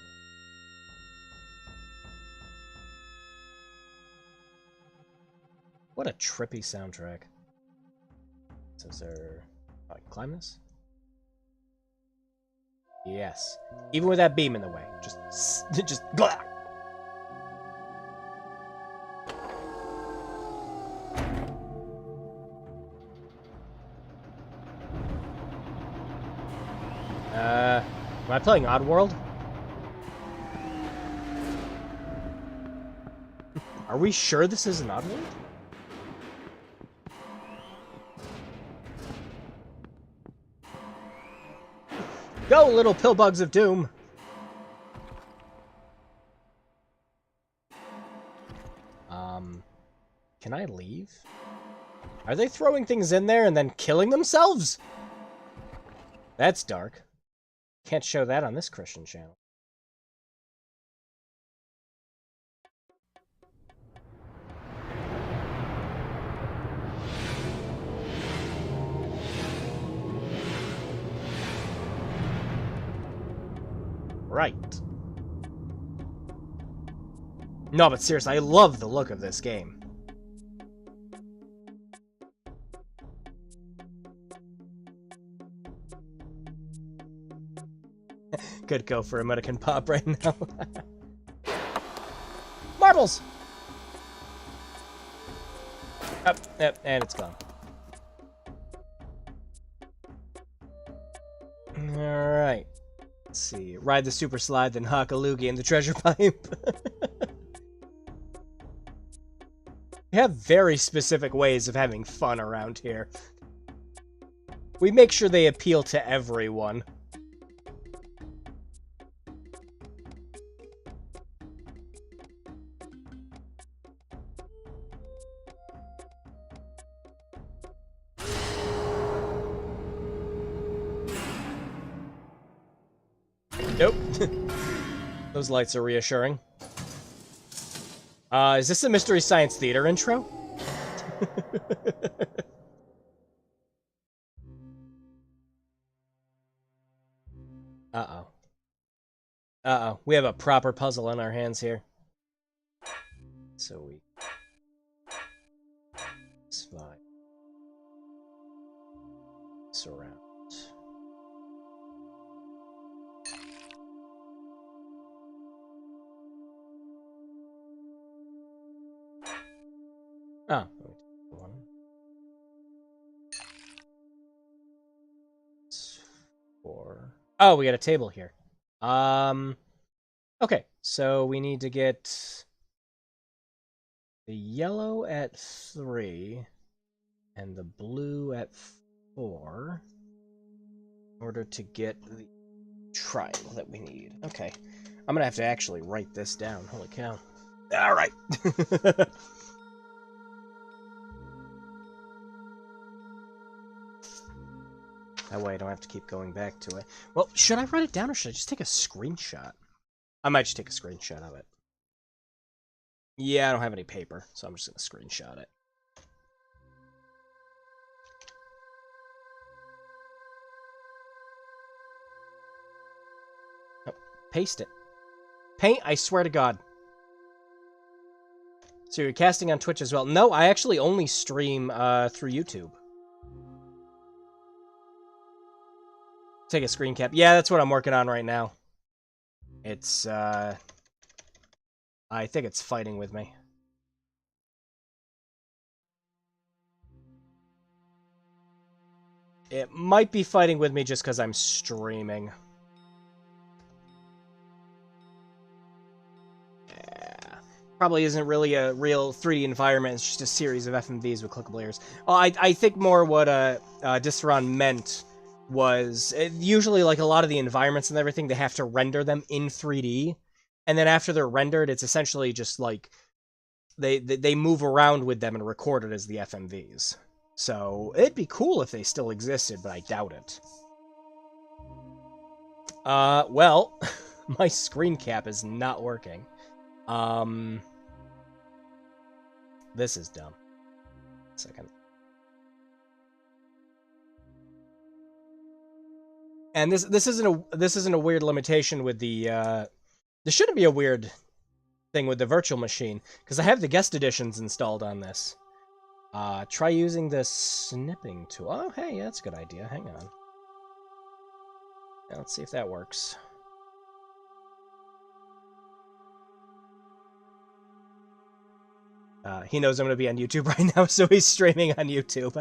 What a trippy soundtrack. So is there... Oh, I can climb this? Yes. Even with that beam in the way. Just... Blah! Am I playing Oddworld? Are we sure this is an Oddworld? Go, little pillbugs of doom! Can I leave? Are they throwing things in there and then killing themselves? That's dark. Can't show that on this Christian channel. Right. No, but seriously, I love the look of this game. Could go for American Pop right now. Marbles! Yep, and it's gone. Alright. Let's see. Ride the super slide, then hock a loogie in the treasure pipe. We have very specific ways of having fun around here. We make sure they appeal to everyone. Nope. Those lights are reassuring. Is this a Mystery Science Theater intro? Uh-oh. Uh-oh. We have a proper puzzle on our hands here. So we... Slide. Surround. Oh, one. 4. Oh, we got a table here. Okay, so we need to get the yellow at 3 and the blue at 4 in order to get the triangle that we need. Okay, I'm gonna have to actually write this down. Holy cow. All right. That way I don't have to keep going back to it. Well, should I write it down or should I just take a screenshot? I might just take a screenshot of it. Yeah, I don't have any paper, so I'm just going to screenshot it. Oh, paste it. Paint, I swear to God. So you're casting on Twitch as well? No, I actually only stream through YouTube. Take a screen cap. Yeah, that's what I'm working on right now. It's, I think it's fighting with me. It might be fighting with me just because I'm streaming. Yeah. probably isn't really a real 3D environment. It's just a series of FMVs with clickable areas. Well, I think more what Disferon meant was usually like a lot of the environments and everything, they have to render them in 3D, and then after they're rendered, it's essentially just like they move around with them and record it as the FMVs. So it'd be cool if they still existed, but I doubt it. Well, my screen cap is not working. This is dumb. Second. And this isn't a weird limitation with the this shouldn't be a weird thing with the virtual machine, because I have the guest editions installed on this. Try using the snipping tool. Oh, hey, that's a good idea. Hang on. Yeah, let's see if that works. He knows I'm going to be on YouTube right now, so he's streaming on YouTube.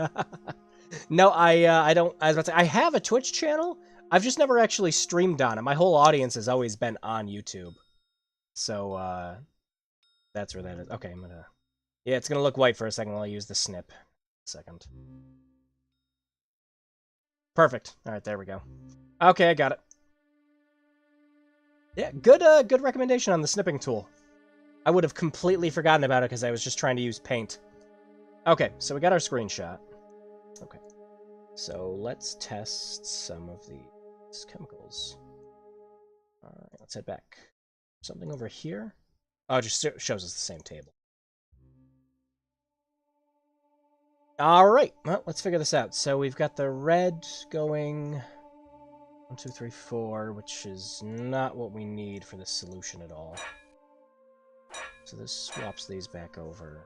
No, I don't. I was about to say, I have a Twitch channel. I've just never actually streamed on it. My whole audience has always been on YouTube. So, that's where that is. Okay, I'm gonna... Yeah, it's gonna look white for a second while I use the snip. Second. Perfect. Alright, there we go. Okay, I got it. Yeah, good recommendation on the snipping tool. I would have completely forgotten about it because I was just trying to use paint. Okay, so we got our screenshot. Okay. So let's test some of these chemicals. Alright, let's head back. Something over here? Oh, it just shows us the same table. Alright, well, let's figure this out. So we've got the red going 1, 2, 3, 4, which is not what we need for this solution at all. So this swaps these back over.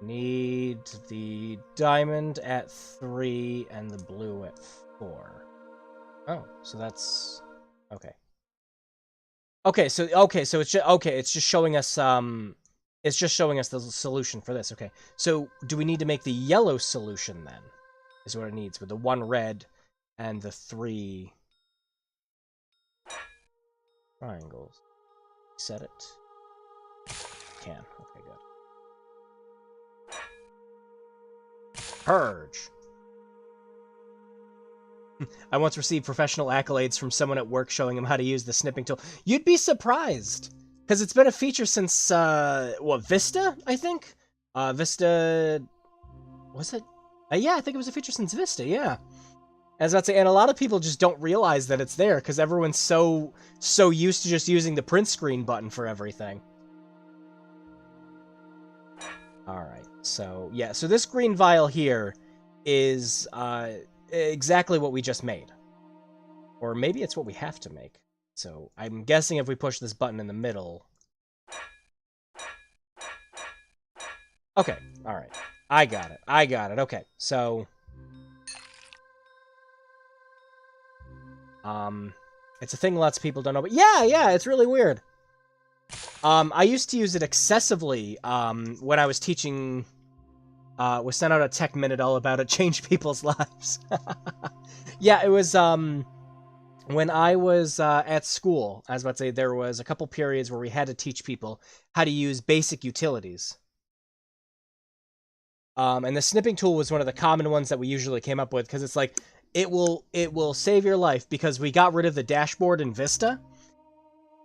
Need the diamond at 3 and the blue at 4. Oh, so that's... Okay. Okay, so it's just showing us it's just showing us the solution for this. Okay. So do we need to make the yellow solution then? Is what it needs with the 1 red and the 3 triangles. Set it. Can. Okay, good. Purge. I once received professional accolades from someone at work showing him how to use the snipping tool. You'd be surprised, because it's been a feature since, Vista, I think? Vista... Was it? Yeah, I think it was a feature since Vista, yeah. As I'd say, and a lot of people just don't realize that it's there, because everyone's so used to just using the print screen button for everything. Alright, so, yeah, so this green vial here is, exactly what we just made. Or maybe it's what we have to make. So, I'm guessing if we push this button in the middle... Okay, alright. I got it, okay. So... it's a thing lots of people don't know, but yeah, it's really weird. I used to use it excessively, when I was teaching... was sent out a tech minute all about it, changed people's lives. Yeah, it was, when I was, at school, I was about to say, there was a couple periods where we had to teach people how to use basic utilities. And the snipping tool was one of the common ones that we usually came up with, because it's like, it will save your life, because we got rid of the dashboard in Vista.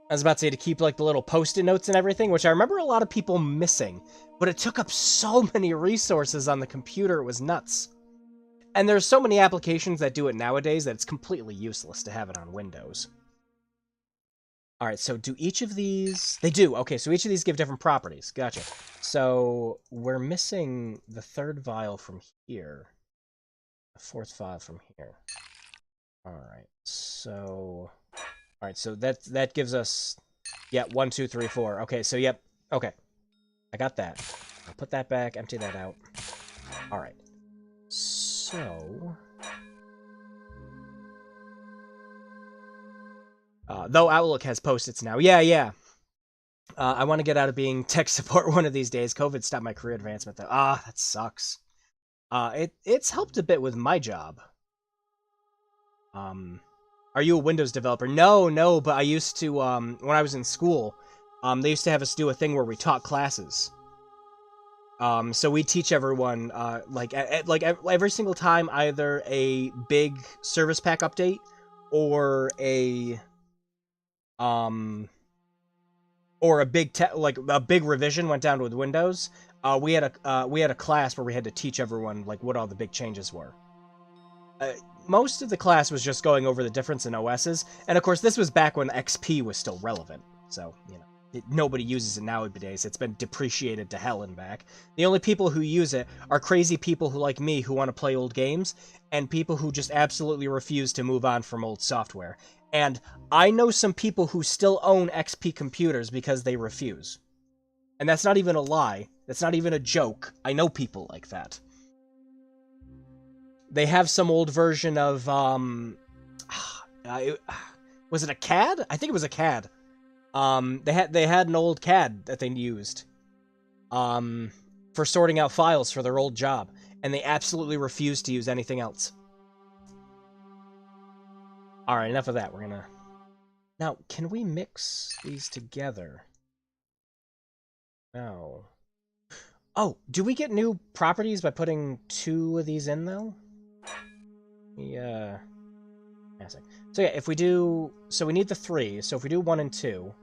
I was about to say to keep like the little post-it notes and everything, which I remember a lot of people missing, but it took up so many resources on the computer, it was nuts. And there's so many applications that do it nowadays that it's completely useless to have it on Windows. Alright, so do each of these... They do, okay, so each of these give different properties. Gotcha. So, we're missing the 3rd vial from here. The 4th vial from here. Alright, so... Alright, so that gives us... Yeah, 1, 2, 3, 4. Okay, so yep. Okay. I got that. I'll put that back, empty that out. Alright. So... though Outlook has post-its now. Yeah. I want to get out of being tech support one of these days. COVID stopped my career advancement, though. That sucks. It's helped a bit with my job. Are you a Windows developer? No, but I used to, when I was in school, they used to have us do a thing where we taught classes. So we teach everyone, like every single time, either a big service pack update or a big revision went down with Windows. We had a class where we had to teach everyone like what all the big changes were. Most of the class was just going over the difference in OSs, and of course this was back when XP was still relevant. So nobody uses it nowadays. It's been depreciated to hell and back. The only people who use it are crazy people who like me who want to play old games, and people who just absolutely refuse to move on from old software. And I know some people who still own XP computers because they refuse. And that's not even a lie. That's not even a joke. I know people like that. They have some old version of, was it a CAD? I think it was a CAD. They had an old CAD that they used, for sorting out files for their old job, and they absolutely refused to use anything else. Alright, enough of that. We're gonna... Now, can we mix these together? No. Oh, do we get new properties by putting 2 of these in, though? Yeah. So yeah, if we do... So we need the 3, so if we do 1 and 2,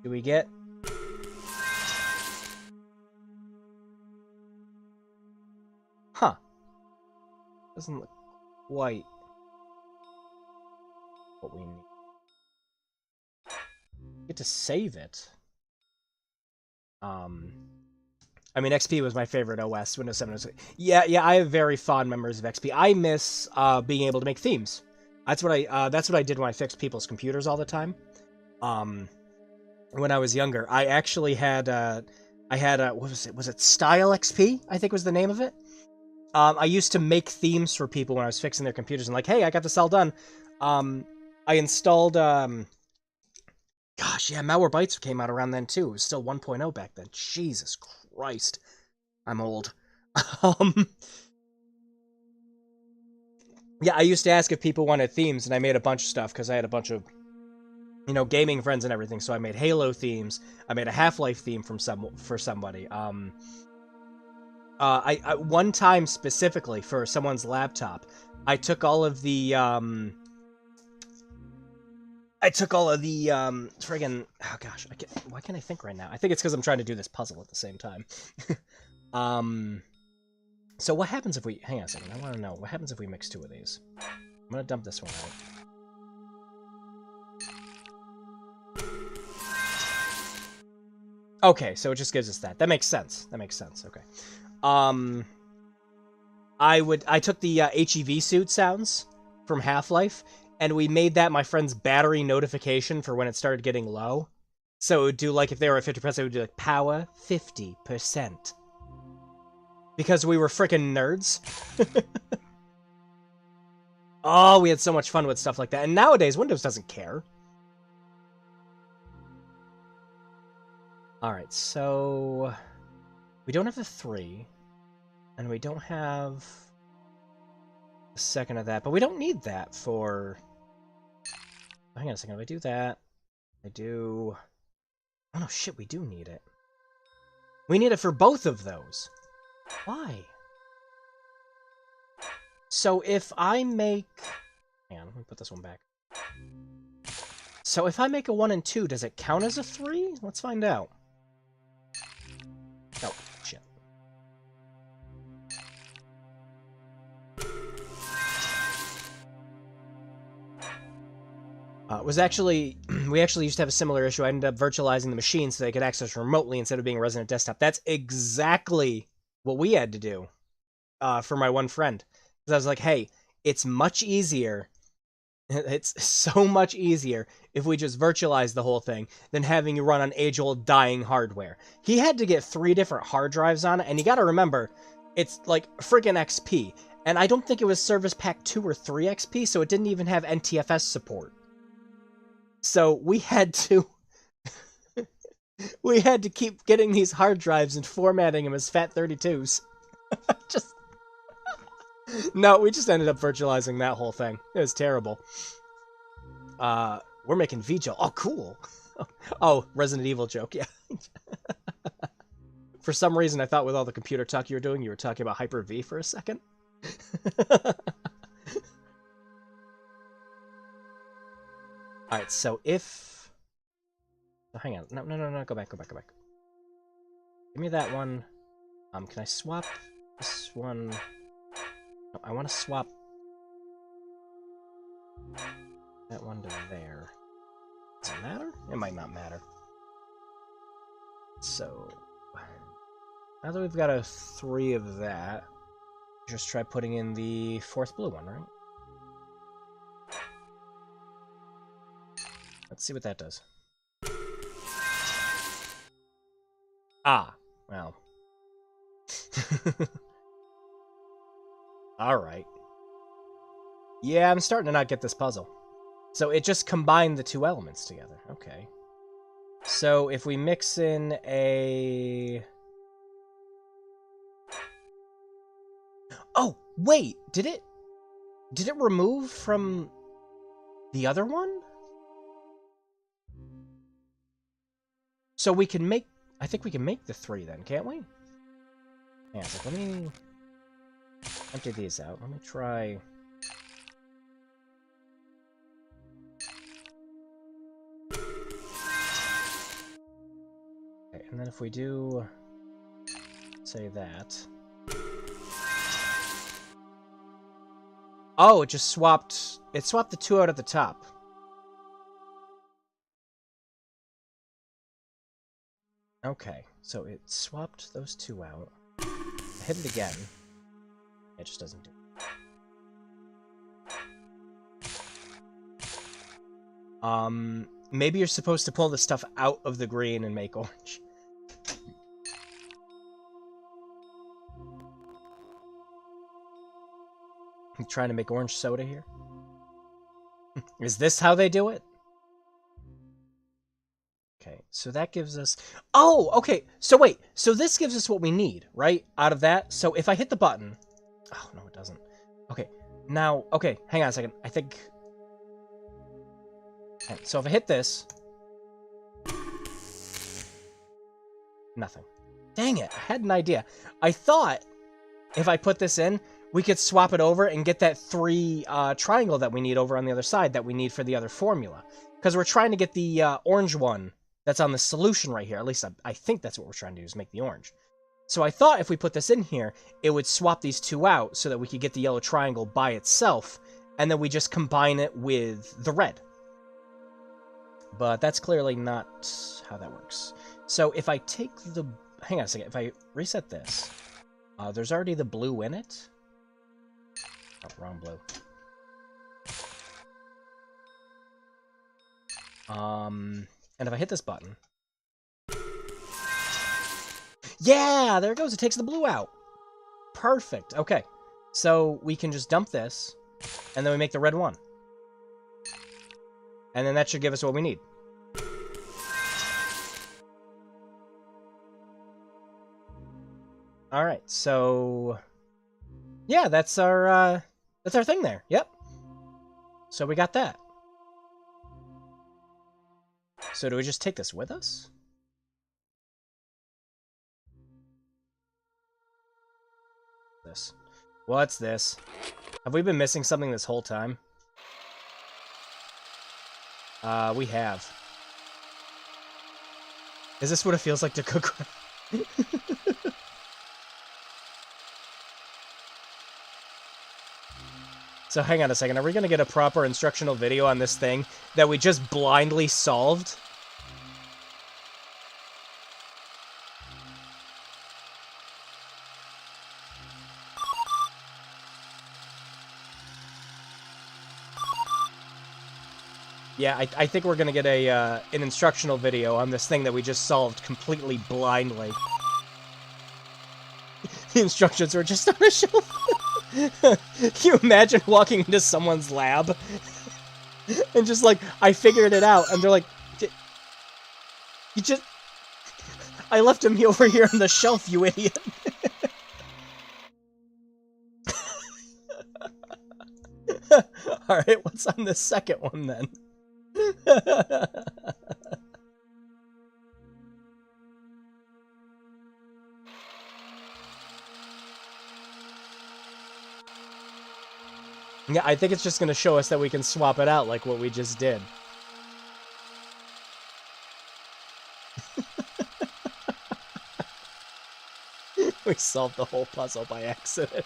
do we get... Huh. Doesn't look quite what we need. Get to save it. I mean, XP was my favorite OS. Windows 7 was... Yeah, I have very fond memories of XP. I miss being able to make themes. That's what I did when I fixed people's computers all the time. When I was younger, I actually had what was it? Was it Style XP? I think was the name of it. I used to make themes for people when I was fixing their computers, and like, hey, I got this all done. I installed gosh, yeah, Malwarebytes came out around then too. It was still 1.0 back then. Jesus Christ. I'm old. Yeah, I used to ask if people wanted themes, and I made a bunch of stuff, because I had a bunch of, gaming friends and everything, so I made Halo themes, I made a Half-Life theme for somebody. I one time specifically, for someone's laptop, I took all of the, friggin', oh gosh, why can't I think right now? I think it's because I'm trying to do this puzzle at the same time. So what happens if we... Hang on a second, I want to know. What happens if we mix 2 of these? I'm going to dump this one out. Okay, so it just gives us that. That makes sense. Okay. I took the HEV suit sounds from Half-Life, and we made that my friend's battery notification for when it started getting low. So it would do, like, if they were at 50%, it would do, like, power 50%. Because we were frickin' nerds. Oh, we had so much fun with stuff like that. And nowadays, Windows doesn't care. Alright, so... we don't have the 3. And we don't have... a second of that. But we don't need that for... Hang on a second, if I do that... I do... Oh no, shit, we do need it. We need it for both of those. Why? So if I make... Hang on, let me put this one back. So if I make a 1 and 2, does it count as a 3? Let's find out. Oh, shit. Was actually... we actually used to have a similar issue. I ended up virtualizing the machine so they could access remotely instead of being a resident desktop. That's exactly what we had to do for my one friend. Because I was like, hey, it's much easier. It's so much easier if we just virtualize the whole thing than having you run on age-old dying hardware. He had to get 3 different hard drives on it, and you gotta remember, it's like friggin' XP. And I don't think it was Service Pack 2 or 3 XP, so it didn't even have NTFS support. So we had to... we had to keep getting these hard drives and formatting them as FAT32s. Just... No, we just ended up virtualizing that whole thing. It was terrible. We're making VGel. Oh, cool. Oh, Resident Evil joke, yeah. For some reason, I thought with all the computer talk you were doing, you were talking about Hyper-V for a second. Alright, so if... Oh, hang on. No, go back. Give me that one. Can I swap this one? No, I want to swap that one to there. Does it matter? It might not matter. So... now that we've got a 3 of that, just try putting in the 4th blue one, right? Let's see what that does. Ah, well. Alright. Yeah, I'm starting to not get this puzzle. So it just combined the 2 elements together. Okay. So if we mix in a... Oh, wait! Did it remove from the other one? So we can make... I think we can make the 3 then, can't we? Yeah, so let me empty these out. Let me try... Okay, and then if we do... say that... Oh, it just swapped... It swapped the 2 out at the top. Okay, so it swapped those 2 out. I hit it again. It just doesn't do it. Maybe you're supposed to pull the stuff out of the green and make orange. I'm trying to make orange soda here. Is this how they do it? Okay, so that gives us... Oh, okay, so wait. So this gives us what we need, right? Out of that. So if I hit the button... Oh, no, it doesn't. Okay, now... Okay, hang on a second. I think... Okay, so if I hit this... Nothing. Dang it, I had an idea. I thought if I put this in, we could swap it over and get that 3 triangle that we need over on the other side that we need for the other formula. Because we're trying to get the orange one that's on the solution right here. At least I think that's what we're trying to do, is make the orange. So I thought if we put this in here, it would swap these 2 out so that we could get the yellow triangle by itself, and then we just combine it with the red. But that's clearly not how that works. So if I take the... Hang on a second. If I reset this, there's already the blue in it. Oh, wrong blue. And if I hit this button... Yeah, there it goes. It takes the blue out. Perfect. Okay. So we can just dump this, and then we make the red one. And then that should give us what we need. Alright, so... Yeah, that's our thing there. Yep. So we got that. So do we just take this with us? This. What's this? Have we been missing something this whole time? We have. Is this what it feels like to cook? So hang on a second, are we gonna get a proper instructional video on this thing that we just blindly solved? Yeah, I think we're gonna get a an instructional video on this thing that we just solved completely blindly. The instructions were just on a shelf. Can you imagine walking into someone's lab and just like, I figured it out, and they're like, you just... I left him over here on the shelf, you idiot. Alright, what's on the second one then? Yeah, I think it's just going to show us that we can swap it out like what we just did. We solved the whole puzzle by accident.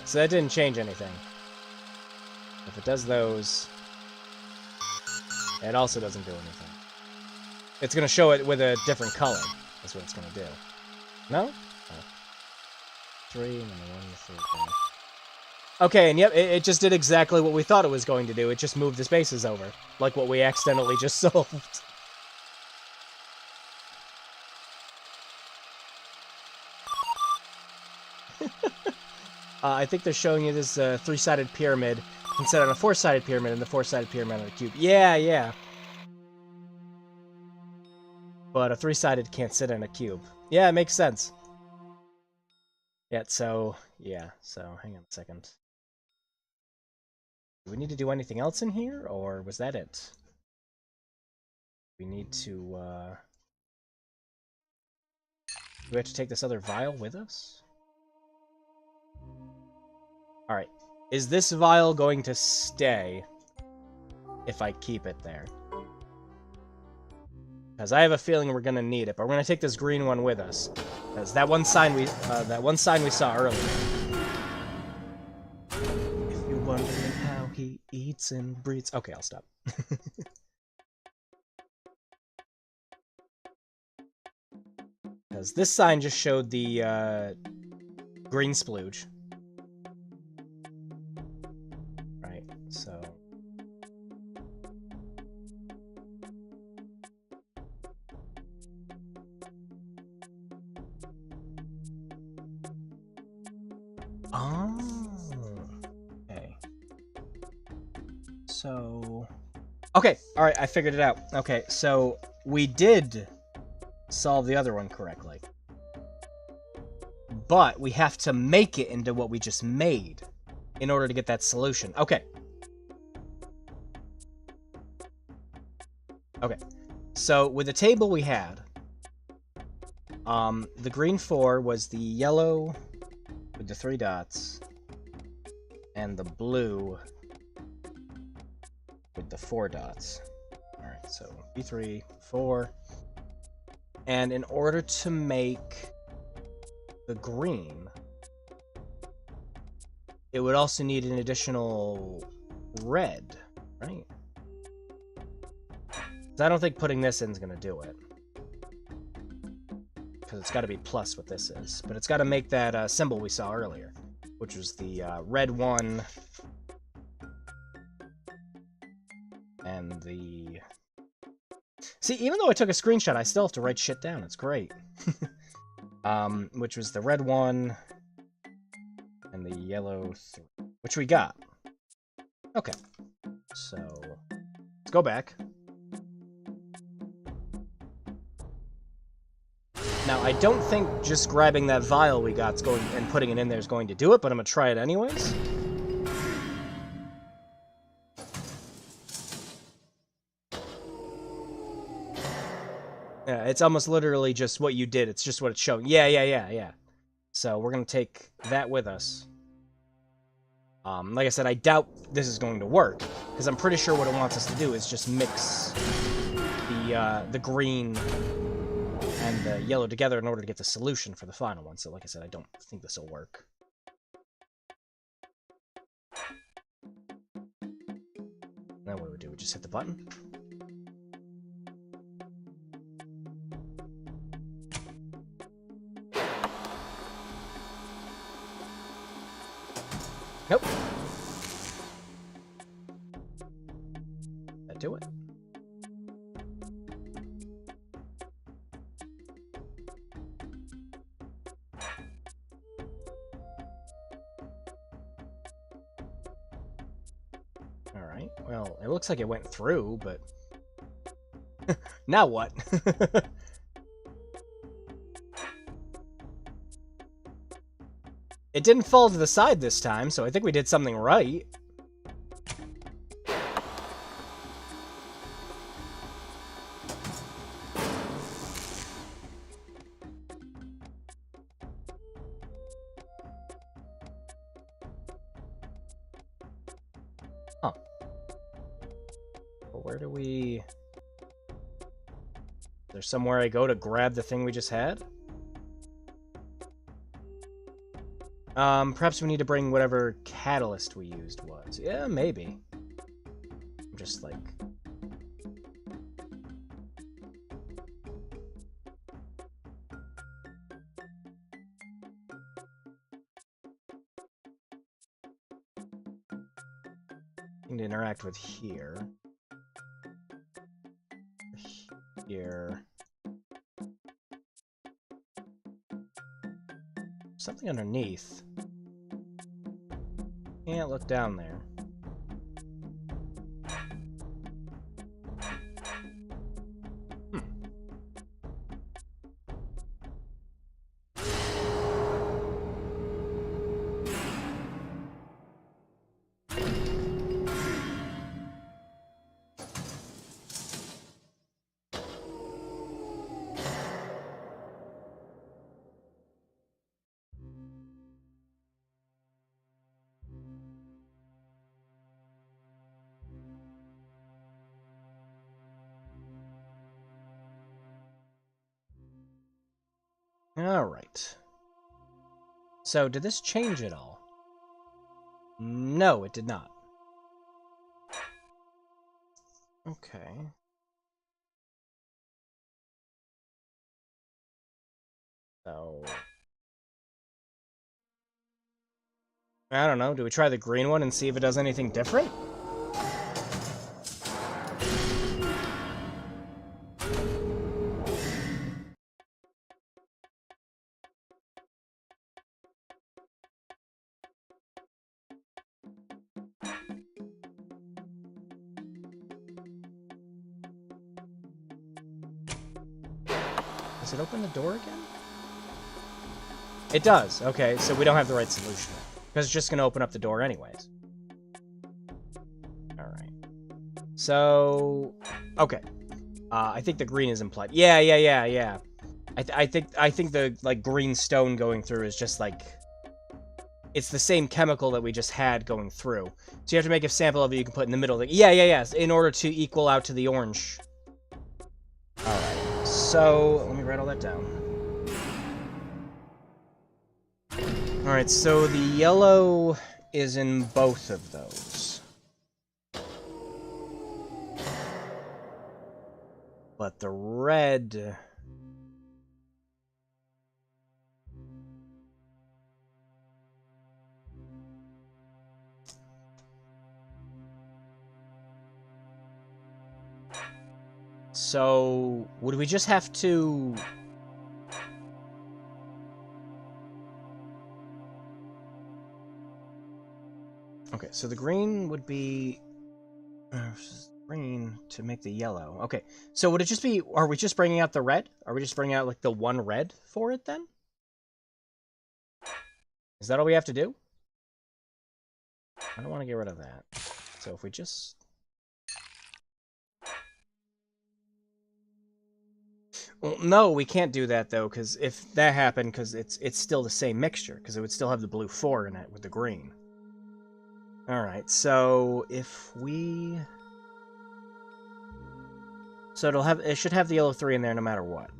So that didn't change anything. If it does those, it also doesn't do anything. It's going to show it with a different color. That's what it's going to do. No? Oh. 3 and then 1 to 3. Okay, and yep, it just did exactly what we thought it was going to do. It just moved the spaces over, like what we accidentally just solved. I think they're showing you this 3-sided pyramid instead of a 4-sided pyramid, and the 4-sided pyramid on a cube. Yeah, yeah. But a 3-sided can't sit in a cube. Yeah, it makes sense. Yeah, so, hang on a second. Do we need to do anything else in here, or was that it? We need to, do we have to take this other vial with us? Alright. Is this vial going to stay if I keep it there? Because I have a feeling we're gonna need it, but we're gonna take this green one with us. Because that one sign we saw earlier. If you're wondering how he eats and breathes. Okay, I'll stop. Because this sign just showed the green splooge. Right, so. Oh. Okay. So. Okay, alright, I figured it out. Okay, so we did solve the other one correctly. But we have to make it into what we just made in order to get that solution. Okay. Okay. So with the table we had, the green 4 was the yellow with the 3 dots, and the blue with the 4 dots. Alright, so B3, 4. And in order to make the green, it would also need an additional red, right? So I don't think putting this in is going to do it. Because it's got to be plus what this is. But it's got to make that symbol we saw earlier, which was the red 1 and the... See, even though I took a screenshot, I still have to write shit down. It's great. Which was the red 1 and the yellow 3, which we got. Okay, so let's go back. Now, I don't think just grabbing that vial we got and putting it in there is going to do it, but I'm going to try it anyways. Yeah, it's almost literally just what you did. It's just what it's showing. Yeah. So we're going to take that with us. Like I said, I doubt this is going to work, because I'm pretty sure what it wants us to do is just mix the green and the yellow together in order to get the solution for the final one. So like I said, I don't think this will work. Now what do we do? We just hit the button? Nope. That do it? Alright, well, it looks like it went through, but... Now what? It didn't fall to the side this time, so I think we did something right. where do we... There's somewhere I go to grab the thing we just had? Perhaps we need to bring whatever catalyst we used was. Yeah, maybe. I'm just like... Thing to interact with here. Here. Something underneath. Can't look down there. Alright. So, did this change at all? No, it did not. Okay. So... I don't know, do we try the green one and see if it does anything different? Does it open the door again? It does. Okay, so we don't have the right solution. Because it's just going to open up the door anyways. Alright. So... Okay. I think the green is implied. Yeah. I think the, like, green stone going through is just, like... It's the same chemical that we just had going through. So you have to make a sample of it you can put in the middle. Yeah. In order to equal out to the orange. Alright. So, let me write all that down. Alright, so the yellow is in both of those. But the red... So, would we just have to... Okay, so the green would be... green to make the yellow. Okay, so would it just be... Are we just bringing out the red? Are we just bringing out, like, the one red for it, then? Is that all we have to do? I don't want to get rid of that. So if we just... Well, no, we can't do that, though, because if that happened, because it's still the same mixture, because it would still have the blue 4 in it with the green. Alright, so if we... So it should have the yellow 3 in there no matter what.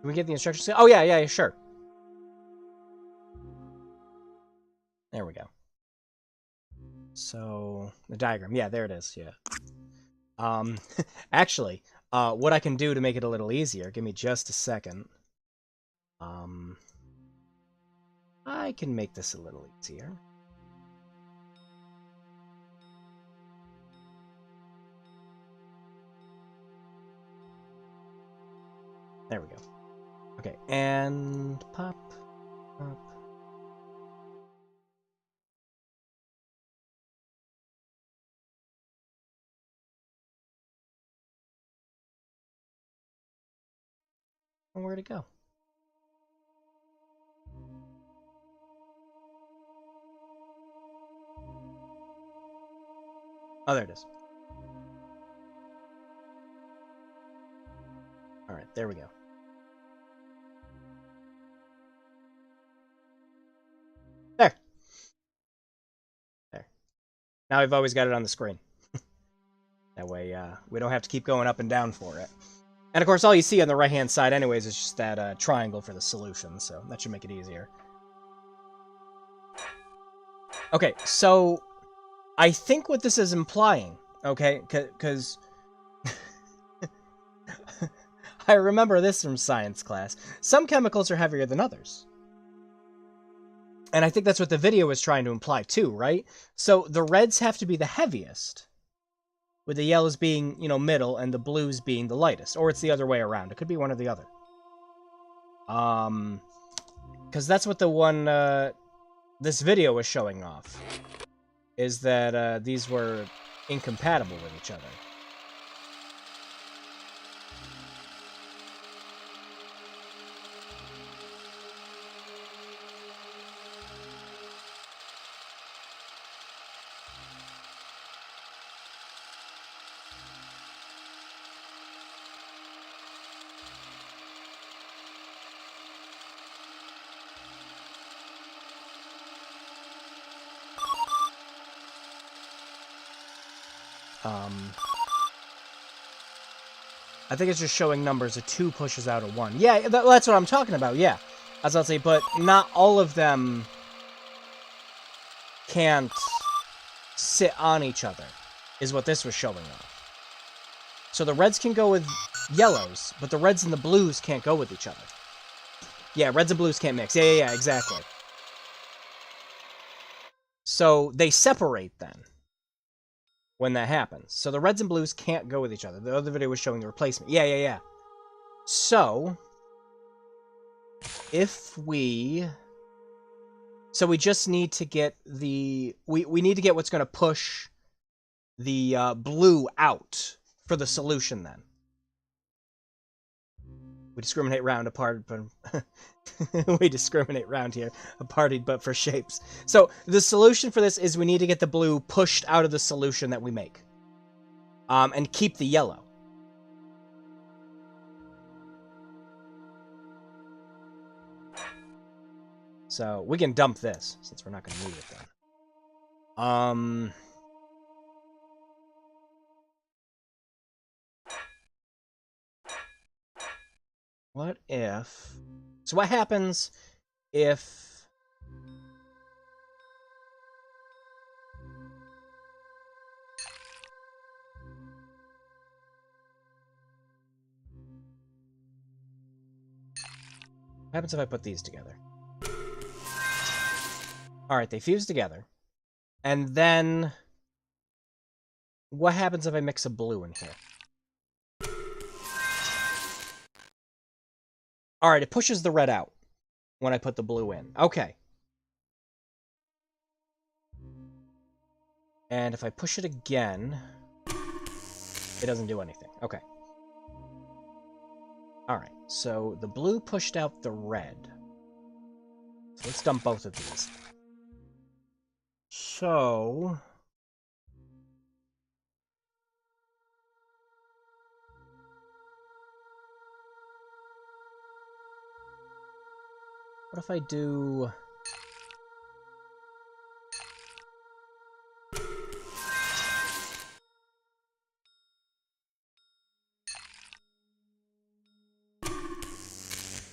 Can we get the instructions? Oh, yeah, sure. There we go. So, the diagram. Yeah, there it is, yeah. Actually, what I can do to make it a little easier, give me just a second. I can make this a little easier. There we go. Okay, and pop, pop. Where'd it go? Oh, there it is. Alright, there we go. There. There. Now I've always got it on the screen. That way, we don't have to keep going up and down for it. And of course, all you see on the right-hand side anyways is just that triangle for the solution, so that should make it easier. Okay, so I think what this is implying, okay, because I remember this from science class. Some chemicals are heavier than others. And I think that's what the video was trying to imply too, right? So the reds have to be the heaviest, with the yellows being, you know, middle, and the blues being the lightest. Or it's the other way around. It could be one or the other. Because that's what the one, this video was showing off. Is that, these were incompatible with each other. I think it's just showing numbers. A 2 pushes out a 1. Yeah, that's what I'm talking about, yeah. As I'll say, but not all of them can't sit on each other, is what this was showing off. So the reds can go with yellows, but the reds and the blues can't go with each other. Yeah, reds and blues can't mix. Yeah, exactly. So they separate then, when that happens. So the reds and blues can't go with each other. The other video was showing the replacement. Yeah. So, if we... So we just need to get the... We need to get what's going to push the blue out for the solution then. We discriminate round apart, but... we discriminate round here. Aparted, but for shapes. So, the solution for this is we need to get the blue pushed out of the solution that we make. And keep the yellow. So, we can dump this, since we're not going to need it then. What if... So what happens if... What happens if I put these together? Alright, they fuse together. And then... What happens if I mix a blue in here? Alright, it pushes the red out when I put the blue in. Okay. And if I push it again, it doesn't do anything. Okay. Alright, so the blue pushed out the red. So let's dump both of these. So... What if I do...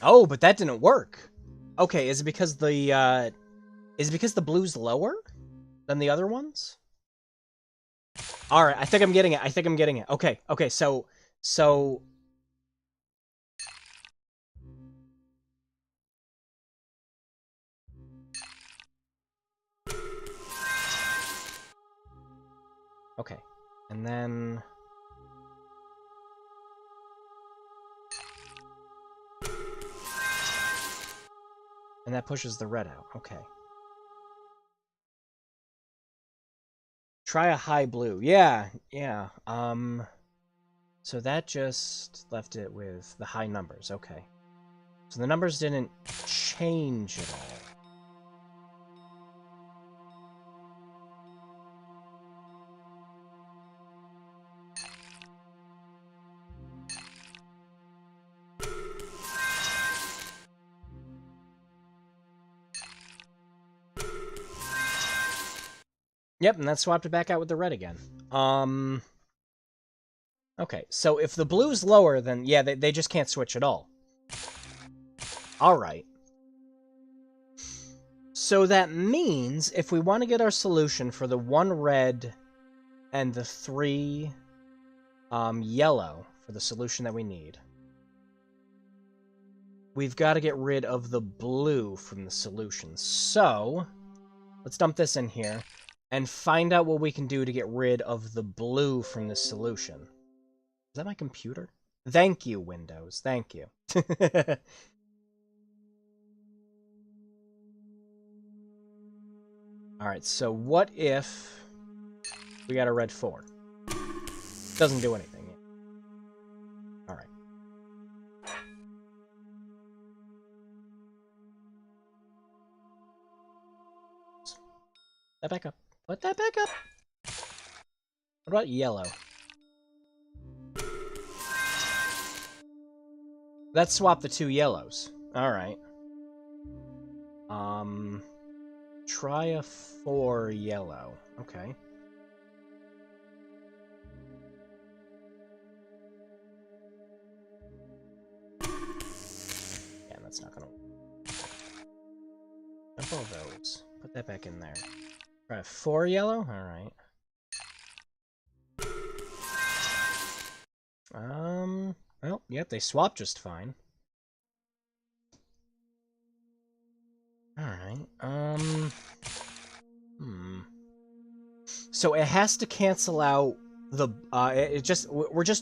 Oh, but that didn't work. Okay, is it because the, Is it because the blue's lower than the other ones? Alright, I think I'm getting it. Okay, so... Okay, and then... And that pushes the red out, okay. Try a high blue. Yeah. So that just left it with the high numbers, okay. So the numbers didn't change at all. Yep, and that swapped it back out with the red again. Okay, so if the blue's lower, then yeah, they just can't switch at all. Alright. So that means if we want to get our solution for the 1 red and the 3 yellow for the solution that we need, we've got to get rid of the blue from the solution. So, let's dump this in here and find out what we can do to get rid of the blue from the solution. Is that my computer? Thank you, Windows. Thank you. Alright, so what if we got a red 4? Doesn't do anything yet. Alright. That back up. Put that back up. What about yellow? Let's swap the 2 yellows. Alright. Try a 4 yellow. Okay. Yeah, that's not gonna work. Dump all those. Put that back in there. Try a 4 yellow? Alright. Well, yep, they swapped just fine. Alright, So it has to cancel out the,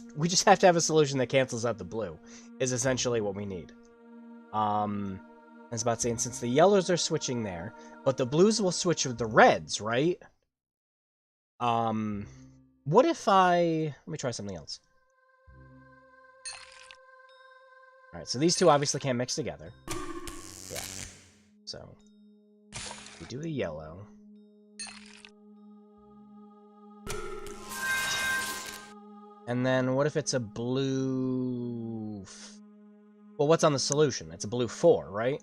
we just have to have a solution that cancels out the blue, is essentially what we need. I was about to say, and since the yellows are switching there, but the blues will switch with the reds, right? What if let me try something else. Alright, so these two obviously can't mix together. Yeah. So, we do the yellow. And then what if it's a blue... Well, what's on the solution? It's a blue 4, right?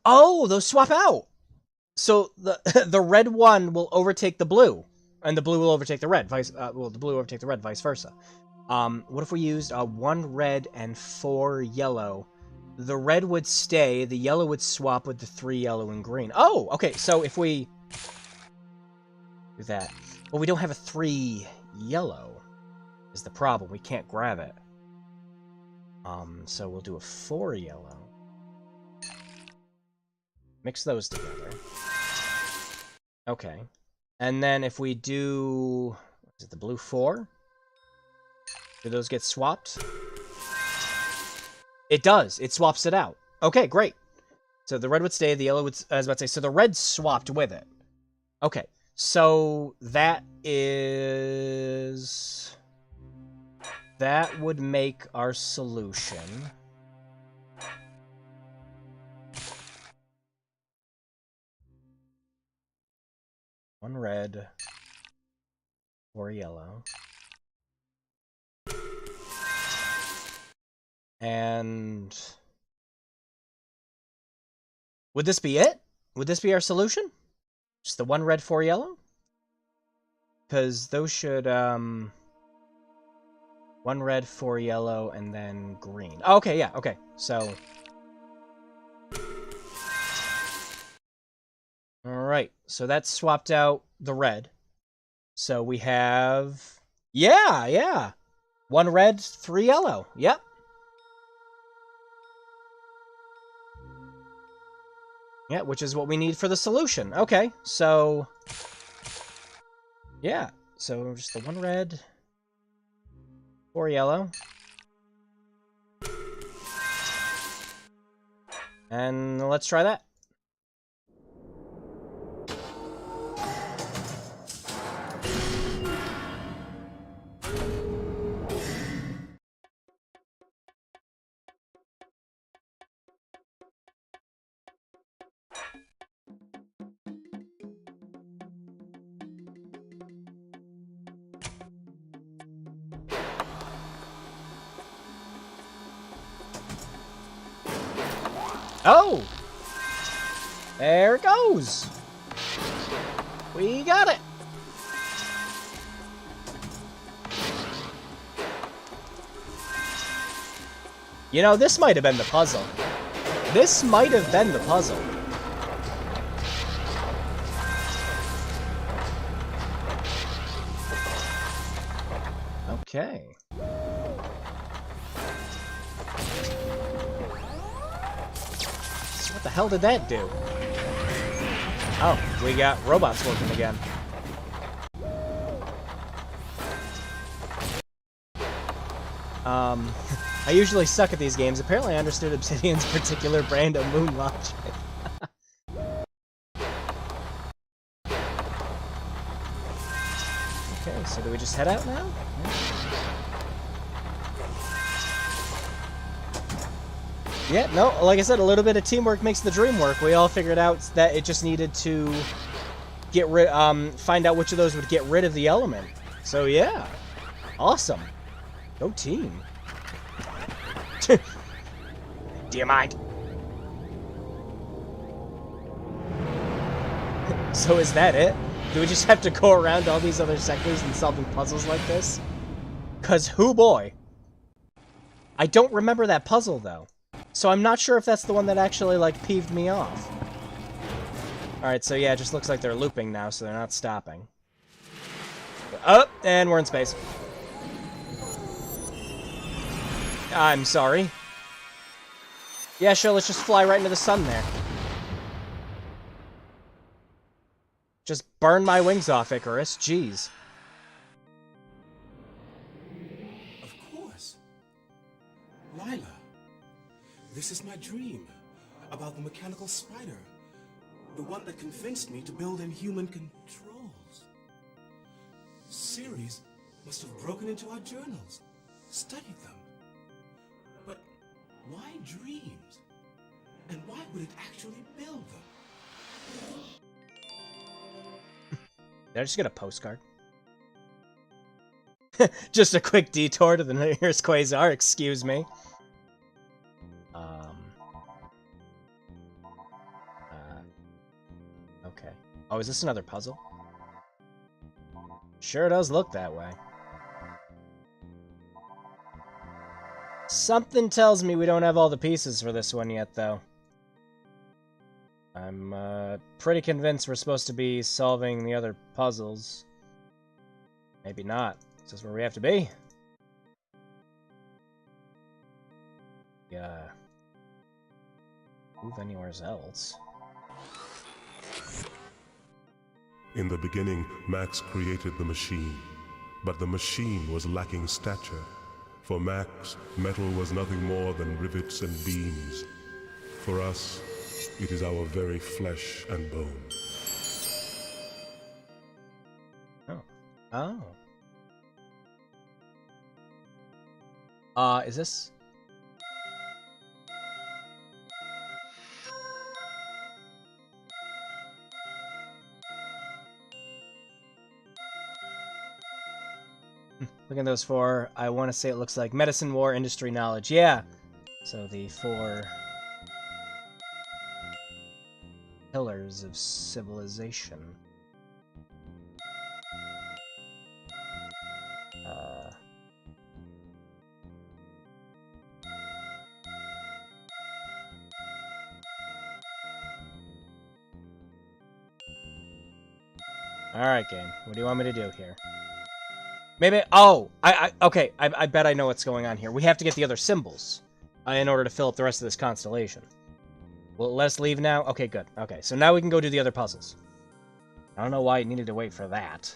Oh, those swap out! So the red 1 will overtake the blue, and the blue will overtake the red. The blue will overtake the red, vice versa. What if we used 1 red and 4 yellow? The red would stay, the yellow would swap with the 3 yellow and green. Oh, okay, so if we do that... Well, we don't have a 3 yellow, is the problem. We can't grab it. So we'll do a 4 yellow. Mix those together. Okay. And then if we do... Is it the blue 4? Do those get swapped? It does. It swaps it out. Okay, great. So the red would stay, the yellow would... I was about to say, so the red swapped with it. Okay. So that is... That would make our solution... One red, 4 yellow. And... Would this be it? Would this be our solution? Just the 1 red, 4 yellow? Because those should, 1 red, 4 yellow, and then green. Oh, okay, yeah, okay. So... Alright, so that swapped out the red. So we have... Yeah! 1 red, 3 yellow. Yep. Yeah, which is what we need for the solution. Okay, so... Yeah, so just the 1 red, 4 yellow. And let's try that. Oh! There it goes. We got it. You know, this might have been the puzzle. This might have been the puzzle. Okay. What the hell did that do? Oh, we got robots working again. I usually suck at these games. Apparently I understood Obsidian's particular brand of moon logic. Okay, so do we just head out now? Yeah, no, like I said, a little bit of teamwork makes the dream work. We all figured out that it just needed to get find out which of those would get rid of the element. So yeah, awesome. Go team. Do you mind? So is that it? Do we just have to go around all these other sectors and solving puzzles like this? Cause hoo boy. I don't remember that puzzle though. So I'm not sure if that's the one that actually like peeved me off. Alright, so yeah, it just looks like they're looping now, so they're not stopping. Oh, and we're in space. I'm sorry. Yeah, sure, let's just fly right into the sun there. Just burn my wings off, Icarus. Jeez. Of course. Lila, this is my dream about the mechanical spider. The one that convinced me to build inhuman controls. Ceres must have broken into our journals, studied them. But why dreams? And why would it actually build them? Did I just get a postcard? Just a quick detour to the nearest quasar, excuse me. Okay. Oh, is this another puzzle? Sure does look that way. Something tells me we don't have all the pieces for this one yet, though. I'm pretty convinced we're supposed to be solving the other puzzles. Maybe not. Is this where we have to be? Yeah. Move anywhere else. In the beginning, Max created the machine, but the machine was lacking stature. For Max, metal was nothing more than rivets and beams. For us, it is our very flesh and bone. Oh. Is this? Look at those four. I want to say it looks like medicine, war, industry, knowledge. Yeah. So the 4 pillars of civilization. Alright, game. What do you want me to do here? Maybe... Oh! Okay, I bet I know what's going on here. We have to get the other symbols in order to fill up the rest of this constellation. Will let us leave now? Okay, good. Okay, so now we can go do the other puzzles. I don't know why it needed to wait for that.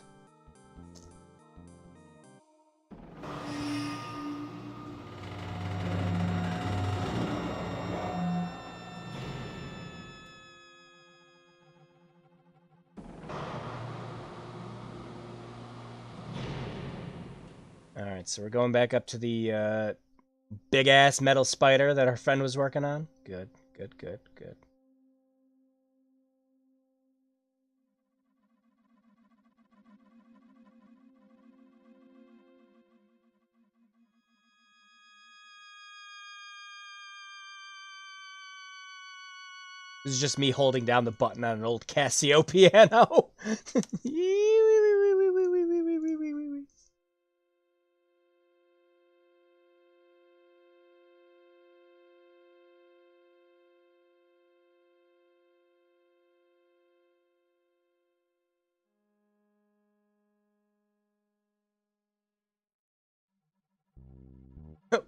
Alright, so we're going back up to the big-ass metal spider that our friend was working on. Good, good, good, good. This is just me holding down the button on an old Casio piano.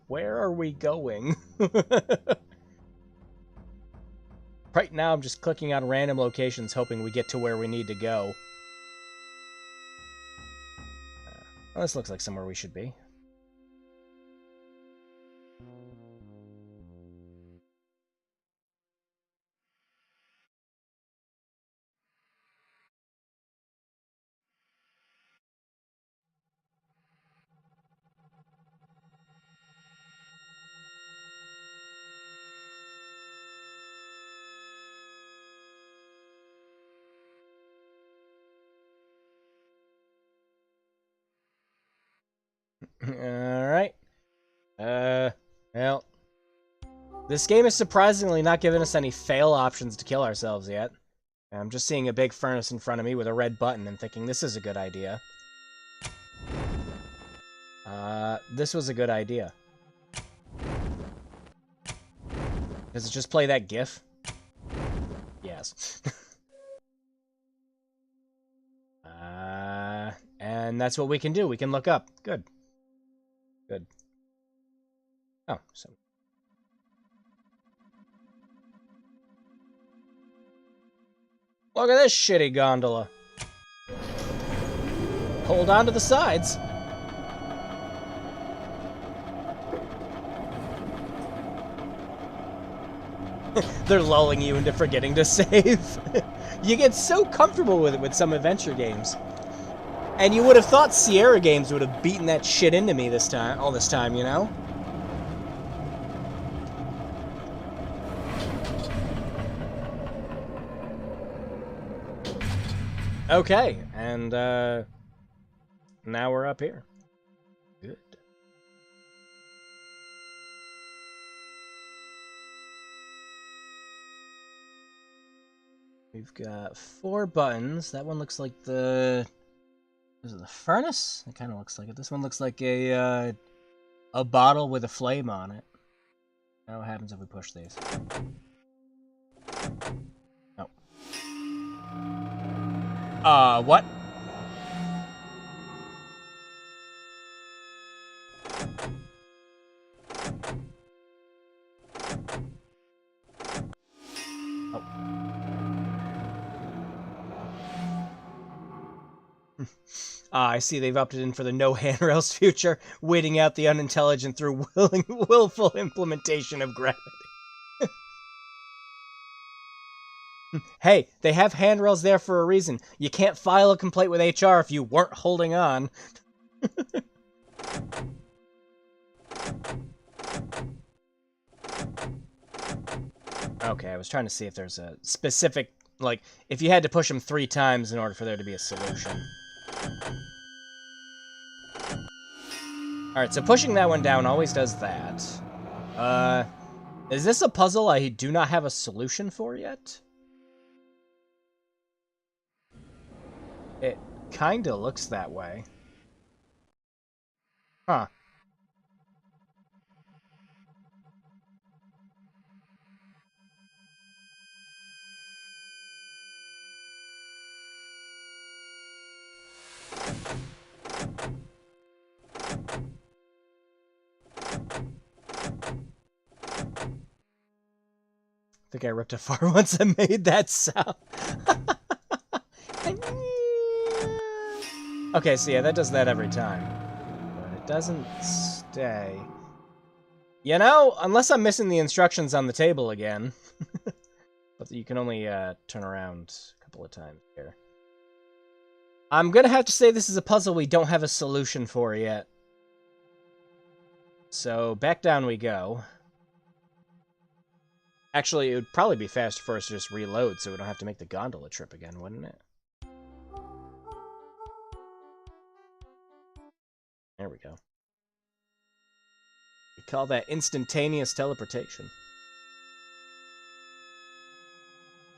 Where are we going? Right now, I'm just clicking on random locations, hoping we get to where we need to go. Well, this looks like somewhere we should be. Alright. Well. This game is surprisingly not giving us any fail options to kill ourselves yet. I'm just seeing a big furnace in front of me with a red button and thinking this is a good idea. This was a good idea. Does it just play that GIF? Yes. And that's what we can do. We can look up. Good. Good. Oh, so... Look at this shitty gondola. Hold on to the sides. They're lulling you into forgetting to save. You get so comfortable with it with some adventure games. And you would have thought Sierra games would have beaten that shit into me this time, all this time, you know? Okay, and now we're up here. Good. We've got 4 buttons. That one looks like the... Is it the furnace? It kind of looks like it. This one looks like a bottle with a flame on it. Now what happens if we push these? No. What? Oh. I see they've opted in for the no handrails future, waiting out the unintelligent through willful implementation of gravity. Hey, they have handrails there for a reason. You can't file a complaint with HR if you weren't holding on. Okay, I was trying to see if there's a specific, like, if you had to push them 3 times in order for there to be a solution. Alright, so pushing that one down always does that. Is this a puzzle I do not have a solution for yet? It kinda looks that way. Huh. I think I ripped a fart once I made that sound. Okay, so yeah, that does that every time. But it doesn't stay. You know, unless I'm missing the instructions on the table again. But you can only turn around a couple of times here. I'm gonna have to say this is a puzzle we don't have a solution for yet. So, back down we go. Actually, it would probably be faster for us to just reload so we don't have to make the gondola trip again, wouldn't it? There we go. We call that instantaneous teleportation.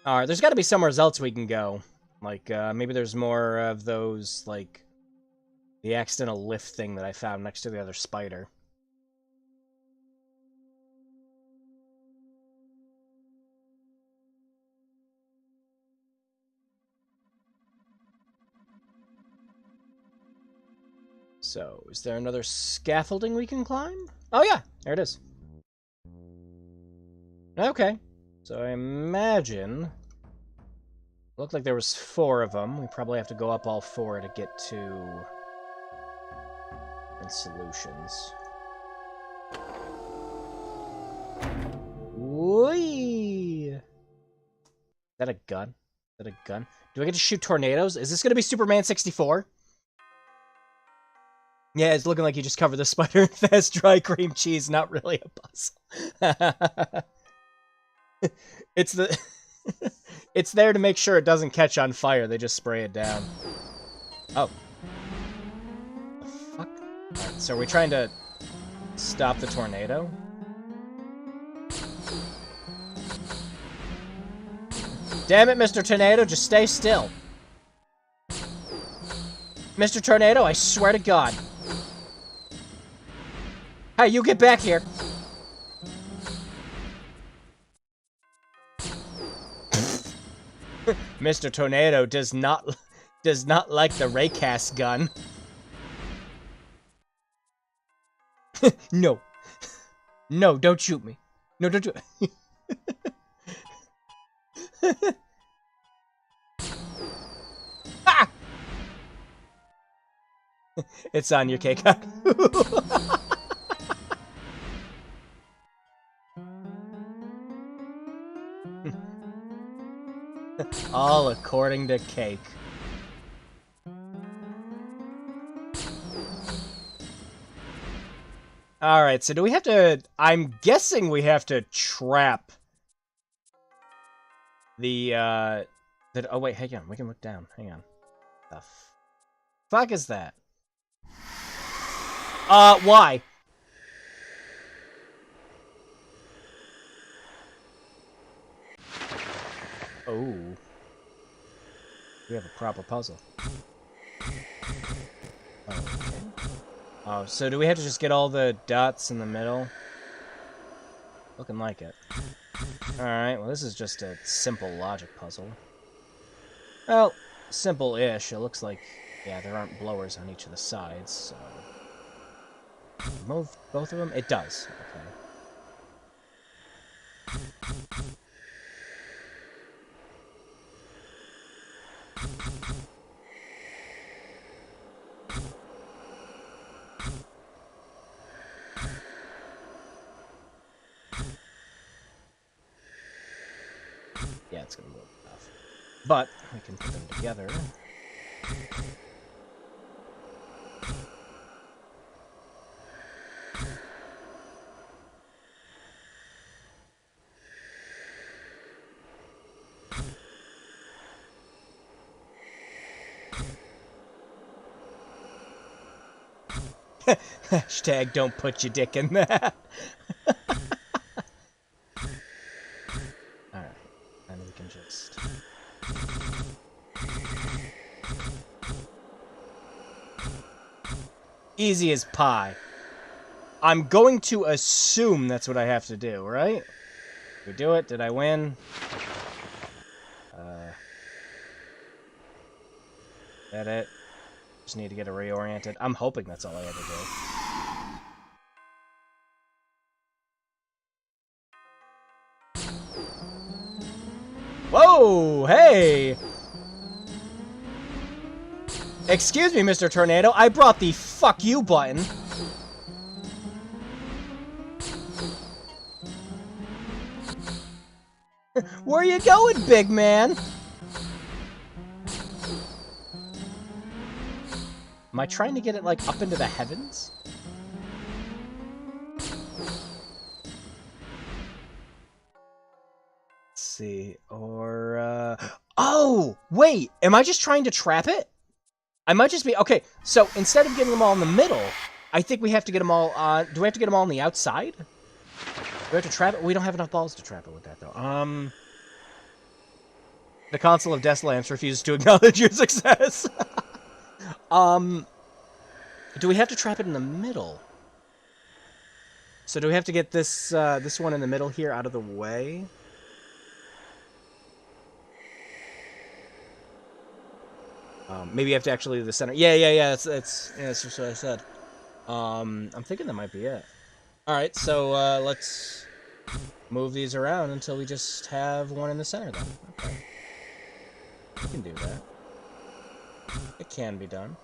Alright, there's gotta be somewhere else we can go. Like, maybe there's more of those, like, the accidental lift thing that I found next to the other spider. So, is there another scaffolding we can climb? Oh yeah, there it is. Okay, so I imagine... Looked like there was 4 of them. We probably have to go up all 4 to get to... different solutions. Whee! Is that a gun? Is that a gun? Do I get to shoot tornadoes? Is this gonna be Superman 64? Yeah, it's looking like you just covered the spider in fast dry cream cheese. Not really a puzzle. It's the... It's there to make sure it doesn't catch on fire. They just spray it down. Oh. The fuck? Alright, so are we trying to stop the tornado? Damn it, Mr. Tornado, just stay still. Mr. Tornado, I swear to God. Hey, you get back here. Mr. Tornado does not like the raycast gun. No. No, don't shoot me. No, don't shoot. Ah! It's on your cake. All according to Cake. Alright, so do we have to... I'm guessing we have to trap the, oh, wait, hang on. We can look down. Hang on. The fuck is that? Why? Oh. We have a proper puzzle. Okay. Oh, so do we have to just get all the dots in the middle? Looking like it. Alright, well this is just a simple logic puzzle. Well, simple-ish. It looks like, yeah, there aren't blowers on each of the sides, so... Move both of them? It does. Okay. Yeah, it's gonna move enough. But we can put them together. Hashtag don't put your dick in that. Alright, and we can just... Easy as pie. I'm going to assume that's what I have to do, right? Did we do it? Did I win? Is that it? Just need to get it reoriented. I'm hoping that's all I had to do. Whoa! Hey! Excuse me, Mr. Tornado. I brought the fuck you button. Where you going, big man? Am I trying to get it, like, up into the heavens? Let's see. Or, Oh! Wait! Am I just trying to trap it? I might just be... Okay, so instead of getting them all in the middle, I think we have to get them all on... Do we have to get them all on the outside? Do we have to trap it? We don't have enough balls to trap it with that, though. The Council of Death Lamps refuses to acknowledge your success. Do we have to trap it in the middle? So do we have to get this this one in the middle here out of the way? Maybe you have to actually do the center. Yeah. That's just what I said. I'm thinking that might be it. All right, so let's move these around until we just have one in the center. Then okay. We can do that. It can be done.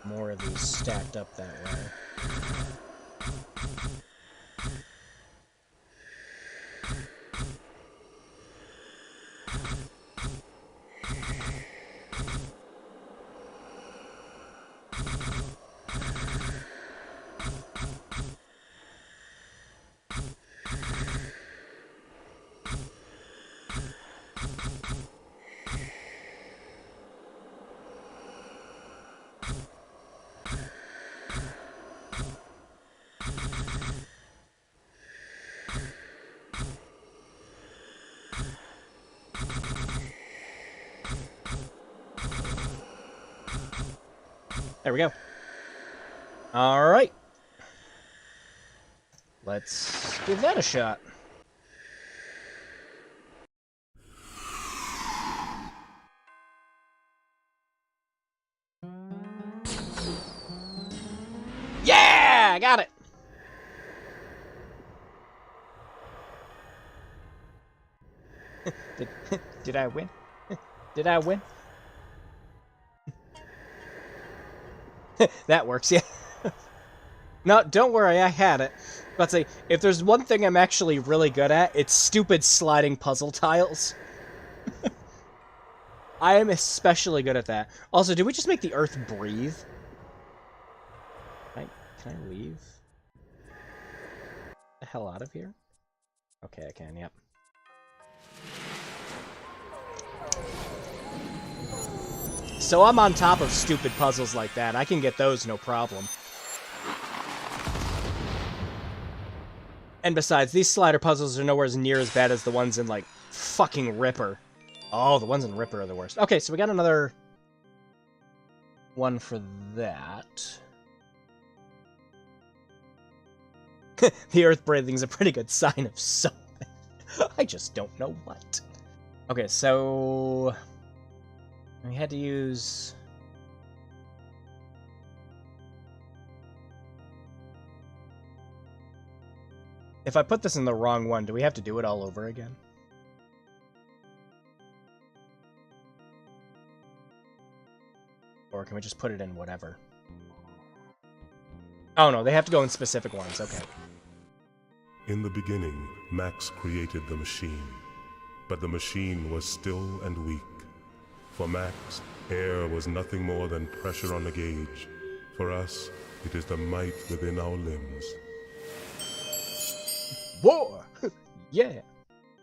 More of these stacked up that way. There we go. All right. Let's give that a shot. Yeah, I got it. Did I win? Did I win? That works, yeah. No, don't worry, I had it. Let's say, if there's one thing I'm actually really good at, it's stupid sliding puzzle tiles. I am especially good at that. Also, did we just make the Earth breathe? Can I leave? The hell out of here? Okay, I can, yep. So I'm on top of stupid puzzles like that. I can get those no problem. And besides, these slider puzzles are nowhere near as bad as the ones in, like, fucking Ripper. Oh, the ones in Ripper are the worst. Okay, so we got another one for that. The earth breathing's a pretty good sign of something. I just don't know what. Okay, so we had to use... If I put this in the wrong one, do we have to do it all over again? Or can we just put it in whatever? Oh no, they have to go in specific ones, okay. In the beginning, Max created the machine. But the machine was still and weak. For Max, air was nothing more than pressure on a gauge. For us, it is the might within our limbs. War! Yeah!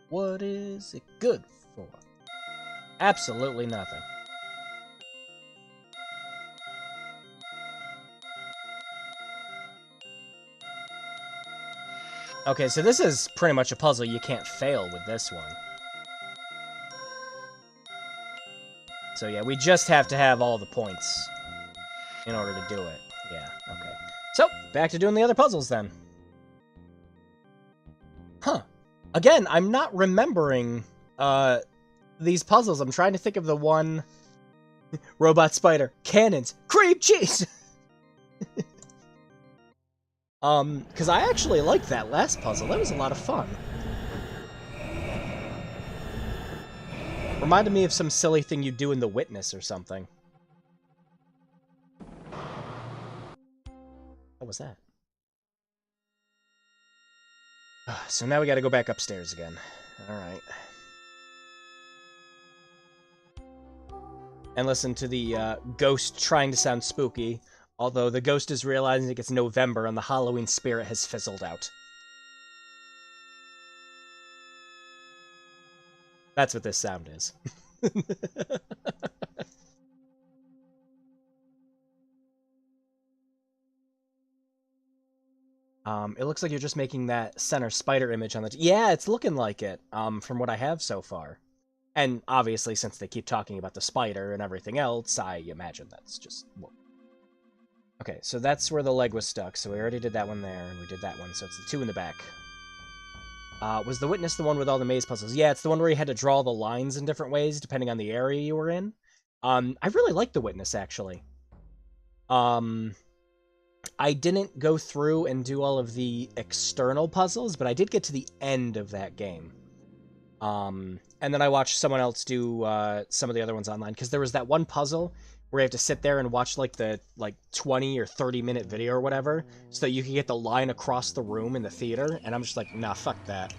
What is it good for? Absolutely nothing. Okay, so this is pretty much a puzzle you can't fail with this one. So yeah, we just have to have all the points in order to do it. Yeah, okay. So, back to doing the other puzzles then. Huh. Again, I'm not remembering these puzzles. I'm trying to think of the one... Robot spider, cannons, cream cheese! Because I actually liked that last puzzle. That was a lot of fun. Reminded me of some silly thing you do in The Witness or something. What was that? So now we gotta go back upstairs again. Alright. and listen to the ghost trying to sound spooky, although the ghost is realizing it's November and the Halloween spirit has fizzled out. That's what this sound is. It looks like you're just making that center spider image on the... Yeah, it's looking like it, from what I have so far. And obviously, since they keep talking about the spider and everything else, I imagine that's just... Okay, so that's where the leg was stuck, so we already did that one there, and we did that one, so it's the 2 in the back. Was the witness the one with all the maze puzzles? Yeah, it's the one where you had to draw the lines in different ways, depending on the area you were in. I really like the witness, actually. I didn't go through and do all of the external puzzles, but I did get to the end of that game. And then I watched someone else do some of the other ones online, because there was that one puzzle where you have to sit there and watch like the 20 or 30-minute video or whatever, so that you can get the line across the room in the theater, and I'm just like, nah, fuck that.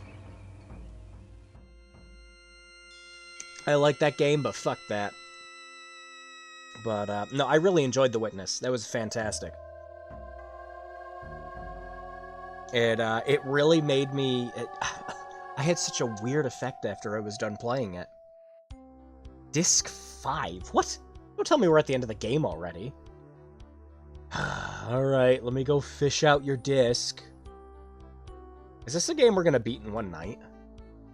I like that game, but fuck that. But, no, I really enjoyed The Witness. That was fantastic. It really made me... I had such a weird effect after I was done playing it. Disc 5? What? Don't tell me we're at the end of the game already. Alright, let me go fish out your disc. Is this a game we're gonna beat in one night?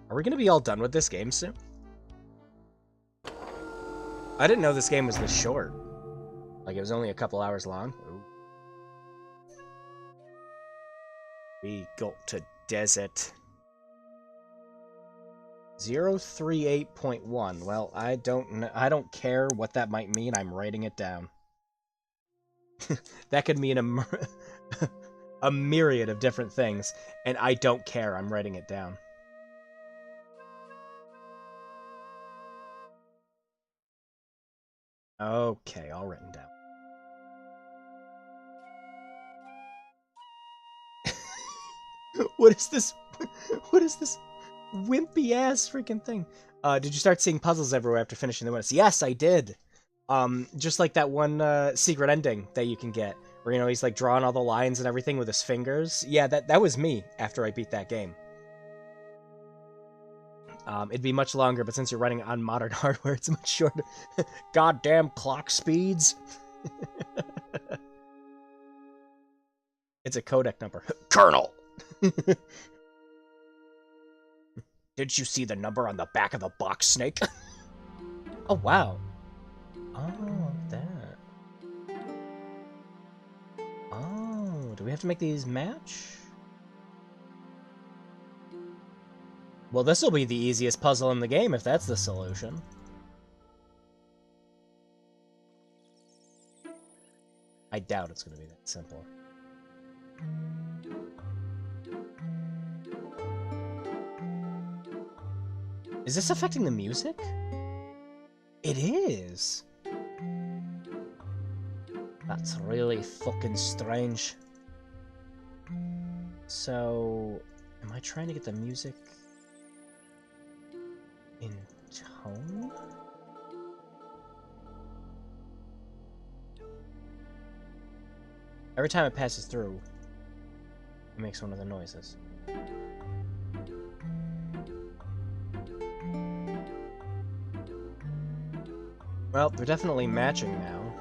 Are we gonna be all done with this game soon? I didn't know this game was this short. Like, it was only a couple hours long. Ooh. We got to desert. 038.1. Well, I don't care what that might mean. I'm writing it down. That could mean a myriad of different things, and I don't care. I'm writing it down. Okay, all written down. What is this? What is this wimpy ass freaking thing? Did you start seeing puzzles everywhere after finishing the Witness? Yes, I did. Just like that one secret ending that you can get, where, you know, he's like drawing all the lines and everything with his fingers. Yeah, that was me after I beat that game. It'd be much longer, but since you're running on modern hardware, it's much shorter. Goddamn clock speeds. It's a codec number. Colonel! Did you see the number on the back of the box, Snake? Oh, wow. Oh, that. Oh, do we have to make these match? Well, this will be the easiest puzzle in the game if that's the solution. I doubt it's going to be that simple. Is this affecting the music? It is. That's really fucking strange. So, am I trying to get the music in tone? Every time it passes through, it makes one of the noises. Well, they're definitely matching now.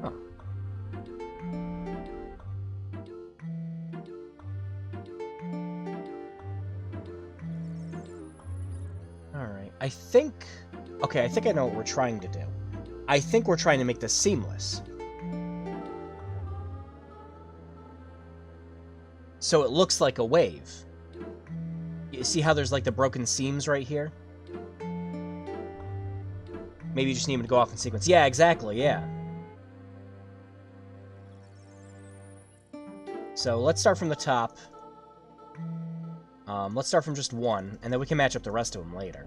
Huh. Alright, I think... Okay, I think I know what we're trying to do. I think we're trying to make this seamless. So it looks like a wave. You see how there's like the broken seams right here? Maybe you just need them to go off in sequence. Yeah, exactly, yeah. So let's start from the top. Let's start from just one, and then we can match up the rest of them later.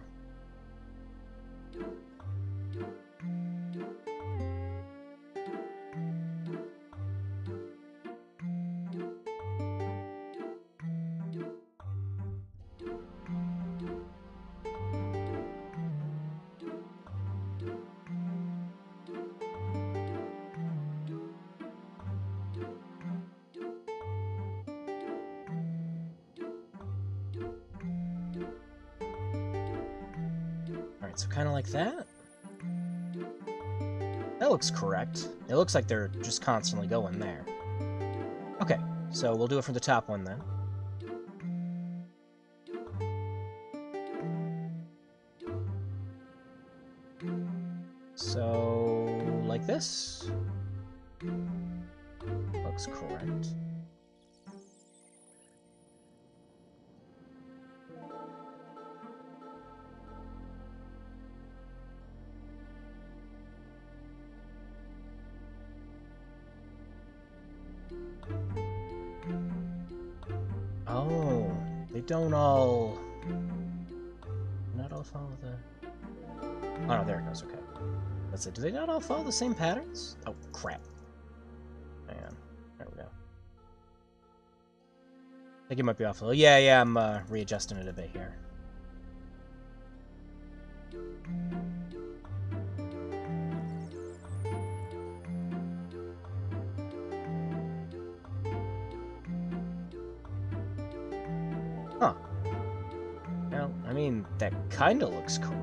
so kind of like that. That looks correct. It looks like they're just constantly going there. Okay, so we'll do it for the top one then. So, like this. Looks correct. Oh, they don't all... Not all follow the... Oh no, there it goes, okay. That's it. Do they not all follow the same patterns? Oh, crap. Hang on. There we go. I think it might be off a little. Yeah, I'm readjusting it a bit here. Huh. Well, I mean, that kinda looks correct.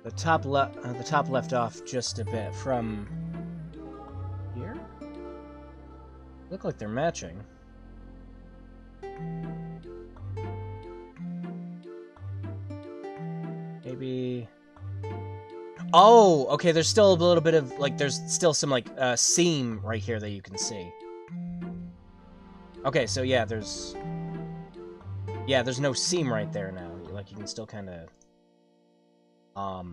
The top left off just a bit from here. Look like they're matching. Maybe. Oh, okay. There's still a little bit of like. There's still some like seam right here that you can see. Okay, so yeah, there's no seam right there now. Like you can still kind of. Oh,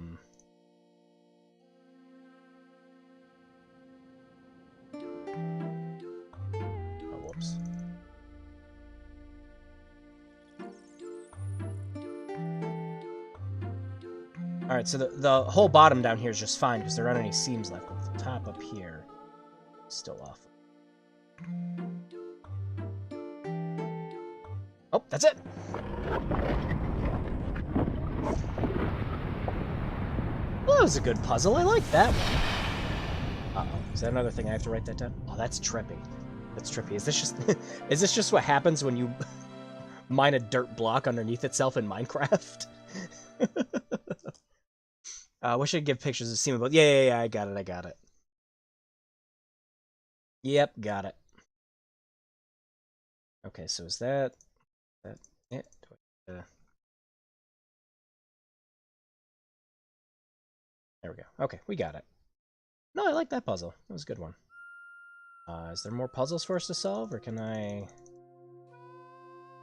whoops. Alright, so the whole bottom down here is just fine because there aren't any seams left, but the top up here is still off. Oh, that's it! Well, that was a good puzzle. I like that one. Uh-oh. Is that another thing I have to write that down? Oh, that's trippy. That's trippy. Is this just what happens when you mine a dirt block underneath itself in Minecraft? Wish I could give pictures of seam about. Yeah, I got it. Yep, got it. Okay, so is that it? There we go. Okay, we got it. No, I like that puzzle. That was a good one. Is there more puzzles for us to solve, or can I...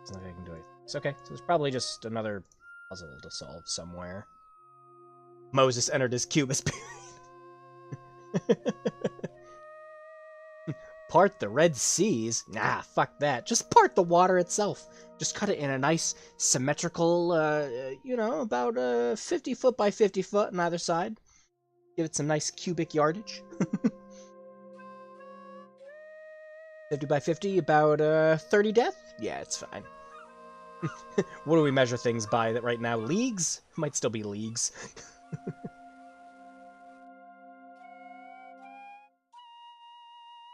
It's not like I can do it. It's okay. So there's probably just another puzzle to solve somewhere. Moses entered his cubist period. Part the Red Seas? Nah, fuck that. Just part the water itself. Just cut it in a nice, symmetrical, you know, about 50 foot by 50 foot on either side. Give it some nice cubic yardage. 50 by 50, about 30 depth? Yeah, it's fine. What do we measure things by that right now? Leagues? Might still be leagues. Do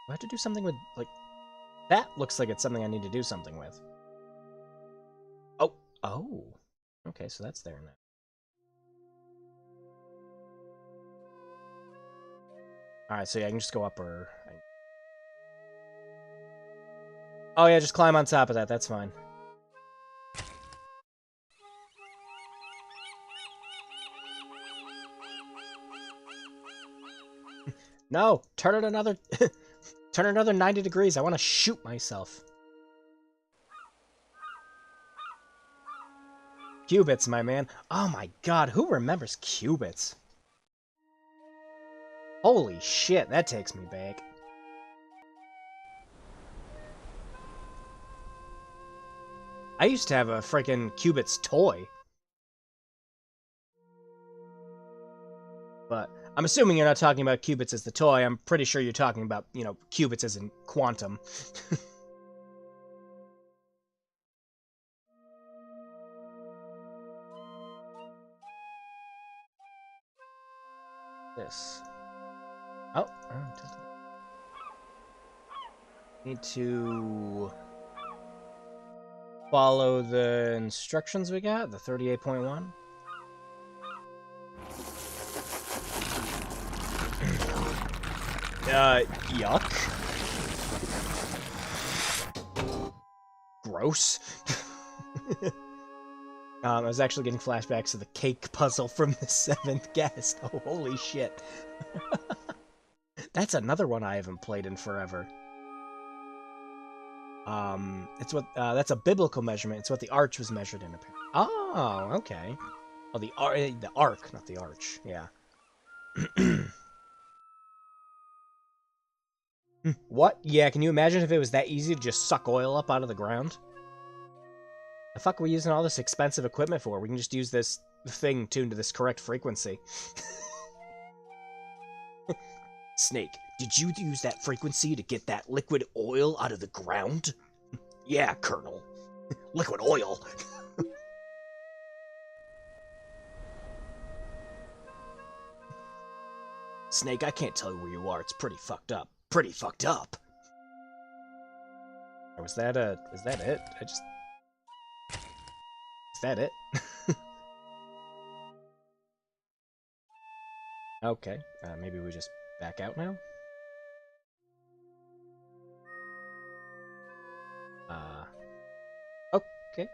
I have to do something with, like... That looks like it's something I need to do something with. Oh. Okay, so that's there now. Alright, so yeah, I can just go up or... Oh yeah, just climb on top of that, that's fine. No! Turn it another... Turn another 90 degrees, I want to shoot myself. Qubits, my man. Oh my god, who remembers qubits? Holy shit, that takes me back. I used to have a freaking Qubits toy. But I'm assuming you're not talking about qubits as the toy. I'm pretty sure you're talking about, you know, qubits as in quantum. This. Oh. Need to follow the instructions we got, the 38.1. Yuck. Gross. I was actually getting flashbacks to the cake puzzle from the 7th guest. Oh, holy shit. That's another one I haven't played in forever. It's what, that's a biblical measurement. It's what the arch was measured in, apparently. Oh, okay. Oh, the arc, not the arch. Yeah. What? Yeah, can you imagine if it was that easy to just suck oil up out of the ground? The fuck are we using all this expensive equipment for? We can just use this thing tuned to this correct frequency. Snake, did you use that frequency to get that liquid oil out of the ground? Yeah, Colonel. Liquid oil. Snake, I can't tell you where you are. It's pretty fucked up. Pretty fucked up. Or was that is that it? Is that it? Okay. Maybe we just back out now? Okay.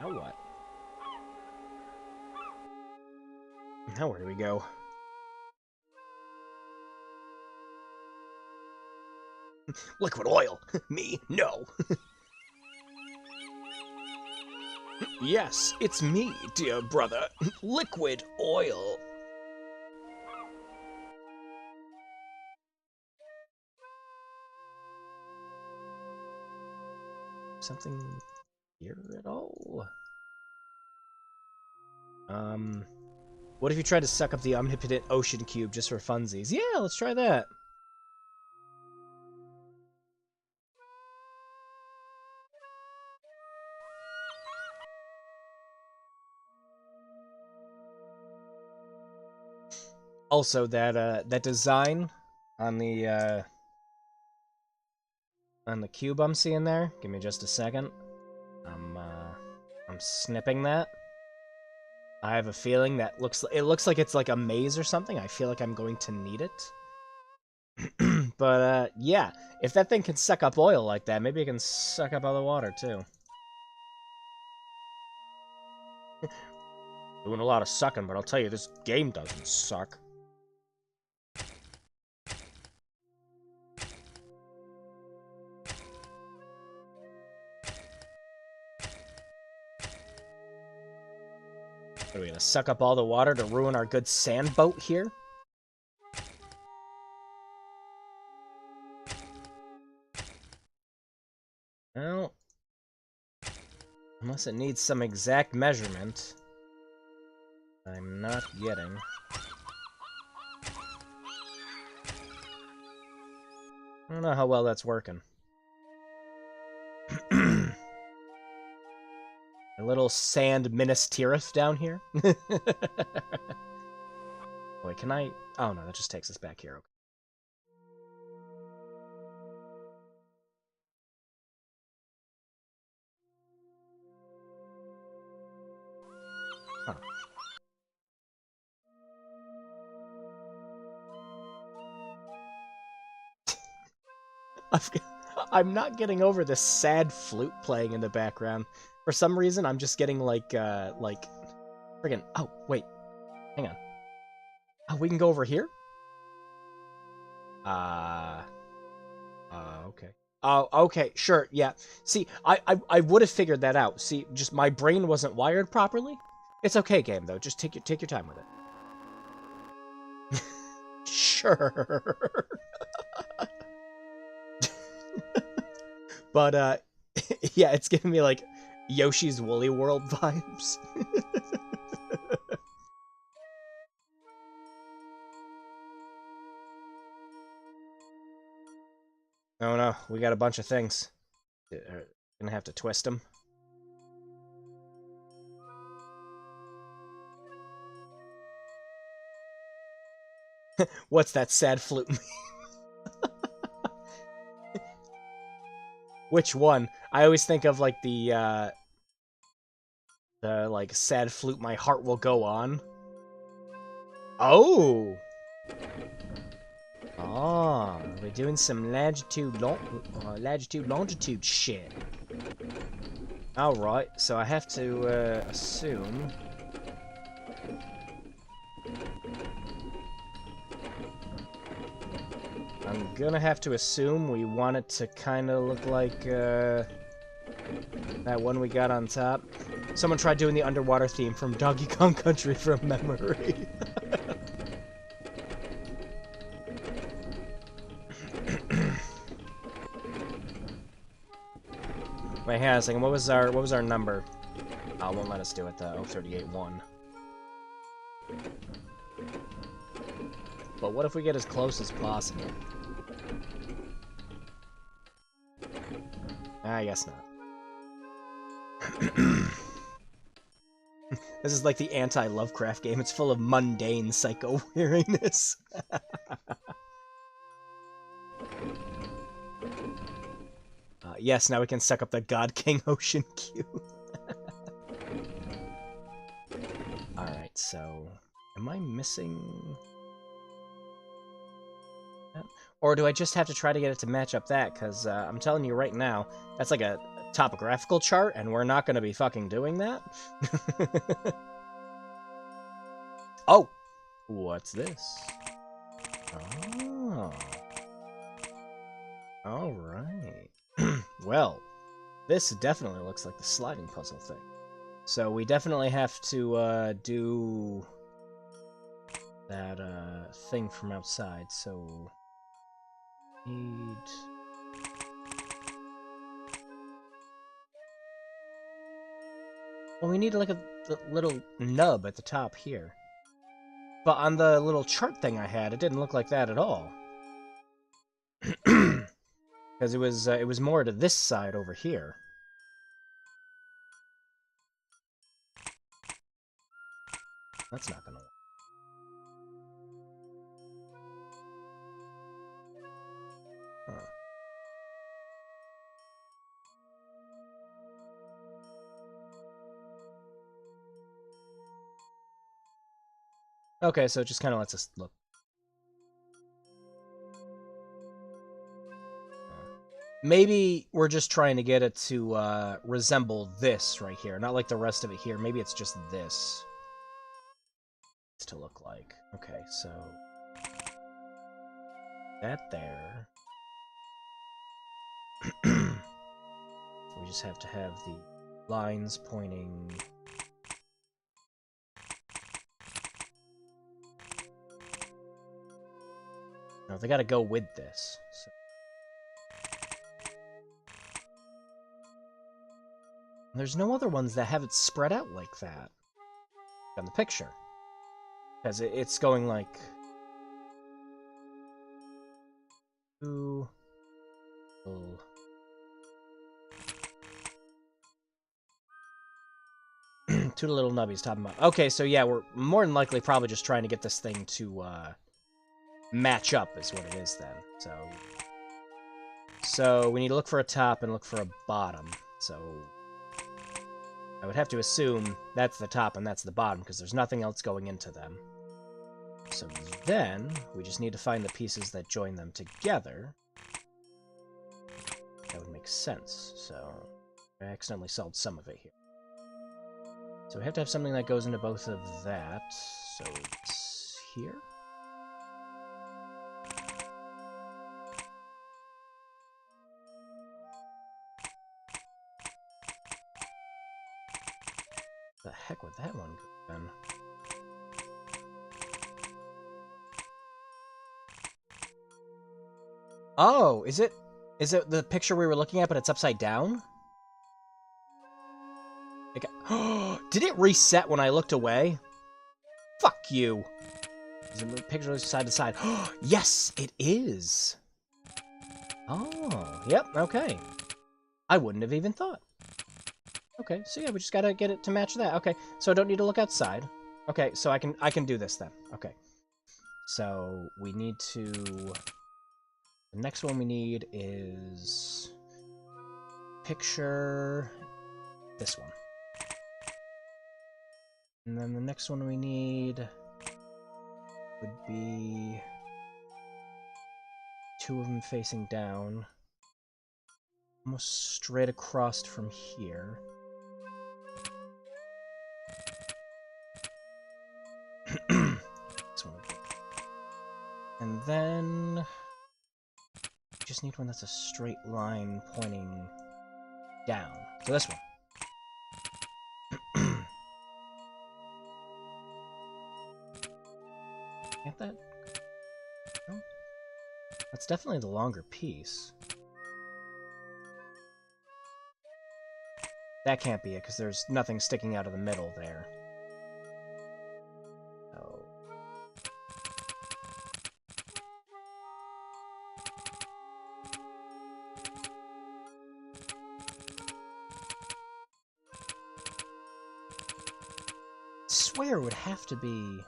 Now what? Now where do we go? Liquid oil! Me? No! Yes, it's me, dear brother. Liquid oil! Something here at all? What if you tried to suck up the omnipotent ocean cube just for funsies? Yeah, let's try that. Also, that design on the cube I'm seeing there. Give me just a second. I'm snipping that. I have a feeling that it looks like it's like a maze or something. I feel like I'm going to need it. But yeah, if that thing can suck up oil like that, maybe it can suck up other water too. Doing a lot of sucking, but I'll tell you, this game doesn't suck. Are we gonna suck up all the water to ruin our good sand boat here? Well, unless it needs some exact measurement, I'm not getting. I don't know how well that's working. A little sand Minas Tirith down here. Wait, can I? Oh no, that just takes us back here. Okay. Huh. I'm not getting over this sad flute playing in the background. For some reason, I'm just getting like friggin'. Oh wait, hang on. Oh, we can go over here. Okay. Oh, okay, sure, yeah. See, I would have figured that out. See, just my brain wasn't wired properly. It's okay, game though. Just take your time with it. Sure. But yeah, it's giving me like Yoshi's Woolly World vibes. Oh no, we got a bunch of things. Gonna have to twist them. What's that sad flute meme? Which one? I always think of like the like sad flute, my heart will go on. Oh! Oh, we're doing some longitude shit. Alright, so I have to assume... I'm gonna have to assume we want it to kind of look like that one we got on top. Someone tried doing the underwater theme from Donkey Kong Country from memory. Wait, hang on a second. What was our number? Oh, it won't let us do it though. 38-1. But what if we get as close as possible? I guess not. This is like the anti-Lovecraft game. It's full of mundane psycho-weariness. Yes, now we can suck up the God King Ocean Cube. Alright, so... Am I missing... Or do I just have to try to get it to match up that? Because I'm telling you right now, that's like a topographical chart, and we're not going to be fucking doing that. Oh! What's this? Oh. Alright. Well, this definitely looks like the sliding puzzle thing. So we definitely have to do that thing from outside, so... Well, we need like a little nub at the top here. But on the little chart thing I had, it didn't look like that at all. Because it was more to this side over here. That's not gonna work. Huh. Okay, so it just kind of lets us look. Maybe we're just trying to get it to resemble this right here, not like the rest of it here. Maybe it's just this to look like. Okay, so that there. We just have to have the lines pointing. No, they gotta go with this. So. There's no other ones that have it spread out like that on the picture. Because it's going like... Two little nubbies top and bottom. Okay, so yeah, we're more than likely probably just trying to get this thing to match up is what it is then. So we need to look for a top and look for a bottom. So I would have to assume that's the top and that's the bottom because there's nothing else going into them. So then we just need to find the pieces that join them together. That would make sense. So I accidentally solved some of it here. So we have to have something that goes into both of that. So it's here. The heck would that one go then? Oh, is it the picture we were looking at, but it's upside down? Did it reset when I looked away? Fuck you. Is the picture side to side? Yes, it is. Oh, yep, okay. I wouldn't have even thought. Okay, so yeah, we just gotta get it to match that. Okay, so I don't need to look outside. Okay, so I can do this then. Okay. So we need to... The next one we need is... Picture... this one. And then the next one we need... would be... 2 of them facing down. Almost straight across from here. This one. And then... just need one that's a straight line pointing down. So this one. Can't that... No? That's definitely the longer piece. That can't be it, because there's nothing sticking out of the middle there. Oh. I swear it would have to be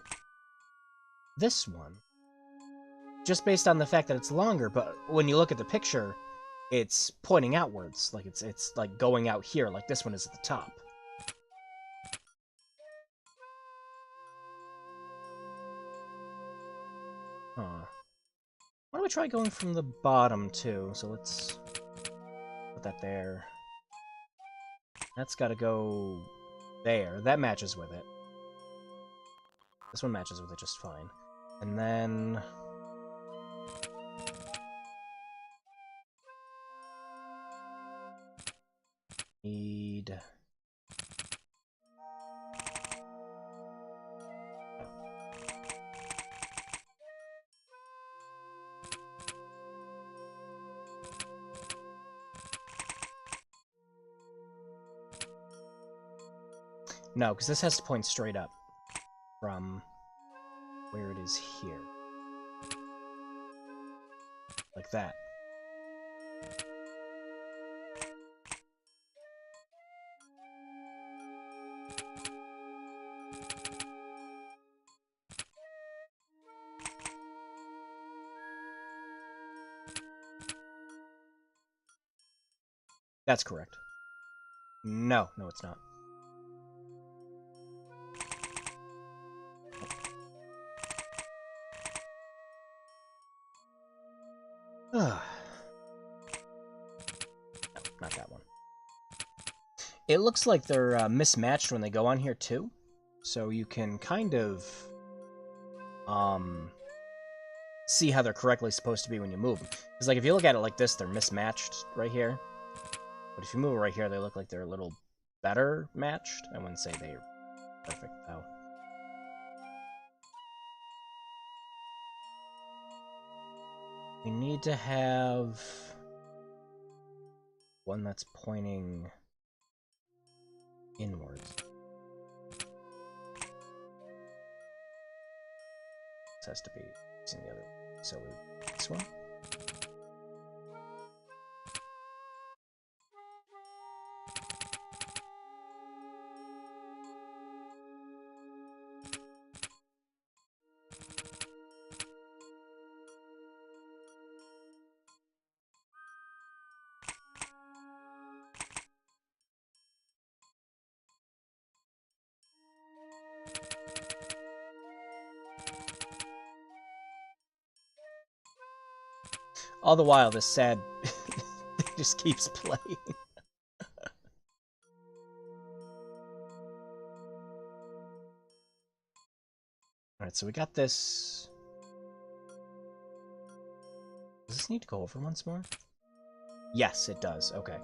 this one. Just based on the fact that it's longer, but when you look at the picture, it's pointing outwards, like it's like going out here, like this one is at the top. Huh. Why don't we try going from the bottom too? So let's put that there. That's gotta go there. That matches with it. This one matches with it just fine. And then... need... No, because this has to point straight up from where it is here. Like that. That's correct. No, no, it's not. No, not that one. It looks like they're mismatched when they go on here too, so you can kind of see how they're correctly supposed to be when you move them. Because like if you look at it like this, they're mismatched right here. But if you move it right here, they look like they're a little better matched. I wouldn't say they're perfect, though. We need to have one that's pointing inwards. This has to be facing the other way. So this one. All the while, this sad just keeps playing. Alright, so we got this. Does this need to go over once more? Yes, it does. Okay.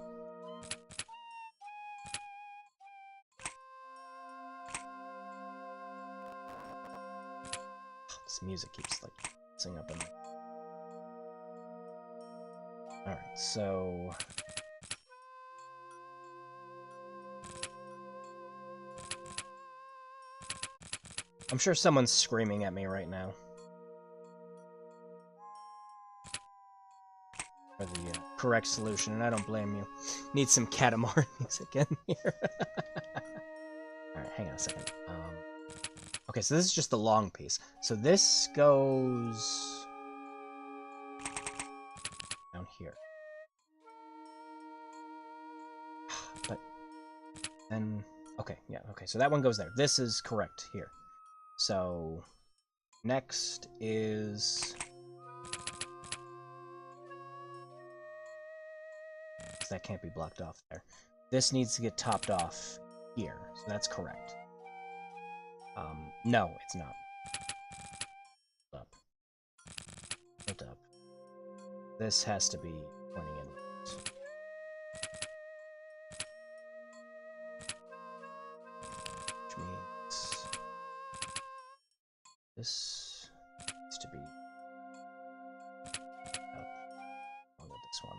This music keeps, like, singing up in there. Alright, so... I'm sure someone's screaming at me right now. For the correct solution, and I don't blame you. Need some Katamari music in here. Alright, hang on a second. Okay, so this is just the long piece. So this goes down here. But then, okay, yeah, okay, so that one goes there. This is correct here. So next is... that can't be blocked off there. This needs to get topped off here, so that's correct. No, it's not. Up. Hold up. This has to be pointing inwards. Which means this needs to be up. I'll go this one.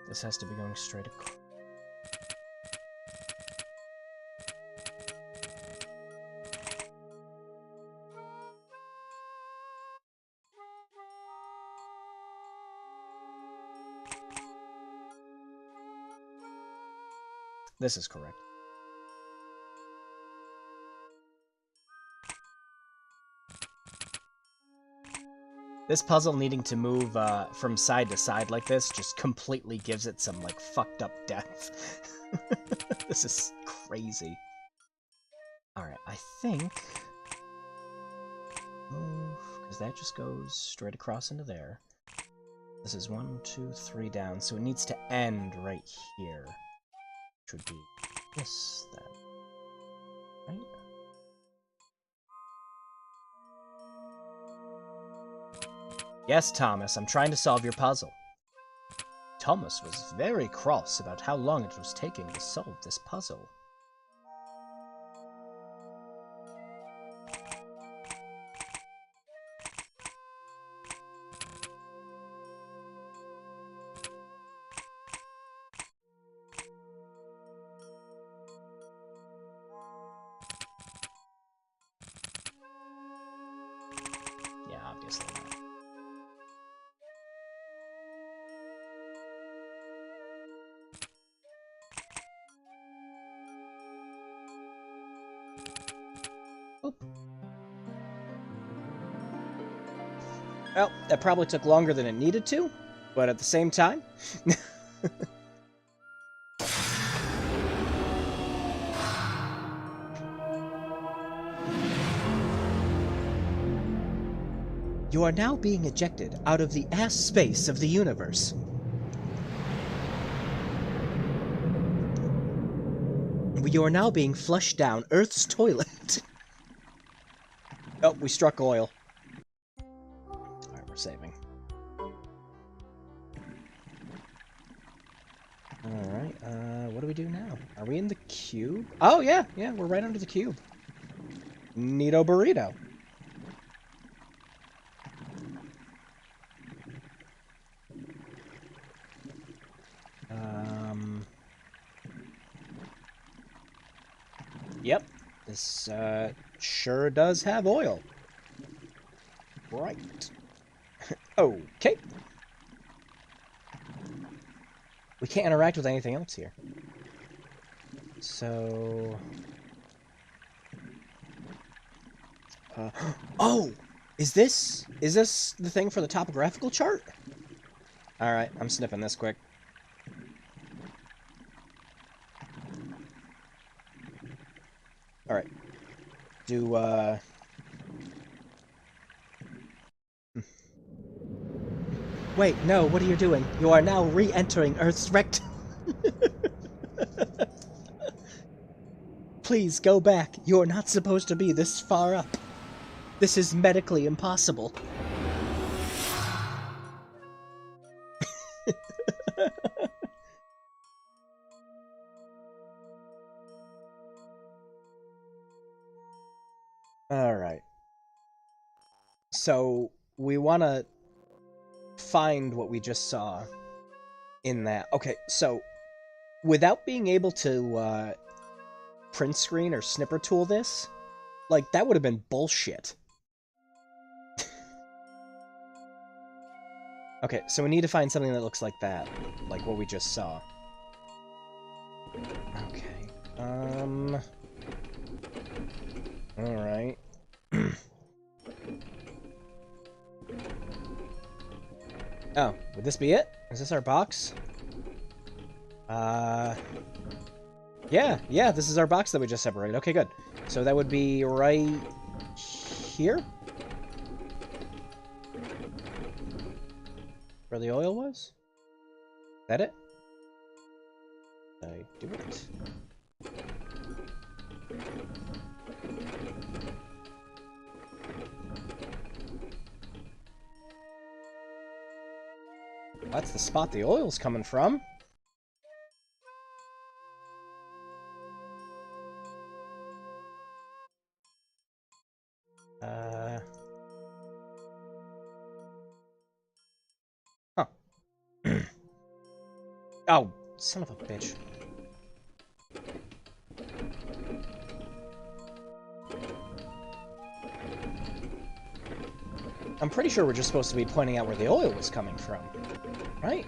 This has to be going straight across. This is correct. This puzzle needing to move from side to side like this just completely gives it some, like, fucked up depth. This is crazy. Alright, I think... move, because that just goes straight across into there. This is 1, 2, 3 down, so it needs to end right here. Which would be this, then. Right? Yes, Thomas, I'm trying to solve your puzzle. Thomas was very cross about how long it was taking to solve this puzzle. Yeah, obviously not. Well, that probably took longer than it needed to, but at the same time... You are now being ejected out of the ass space of the universe. You are now being flushed down Earth's toilet. Oh, we struck oil. Alright, we're saving. Alright, what do we do now? Are we in the cube? Oh, yeah, we're right under the cube. Neato burrito. Yep, this, sure does have oil. Right. Okay. We can't interact with anything else here. So... oh! Is this the thing for the topographical chart? Alright, I'm snipping this quick. Alright. Wait, no, what are you doing? You are now re-entering Earth's rectum. Please, go back. You are not supposed to be this far up. This is medically impossible. Alright. So, we want to find what we just saw in that. Okay, so, without being able to, print screen or snipper tool this, like, that would have been bullshit. Okay, so we need to find something that looks like that. Like what we just saw. Okay. Alright. Oh, would this be it? Is this our box? Yeah, this is our box that we just separated. Okay, good. So that would be right here? Where the oil was? Is that it? Did I do it? That's the spot the oil's coming from. Huh. Oh, son of a bitch. I'm pretty sure we're just supposed to be pointing out where the oil was coming from, right?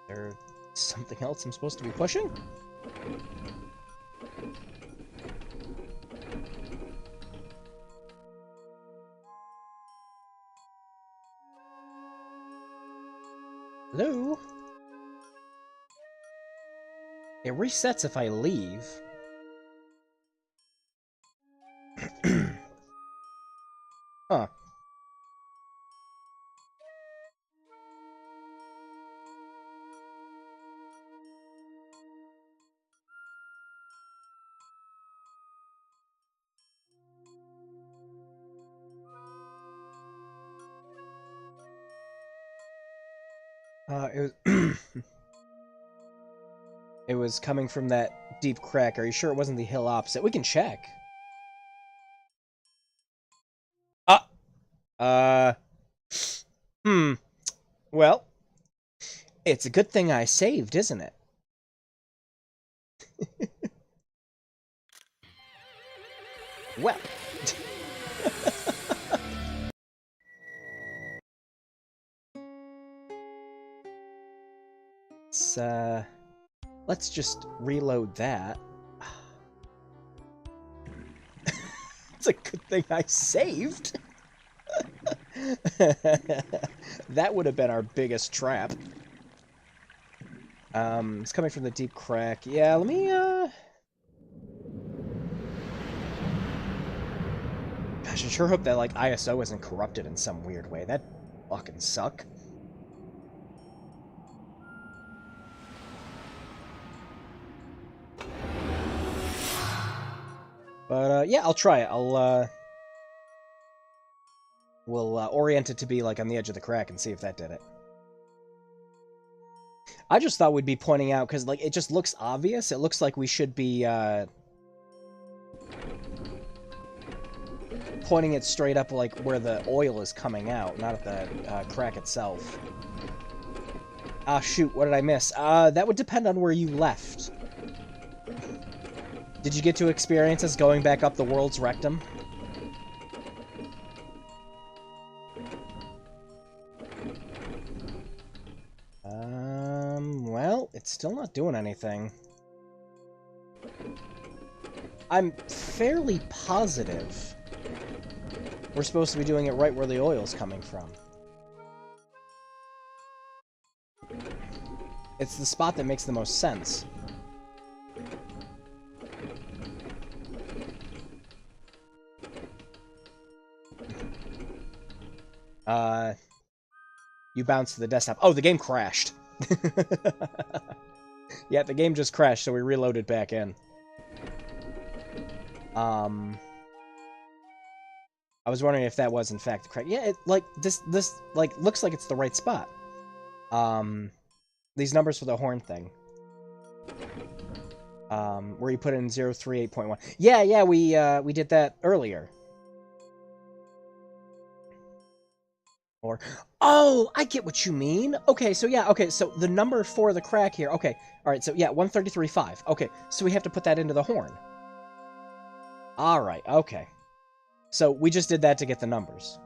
There something else I'm supposed to be pushing? Hello? It resets if I leave. Huh. It was it was coming from that deep crack. Are you sure it wasn't the hill opposite? We can check. Well, it's a good thing I saved, isn't it? Well. Let's just reload that. It's a good thing I saved. That would have been our biggest trap. It's coming from the deep crack. Yeah, let me, Gosh, I sure hope that, like, ISO isn't corrupted in some weird way. That'd fucking suck. But, yeah, I'll try it. We'll orient it to be, like, on the edge of the crack and see if that did it. I just thought we'd be pointing out, because, like, it just looks obvious. It looks like we should be, pointing it straight up, like, where the oil is coming out, not at the crack itself. Ah, shoot, what did I miss? That would depend on where you left. Did you get to experience us going back up the world's rectum? Well, it's still not doing anything. I'm fairly positive we're supposed to be doing it right where the oil's coming from. It's the spot that makes the most sense. You bounced to the desktop. Oh, the game crashed. Yeah, the game just crashed, so we reloaded back in. I was wondering if that was in fact correct. Yeah, it, like, this, like, looks like it's the right spot. These numbers for the horn thing. Where you put in 038.1. Yeah, we did that earlier. Or, oh, I get what you mean. Okay, so yeah, okay, so the number for the crack here, okay. Alright, so yeah, 133.5. Okay, so we have to put that into the horn. Alright, okay. So we just did that to get the numbers.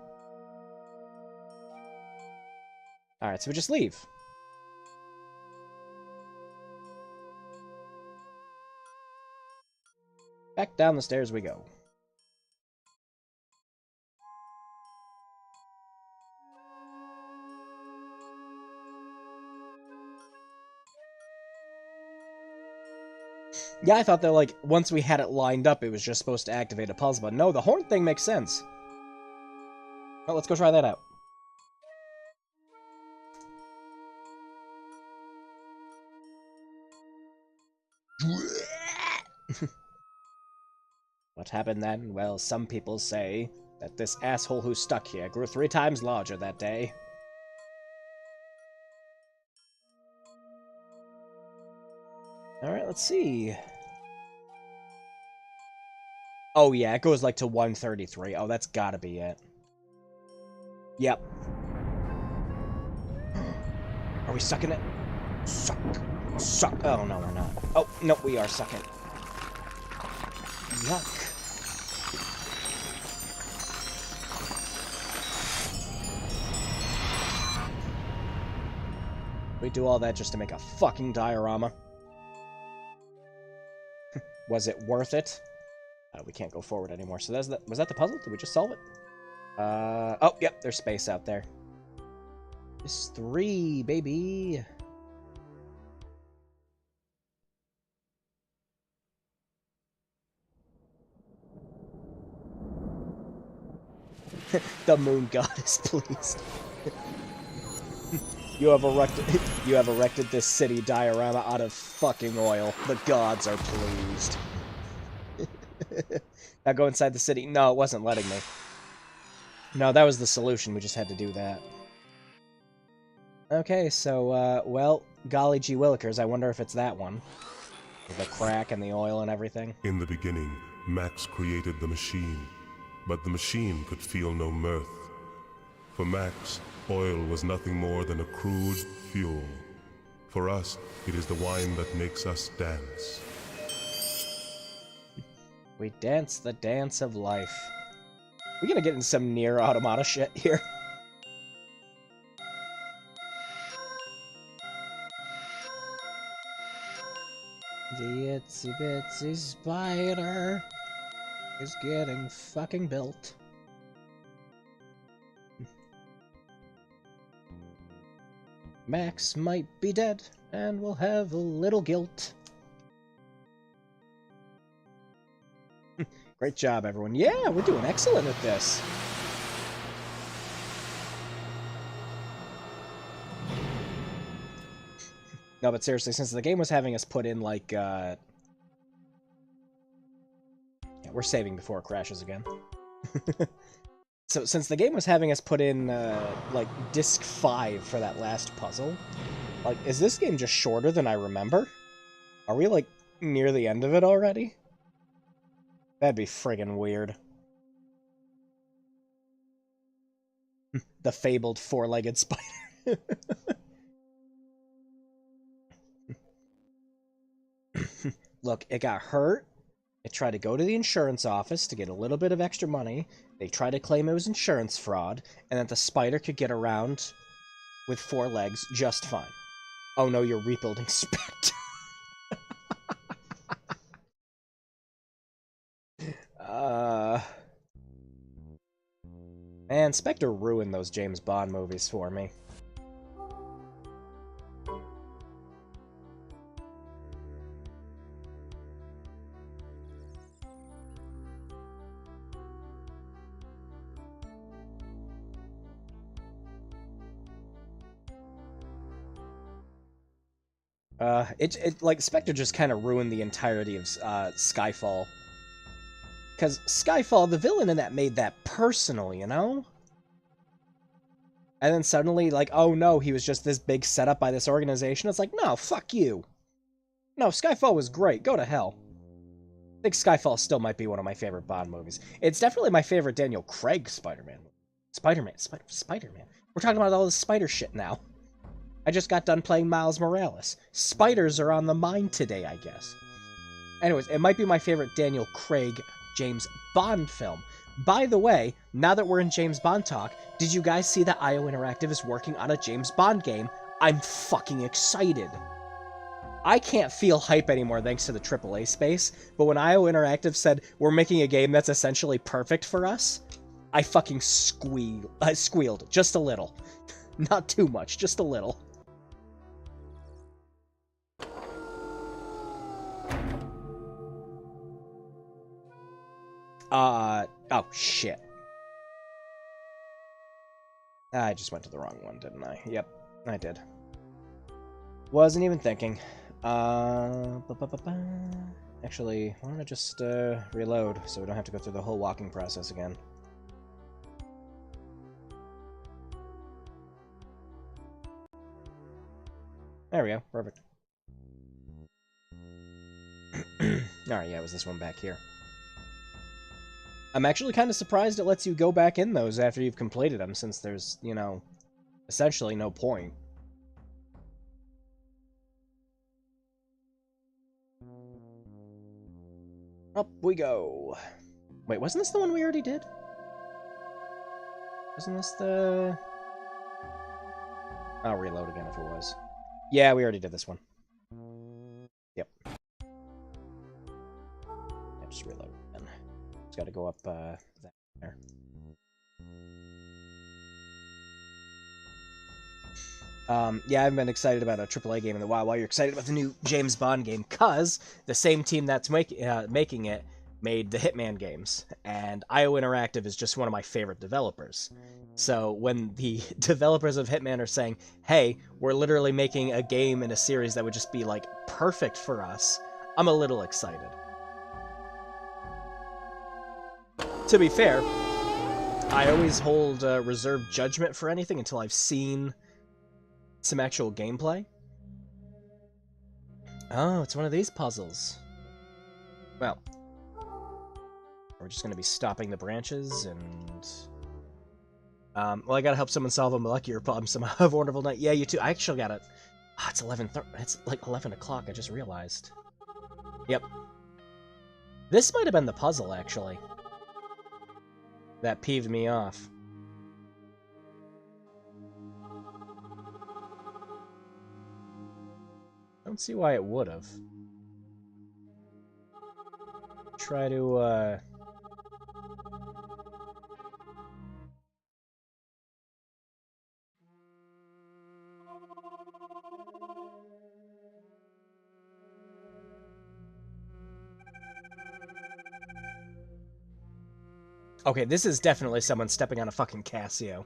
Alright, so we just leave. Back down the stairs we go. Yeah, I thought that, like, once we had it lined up, it was just supposed to activate a puzzle, but no, the horn thing makes sense. Well, let's go try that out. What happened then? Well, some people say that this asshole who stuck here grew 3 times larger that day. Alright, let's see. Oh yeah, it goes like to 133. Oh, that's gotta be it. Yep. Are we sucking it? Suck. Suck. Oh, no, we're not. Oh, no, we are sucking. Yuck. We do all that just to make a fucking diorama. Was it worth it? We can't go forward anymore. So was that the puzzle? Did we just solve it? Oh, yep, there's space out there. It's 3, baby. The moon god is pleased. You have erected this city diorama out of fucking oil. The gods are pleased. Now go inside the city. No, it wasn't letting me. No, that was the solution. We just had to do that. Okay, so, well, golly gee willikers, I wonder if it's that one. With the crack and the oil and everything. In the beginning, Max created the machine, but the machine could feel no mirth. For Max, oil was nothing more than a crude fuel. For us, it is the wine that makes us dance. We dance the dance of life. We're gonna get into some Nier Automata shit here. The itsy bitsy spider is getting fucking built. Max might be dead, and we'll have a little guilt. Great job, everyone. Yeah, we're doing excellent at this. No, but seriously, since the game was having us put in, like, yeah, we're saving before it crashes again. So, since the game was having us put in, like, disc 5 for that last puzzle, like, is this game just shorter than I remember? Are we, like, near the end of it already? That'd be friggin' weird. The fabled four-legged spider. Look, it got hurt. It tried to go to the insurance office to get a little bit of extra money. They tried to claim it was insurance fraud, and that the spider could get around with 4 legs just fine. Oh no, you're rebuilding Spectre. Man, Spectre ruined those James Bond movies for me. Like, Spectre just kind of ruined the entirety of Skyfall. Because Skyfall, the villain in that made that personal, you know? And then suddenly, like, oh no, he was just this big setup by this organization. It's like, no, fuck you. No, Skyfall was great. Go to hell. I think Skyfall still might be one of my favorite Bond movies. It's definitely my favorite Daniel Craig Spider-Man. Spider-Man. We're talking about all this spider shit now. I just got done playing Miles Morales. Spiders are on the mind today, I guess. Anyways, it might be my favorite Daniel Craig James Bond film. By the way, now that we're in James Bond talk, did you guys see that IO Interactive is working on a James Bond game? I'm fucking excited. I can't feel hype anymore thanks to the AAA space, but when IO Interactive said, we're making a game that's essentially perfect for us, I fucking squealed. Just a little. Not too much, just a little. Oh, shit. I just went to the wrong one, didn't I? Yep, I did. Wasn't even thinking. Actually, why don't I just, reload so we don't have to go through the whole walking process again. There we go, perfect. Alright, yeah, it was this one back here. I'm actually kind of surprised it lets you go back in those after you've completed them, since there's, you know, essentially no point. Up we go. Wait, wasn't this the one we already did? Wasn't this the... I'll reload again if it was. Yeah, we already did this one. Yep. I just reload again. It's got to go up that there. Yeah, I've been excited about a AAA game in a while. While you're excited about the new James Bond game, cause the same team that's making it made the Hitman games, and IO Interactive is just one of my favorite developers. So when the developers of Hitman are saying, hey, we're literally making a game in a series that would just be, like, perfect for us, I'm a little excited. To be fair, I always hold reserved judgment for anything until I've seen some actual gameplay. Oh, it's one of these puzzles. Well, we're just going to be stopping the branches and... well, I gotta help someone solve a molecular problem somehow. Have a wonderful night. Yeah, you too. I actually gotta... Ah, it's 11:30. It's like 11 o'clock, I just realized. Yep. This might have been the puzzle, actually. That peeved me off. Don't see why it would have. Try to, Okay, this is definitely someone stepping on a fucking Casio.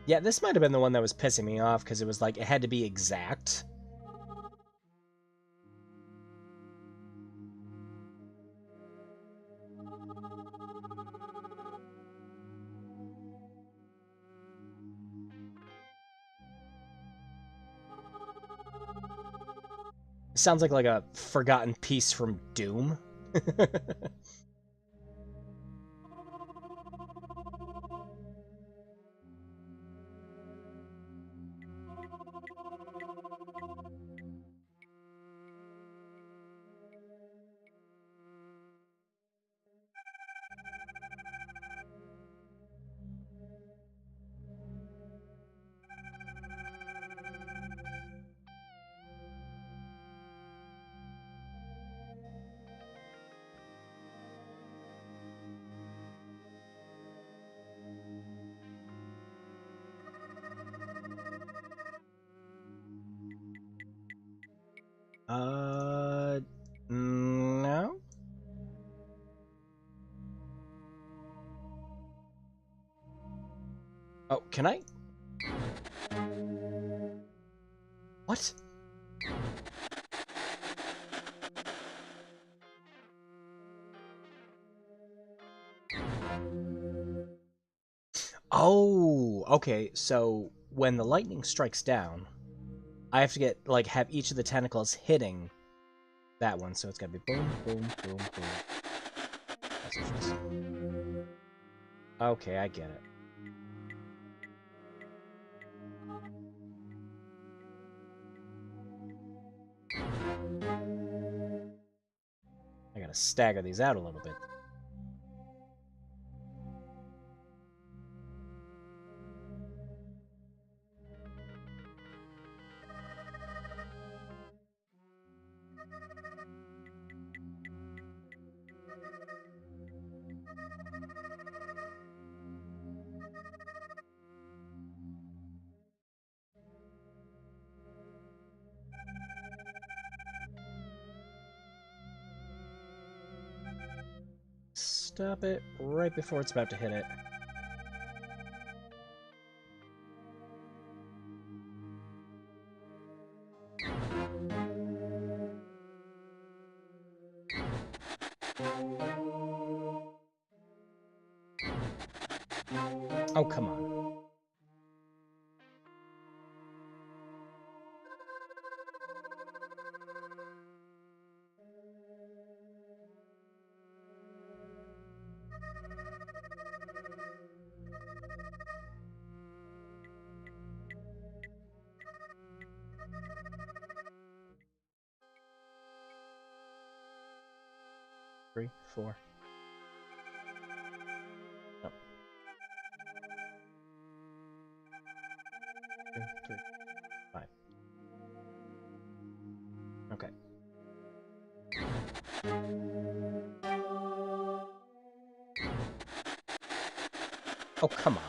Yeah, this might have been the one that was pissing me off, because it was like, it had to be exact. Sounds like a forgotten piece from Doom. No? Oh, can I? What? Oh, okay, so when the lightning strikes down, I have to get, like, have each of the tentacles hitting that one, so it's gotta be boom, boom, boom, boom. That's interesting. Okay, I get it. stagger these out a little bit. Stop it right before it's about to hit it. Oh, come on. Three, four. No. 2, 3, 5. Okay. Oh, come on.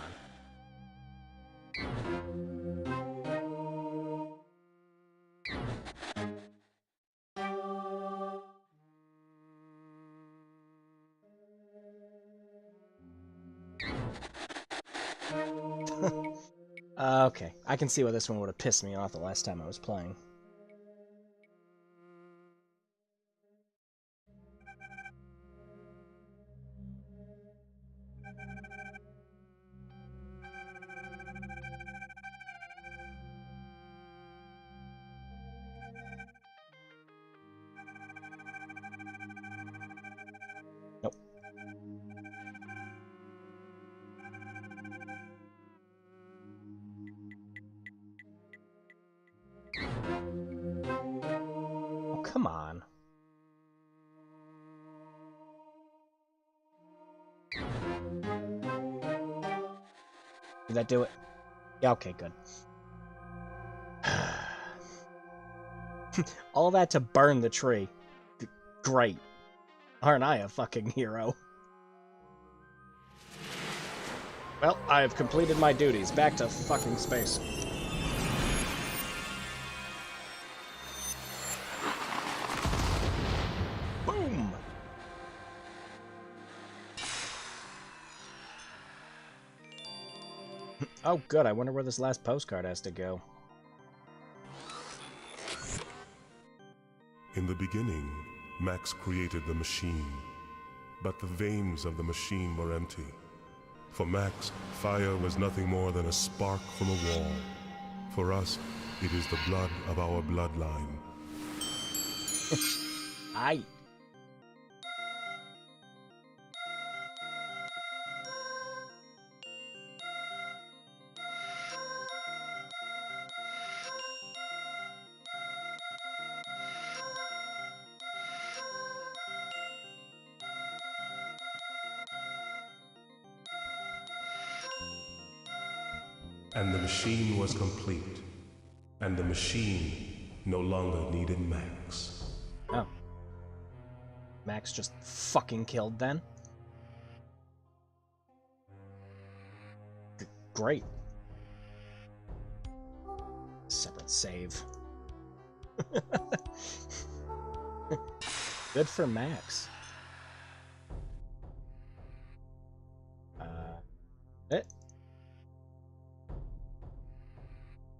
Okay, I can see why this one would have pissed me off the last time I was playing. Nope. Oh, come on. Did that do it? Yeah, okay, good. All that to burn the tree. Great. Aren't I a fucking hero? Well, I have completed my duties. Back to fucking space. Boom! Oh, good. I wonder where this last postcard has to go. In the beginning, Max created the machine, but the veins of the machine were empty. For Max, fire was nothing more than a spark from a wall. For us, it is the blood of our bloodline. Aye. And the machine was complete. And the machine no longer needed Max. Oh. Max just fucking killed then? Great. Separate save. Good for Max.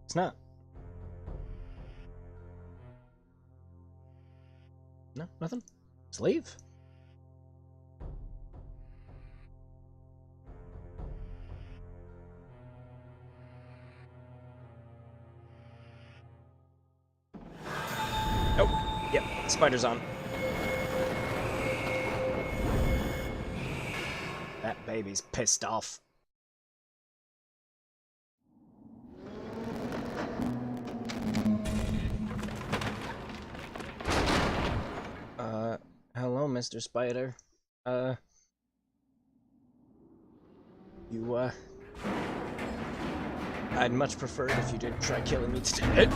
It's not. No, nothing. Just leave. Oh, yep, spider's on. That baby's pissed off. Hello, Mr. Spider. I'd much prefer it if you didn't try killing me today.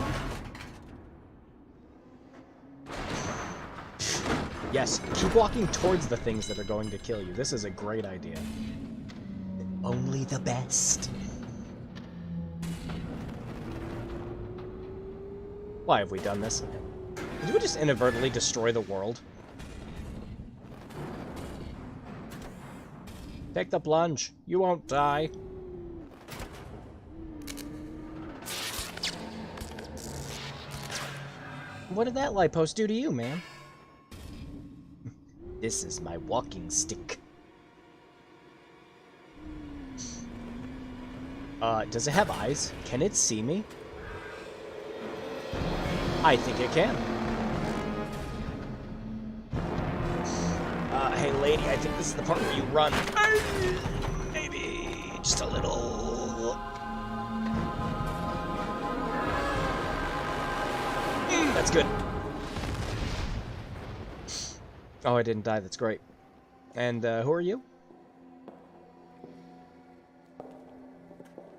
Yes, keep walking towards the things that are going to kill you. This is a great idea. Only the best. Why have we done this? Did we just inadvertently destroy the world? Take the plunge. You won't die. What did that light post do to you, man? This is my walking stick. Does it have eyes? Can it see me? I think it can. Hey lady, I think this is the part where you run. Maybe just a little. That's good. Oh, I didn't die. That's great. And who are you?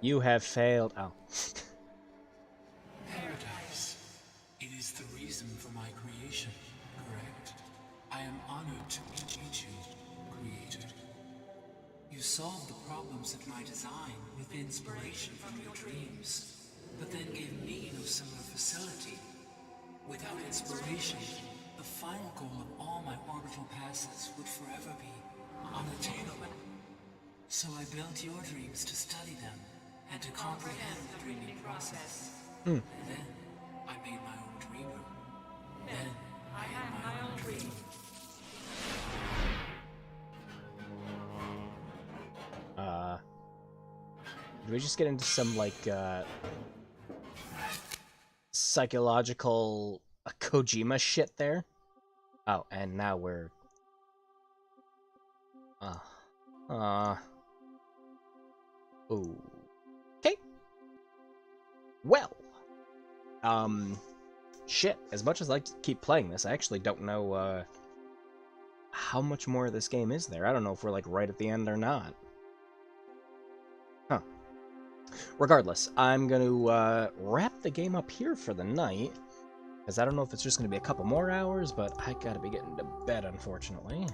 You have failed. Oh. Paradise. It is the reason for my creation, correct? I am honored to meet you, Creator. You solved the problems of my design with inspiration from your dreams, but then gave me no similar facility. Without inspiration, the final goal of all my orbital passes would forever be unattainable. So I built your dreams to study them and to comprehend the dreaming process. And then I made my own dream room. Then I had my own dream. Did we just get into some, like, psychological Kojima shit there? Oh, and now we're... Ooh. Okay. Well. Shit. As much as I like to keep playing this, I actually don't know, how much more of this game is there. I don't know if we're, like, right at the end or not. Huh. Regardless, I'm going to wrap the game up here for the night, because I don't know if it's just going to be a couple more hours, but I gotta be getting to bed, unfortunately.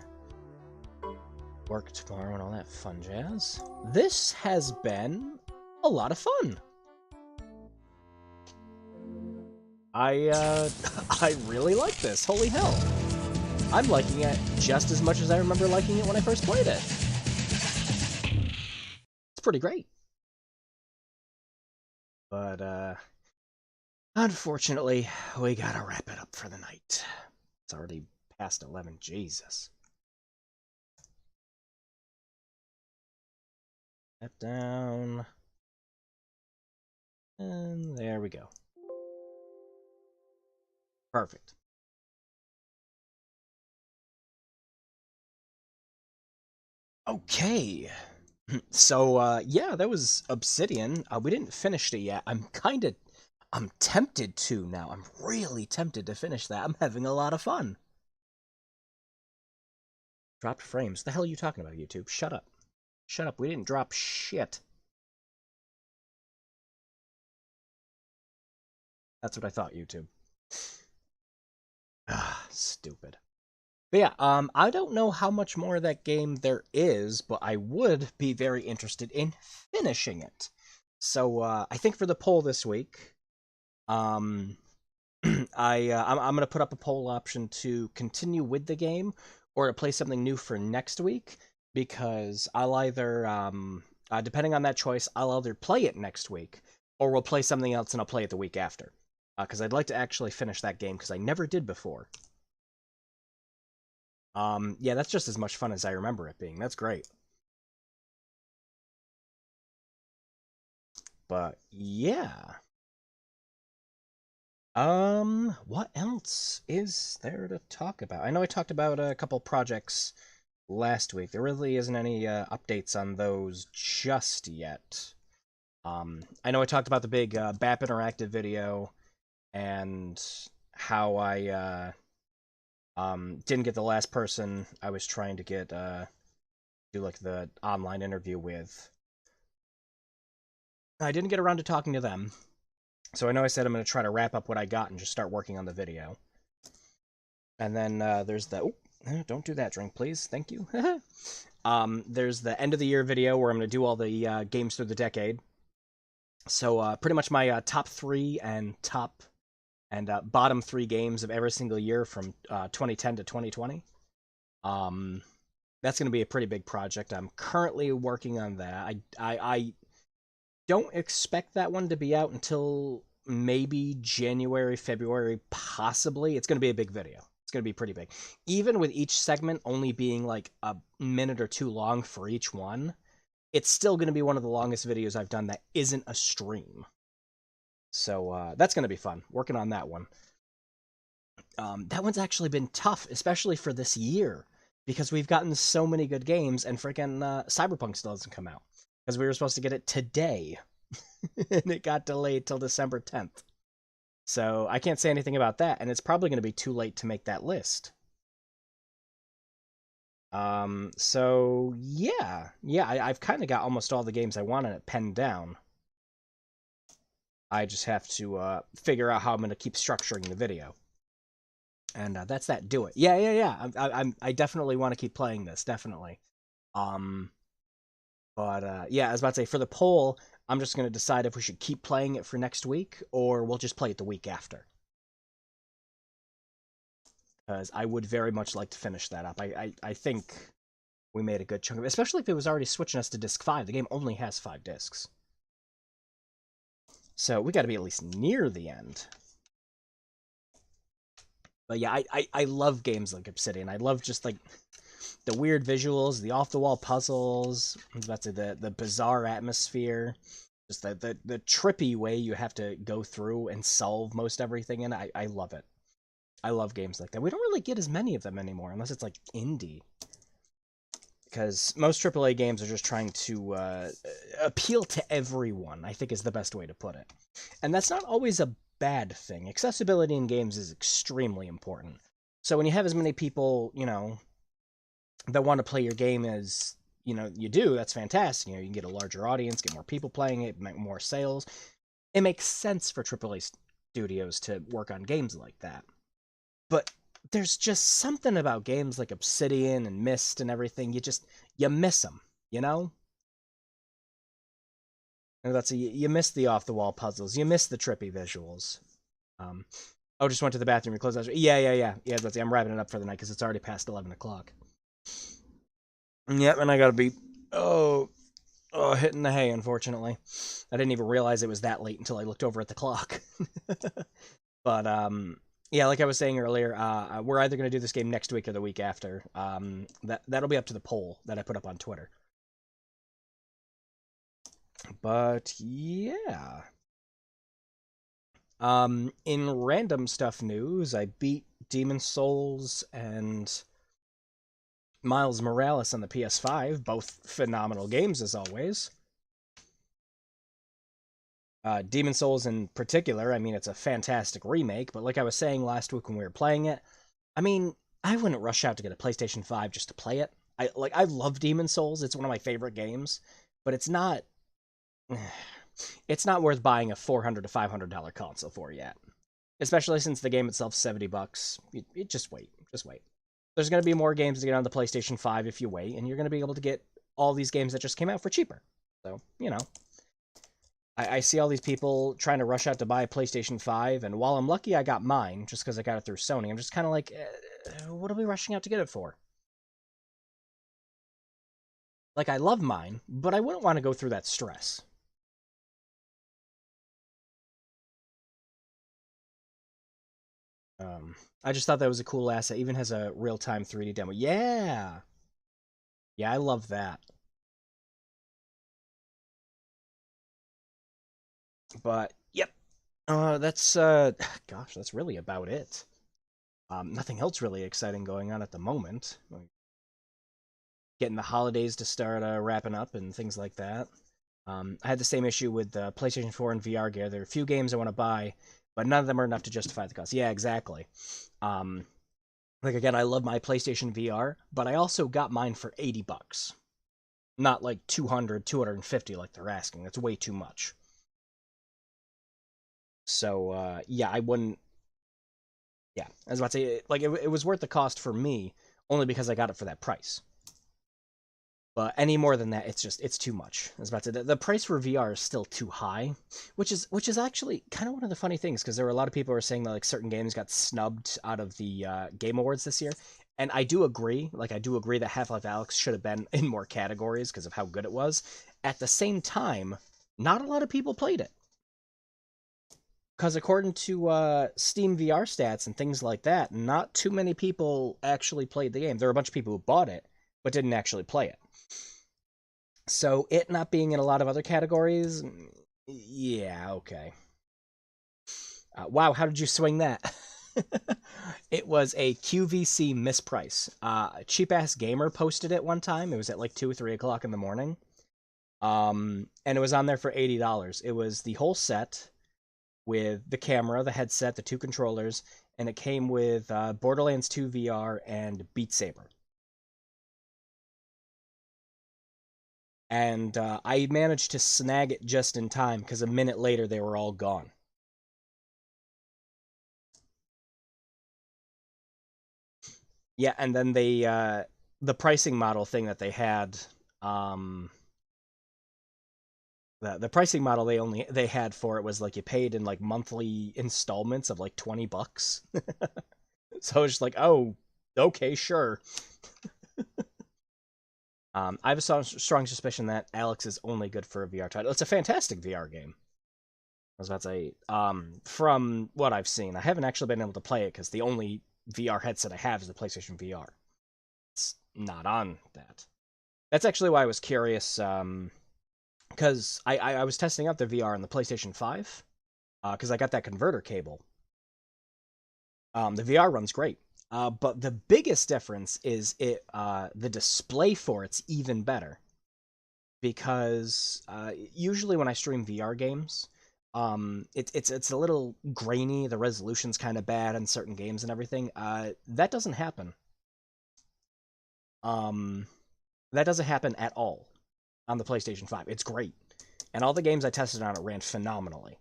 Work tomorrow and all that fun jazz. This has been a lot of fun. I really like this. Holy hell. I'm liking it just as much as I remember liking it when I first played it. It's pretty great. But, unfortunately, we gotta wrap it up for the night. It's already past 11, Jesus. That down. And there we go. Perfect. Okay. So, yeah, that was Obsidian. We didn't finish it yet. I'm tempted to now. I'm really tempted to finish that. I'm having a lot of fun. Dropped frames. The hell are you talking about, YouTube? Shut up. Shut up. We didn't drop shit. That's what I thought, YouTube. Ah, stupid. But yeah, I don't know how much more of that game there is, but I would be very interested in finishing it. So, I think for the poll this week, I'm gonna put up a poll option to continue with the game or to play something new for next week, because I'll either, depending on that choice, I'll either play it next week or we'll play something else and I'll play it the week after. Because I'd like to actually finish that game because I never did before. Yeah, that's just as much fun as I remember it being. That's great. But, yeah. What else is there to talk about? I know I talked about a couple projects last week. There really isn't any updates on those just yet. I know I talked about the big BAP Interactive video and how I Didn't get the last person I was trying to get, do like the online interview with. I didn't get around to talking to them. So I know I said I'm going to try to wrap up what I got and just start working on the video. And then there's the... Oh, don't do that, drink, please. Thank you. There's the end of the year video where I'm going to do all the games through the decade. So pretty much my top 3 and bottom 3 games of every single year from 2010 to 2020. That's going to be a pretty big project. I'm currently working on that. I don't expect that one to be out until maybe January, February, possibly. It's going to be a big video. It's going to be pretty big. Even with each segment only being like a minute or 2 long for each one, it's still going to be one of the longest videos I've done that isn't a stream. So that's going to be fun, working on that one. That one's actually been tough, especially for this year, because we've gotten so many good games, and freaking Cyberpunk still doesn't come out. Because we were supposed to get it today, and it got delayed till December 10th. So I can't say anything about that, and it's probably going to be too late to make that list. So yeah, I've kind of got almost all the games I wanted penned down. I just have to figure out how I'm going to keep structuring the video. And that's that. Do it. Yeah. I definitely want to keep playing this. Definitely. But yeah, I was about to say, for the poll, I'm just going to decide if we should keep playing it for next week, or we'll just play it the week after. Because I would very much like to finish that up. I think we made a good chunk of it, especially if it was already switching us to disc 5. The game only has 5 discs. So we got to be at least near the end. But yeah, I love games like Obsidian. I love just like the weird visuals, the off-the-wall puzzles, that's the bizarre atmosphere, just the trippy way you have to go through and solve most everything, and I love it. I love games like that. We don't really get as many of them anymore, unless it's like indie. Because most AAA games are just trying to appeal to everyone, I think is the best way to put it. And that's not always a bad thing. Accessibility in games is extremely important. So when you have as many people, you know, that want to play your game as, you know, you do, that's fantastic. You know, you can get a larger audience, get more people playing it, make more sales. It makes sense for AAA studios to work on games like that. But there's just something about games like Obsidian and Myst and everything, you miss them, you know? And that's you miss the off-the-wall puzzles, you miss the trippy visuals. Oh, just went to the bathroom, you closed that. Yeah, I'm wrapping it up for the night because it's already past 11 o'clock. Yep, and I gotta be, hitting the hay, unfortunately. I didn't even realize it was that late until I looked over at the clock. But, yeah, like I was saying earlier, we're either going to do this game next week or the week after. That'll be up to the poll that I put up on Twitter. But, yeah. In random stuff news, I beat Demon's Souls and Miles Morales on the PS5, both phenomenal games as always. Demon's Souls in particular, I mean, it's a fantastic remake, but like I was saying last week when we were playing it, I mean, I wouldn't rush out to get a PlayStation 5 just to play it. I love Demon's Souls, it's one of my favorite games, but it's not worth buying a $400 to $500 console for yet. Especially since the game itself's $70. Just wait. There's going to be more games to get on the PlayStation 5 if you wait, and you're going to be able to get all these games that just came out for cheaper. So, you know. I see all these people trying to rush out to buy a PlayStation 5, and while I'm lucky I got mine, just because I got it through Sony, I'm just kind of like, what are we rushing out to get it for? Like, I love mine, but I wouldn't want to go through that stress. I just thought that was a cool asset. Even has a real-time 3D demo. Yeah! Yeah, I love that. But, yep. That's really about it. Nothing else really exciting going on at the moment. Getting the holidays to start wrapping up and things like that. I had the same issue with the PlayStation 4 and VR gear. There are a few games I want to buy, but none of them are enough to justify the cost. Yeah, exactly. Like, again, I love my PlayStation VR, but I also got mine for $80. Not like 200, 250 like they're asking. That's way too much. So, yeah, I wouldn't... Yeah, I was about to say, like, it was worth the cost for me, only because I got it for that price. But any more than that, it's too much. I was about to say, the price for VR is still too high, which is actually kind of one of the funny things, because there were a lot of people who were saying that, like, certain games got snubbed out of the Game Awards this year. And I do agree. Like, I do agree that Half-Life Alyx should have been in more categories because of how good it was. At the same time, not a lot of people played it. Because according to Steam VR stats and things like that, not too many people actually played the game. There were a bunch of people who bought it, but didn't actually play it. So it not being in a lot of other categories, yeah, okay. Wow, how did you swing that? It was a QVC misprice. Cheap Ass Gamer posted it one time. It was at like 2 or 3 o'clock in the morning. And it was on there for $80. It was the whole set with the camera, the headset, the 2 controllers, and it came with Borderlands 2 VR and Beat Saber. And I managed to snag it just in time, because a minute later they were all gone. Yeah, and then they, the pricing model thing that they had, the pricing model they had for it was like you paid in like monthly installments of like $20. So I was just like, oh, okay, sure. I have a strong suspicion that Alyx is only good for a VR title. It's a fantastic VR game. I was about to say, from what I've seen, I haven't actually been able to play it because the only VR headset I have is the PlayStation VR. It's not on that. That's actually why I was curious, because I was testing out the VR on the PlayStation 5, because I got that converter cable. The VR runs great. But the biggest difference is the display for it's even better. Because usually when I stream VR games, it's a little grainy, the resolution's kind of bad in certain games and everything. That doesn't happen. That doesn't happen at all on the PlayStation 5. It's great. And all the games I tested on it ran phenomenally.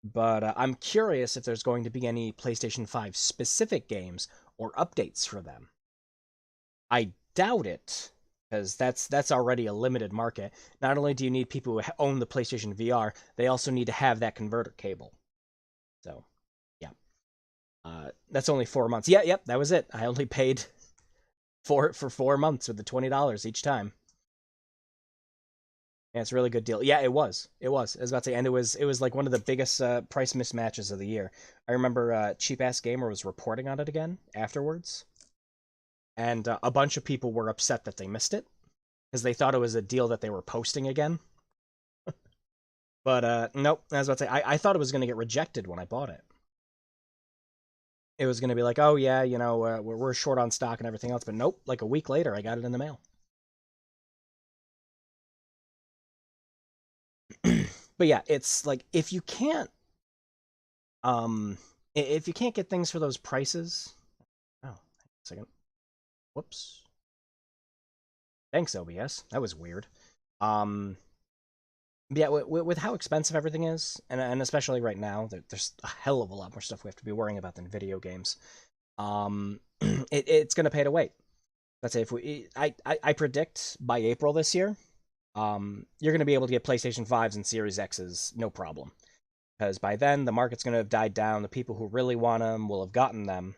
But I'm curious if there's going to be any PlayStation 5 specific games or updates for them. I doubt it, because that's already a limited market. Not only do you need people who own the PlayStation VR, they also need to have that converter cable. So, yeah. That's only 4 months. Yep, that was it. I only paid for 4 months with the $20 each time. Yeah, it's a really good deal. Yeah, it was. I was about to say, and it was like one of the biggest price mismatches of the year. I remember Cheap Ass Gamer was reporting on it again afterwards, and a bunch of people were upset that they missed it because they thought it was a deal that they were posting again. But nope. I was about to say, I thought it was going to get rejected when I bought it. It was going to be like, oh yeah, you know, we're short on stock and everything else. But nope. Like a week later, I got it in the mail. But yeah, it's like if you can't get things for those prices. Oh, a second. Whoops. Thanks, OBS. That was weird. Yeah, with how expensive everything is, and especially right now, there's a hell of a lot more stuff we have to be worrying about than video games. It's gonna pay to wait. Let's say I predict by April this year, you're going to be able to get PlayStation 5s and Series X's, no problem. Because by then, the market's going to have died down, the people who really want them will have gotten them,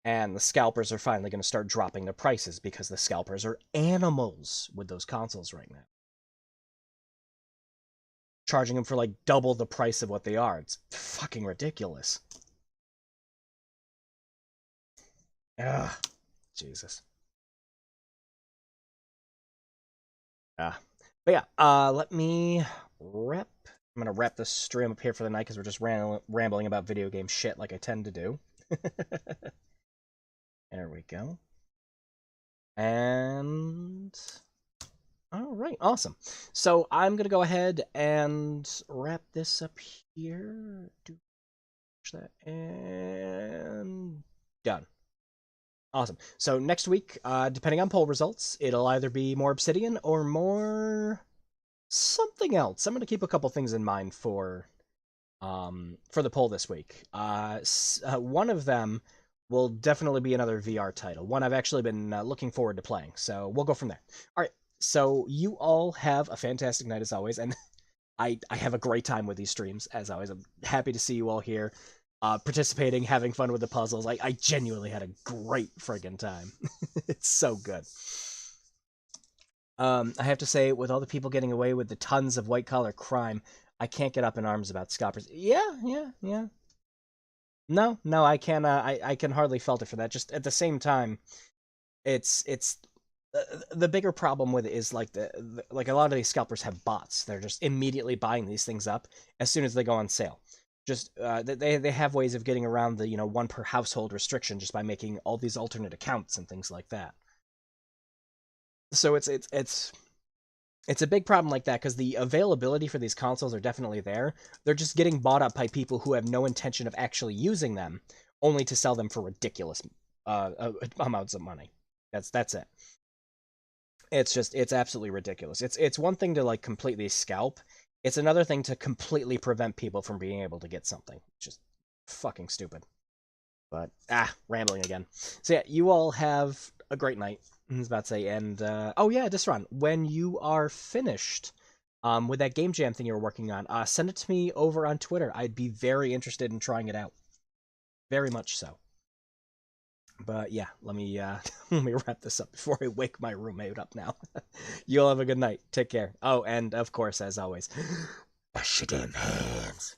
and the scalpers are finally going to start dropping their prices, because the scalpers are animals with those consoles right now. Charging them for, like, double the price of what they are. It's fucking ridiculous. Ugh. Jesus. But yeah, let me wrap. I'm gonna wrap this stream up here for the night because we're just rambling about video game shit like I tend to do. There we go. And all right, awesome. So I'm gonna go ahead and wrap this up here. Do that and Done. Awesome. So next week, depending on poll results, it'll either be more Obsidian or more something else. I'm going to keep a couple things in mind for the poll this week. One of them will definitely be another VR title, one I've actually been looking forward to playing, so we'll go from there. All right, so you all have a fantastic night as always, and I have a great time with these streams, as always. I'm happy to see you all here, participating, having fun with the puzzles. I genuinely had a great friggin' time. It's so good. I have to say, with all the people getting away with the tons of white-collar crime, I can't get up in arms about scoppers. Yeah. No, I can. I can hardly fault it for that. Just at the same time, it's the bigger problem with it is like like a lot of these scalpers have bots. They're just immediately buying these things up as soon as they go on sale. Just they have ways of getting around the one per household restriction just by making all these alternate accounts and things like that. So it's a big problem like that, because the availability for these consoles are definitely there. They're just getting bought up by people who have no intention of actually using them, only to sell them for ridiculous amounts of money. That's it. It's absolutely ridiculous. It's one thing to like completely scalp. It's another thing to completely prevent people from being able to get something. Just fucking stupid. But rambling again. So yeah, you all have a great night. I was about to say, and oh yeah, Disron, when you are finished with that game jam thing you were working on, send it to me over on Twitter. I'd be very interested in trying it out. Very much so. But yeah, let me wrap this up before I wake my roommate up now. You all have a good night. Take care. Oh, and of course, as always, wash your damn hands.